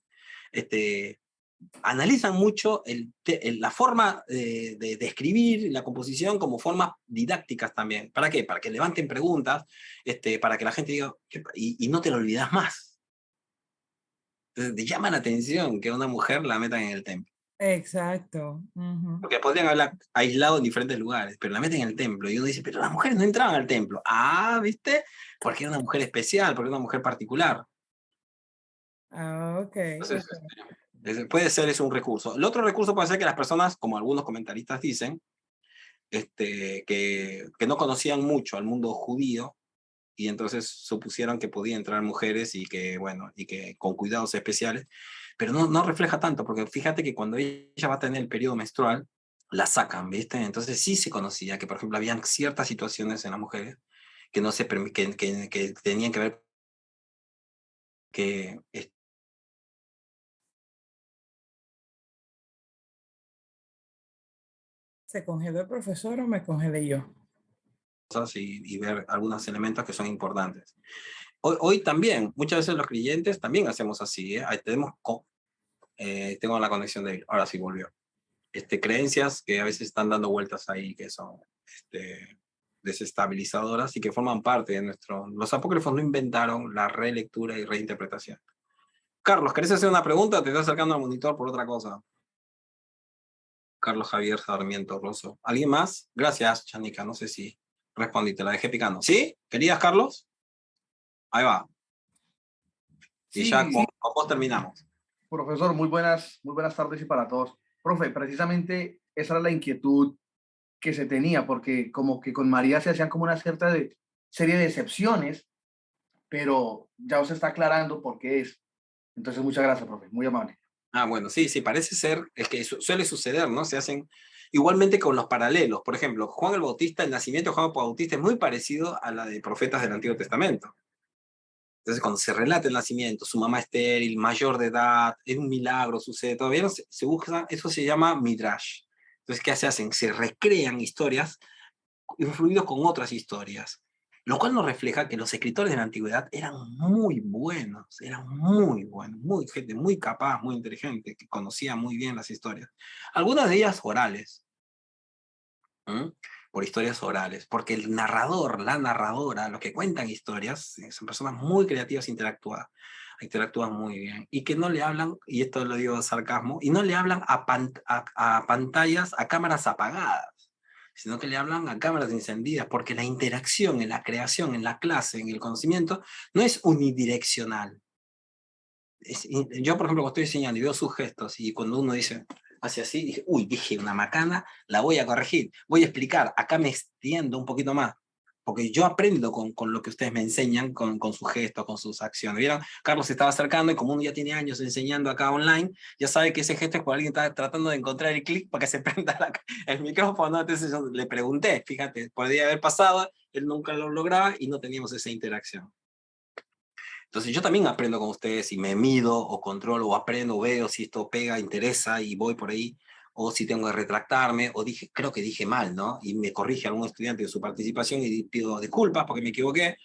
analizan mucho la forma de escribir, la composición como formas didácticas también. ¿Para qué? Para que levanten preguntas, para que la gente diga, y no te lo olvidas más. Entonces, te llama la atención que a una mujer la metan en el templo. Exacto. Porque podrían hablar aislado en diferentes lugares, pero la meten en el templo. Y uno dice, pero las mujeres no entraban al templo. Ah, ¿viste? Porque era una mujer especial, porque era una mujer particular. Ah, ok. Entonces, puede ser eso un recurso. El otro recurso puede ser que las personas, como algunos comentaristas dicen, que no conocían mucho al mundo judío y entonces supusieron que podían entrar mujeres y que, bueno, y que con cuidados especiales, pero no refleja tanto, porque fíjate que cuando ella va a tener el periodo menstrual, la sacan, ¿viste? Entonces sí se conocía que, por ejemplo, habían ciertas situaciones en las mujeres que no se que tenían que ver que ¿Se congeló el profesor o me congelé yo? y ver algunos elementos que son importantes. Hoy también, muchas veces los creyentes también hacemos así, ¿eh? Ahí tengo la conexión de él, ahora sí volvió. Creencias que a veces están dando vueltas ahí, que son desestabilizadoras y que forman parte de nuestro... Los apócrifos no inventaron la relectura y reinterpretación. Carlos, ¿querés hacer una pregunta? Te estás acercando al monitor por otra cosa. Carlos Javier Sarmiento Rosso. ¿Alguien más? Gracias, Chanica. No sé si respondí, te la dejé picando. ¿Sí? ¿Querías, Carlos? Ahí va. Y Sí, ya con vos terminamos. profesor, muy buenas tardes y para todos. Profe, precisamente esa era la inquietud que se tenía, porque como que con María se hacían como una serie de excepciones, pero ya os está aclarando por qué es. Entonces, muchas gracias, profe, muy amable. Ah, bueno, sí, parece ser, es que suele suceder, ¿no? Se hacen igualmente con los paralelos. Por ejemplo, Juan el Bautista, el nacimiento de Juan el Bautista es muy parecido a la de profetas del Antiguo Testamento. Entonces, cuando se relata el nacimiento, su mamá estéril, mayor de edad, es un milagro, sucede, todavía se busca, eso se llama midrash. Entonces, ¿qué se hacen? Se recrean historias influidos con otras historias, lo cual nos refleja que los escritores de la antigüedad eran muy buenos, gente muy capaz, muy inteligente, que conocía muy bien las historias. Algunas de ellas orales, por historias orales, porque el narrador, la narradora, los que cuentan historias, son personas muy creativas, interactúan muy bien, y que no le hablan, y esto lo digo de sarcasmo, y no le hablan a pantallas, a cámaras apagadas, sino que le hablan a cámaras encendidas, porque la interacción en la creación, en la clase, en el conocimiento, no es unidireccional. Yo, por ejemplo, cuando estoy enseñando y veo sus gestos, y cuando uno dice, hace así, dije una macana, la voy a corregir, voy a explicar, acá me extiendo un poquito más, porque yo aprendo con lo que ustedes me enseñan, con sus gestos, con sus acciones. ¿Vieron? Carlos se estaba acercando y como uno ya tiene años enseñando acá online, ya sabe que ese gesto es cuando alguien está tratando de encontrar el clic para que se prenda el micrófono. Entonces yo le pregunté, fíjate, podría haber pasado, él nunca lo lograba y no teníamos esa interacción. Entonces yo también aprendo con ustedes y me mido o controlo o aprendo o veo si esto pega, interesa y voy por ahí, o si tengo que retractarme, o creo que dije mal, ¿no? Y me corrige algún estudiante de su participación y pido disculpas porque me equivoqué,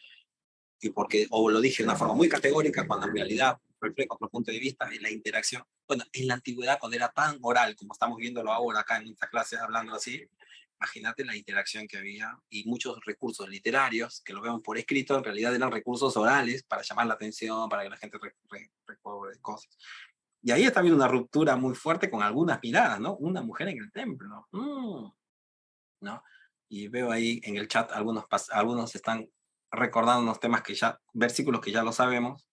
o lo dije de una forma muy categórica cuando en realidad reflejo otro punto de vista en la interacción. Bueno, en la antigüedad, cuando era tan oral como estamos viéndolo ahora acá en esta clase hablando así, imagínate la interacción que había y muchos recursos literarios que lo vemos por escrito, en realidad eran recursos orales para llamar la atención, para que la gente recuerde cosas. Y ahí está habiendo una ruptura muy fuerte con algunas miradas, ¿no? Una mujer en el templo, ¿no? Y veo ahí en el chat algunos están recordando unos temas versículos que ya lo sabemos,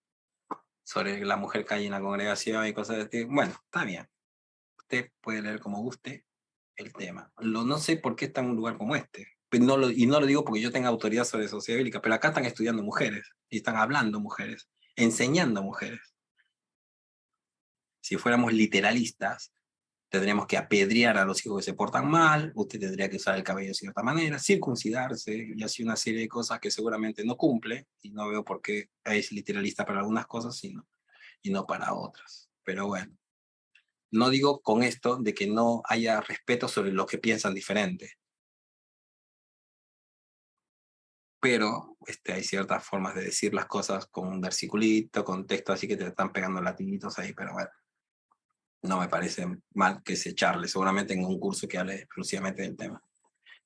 sobre la mujer que hay en la congregación y cosas de este. Bueno, está bien. Usted puede leer como guste el tema. No sé por qué está en un lugar como este. Y no lo digo porque yo tenga autoridad sobre sociedad bíblica, pero acá están estudiando mujeres, y están hablando mujeres, enseñando mujeres. Si fuéramos literalistas, tendríamos que apedrear a los hijos que se portan mal, usted tendría que usar el cabello de cierta manera, circuncidarse, y así una serie de cosas que seguramente no cumple, y no veo por qué es literalista para algunas cosas y no para otras. Pero bueno, no digo con esto de que no haya respeto sobre los que piensan diferente. Pero hay ciertas formas de decir las cosas con un versiculito, con texto, así que te están pegando latinitos ahí, pero bueno, no me parece mal que se charle, seguramente en un curso que hable exclusivamente del tema.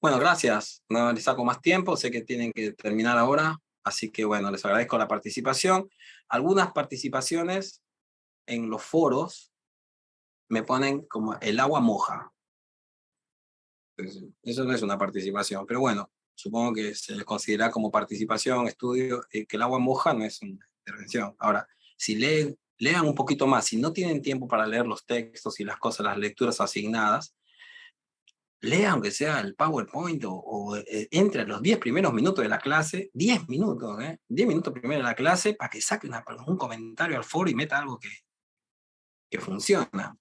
Bueno, gracias, no les saco más tiempo, sé que tienen que terminar ahora, así que bueno, les agradezco la participación. Algunas participaciones en los foros me ponen como el agua moja. Entonces, eso no es una participación, pero bueno, supongo que se les considera como participación, estudio, que el agua moja no es una intervención. Ahora, si lean un poquito más, si no tienen tiempo para leer los textos y las cosas, las lecturas asignadas, lean aunque sea el PowerPoint o entre los 10 primeros minutos de la clase, 10 minutos, 10 minutos primero de la clase, para que saque un comentario al foro y meta algo que funciona.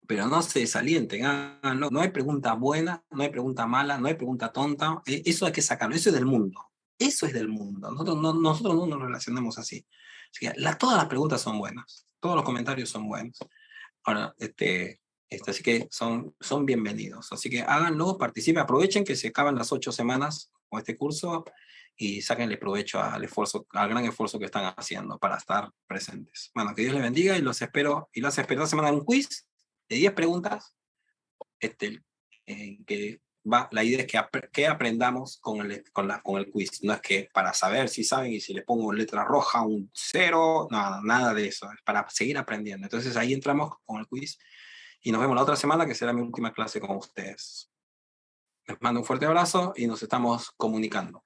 Pero no se desalienten, háganlo. No hay pregunta buena, no hay pregunta mala, no hay pregunta tonta. Eso hay que sacarlo, eso es del mundo. Eso es del mundo. Nosotros no nos relacionamos así. Así que todas las preguntas son buenas, todos los comentarios son buenos. Ahora, así que son bienvenidos. Así que háganlo, participen, aprovechen que se acaban las 8 semanas con este curso y sáquenle provecho al gran esfuerzo que están haciendo para estar presentes. Bueno, que Dios les bendiga y los espero. Y los espero esta semana en un quiz de 10 preguntas, la idea es que aprendamos con el quiz. No es que para saber si saben y si les pongo letra roja, un 0, nada de eso. Es para seguir aprendiendo. Entonces ahí entramos con el quiz y nos vemos la otra semana, que será mi última clase con ustedes. Les mando un fuerte abrazo y nos estamos comunicando.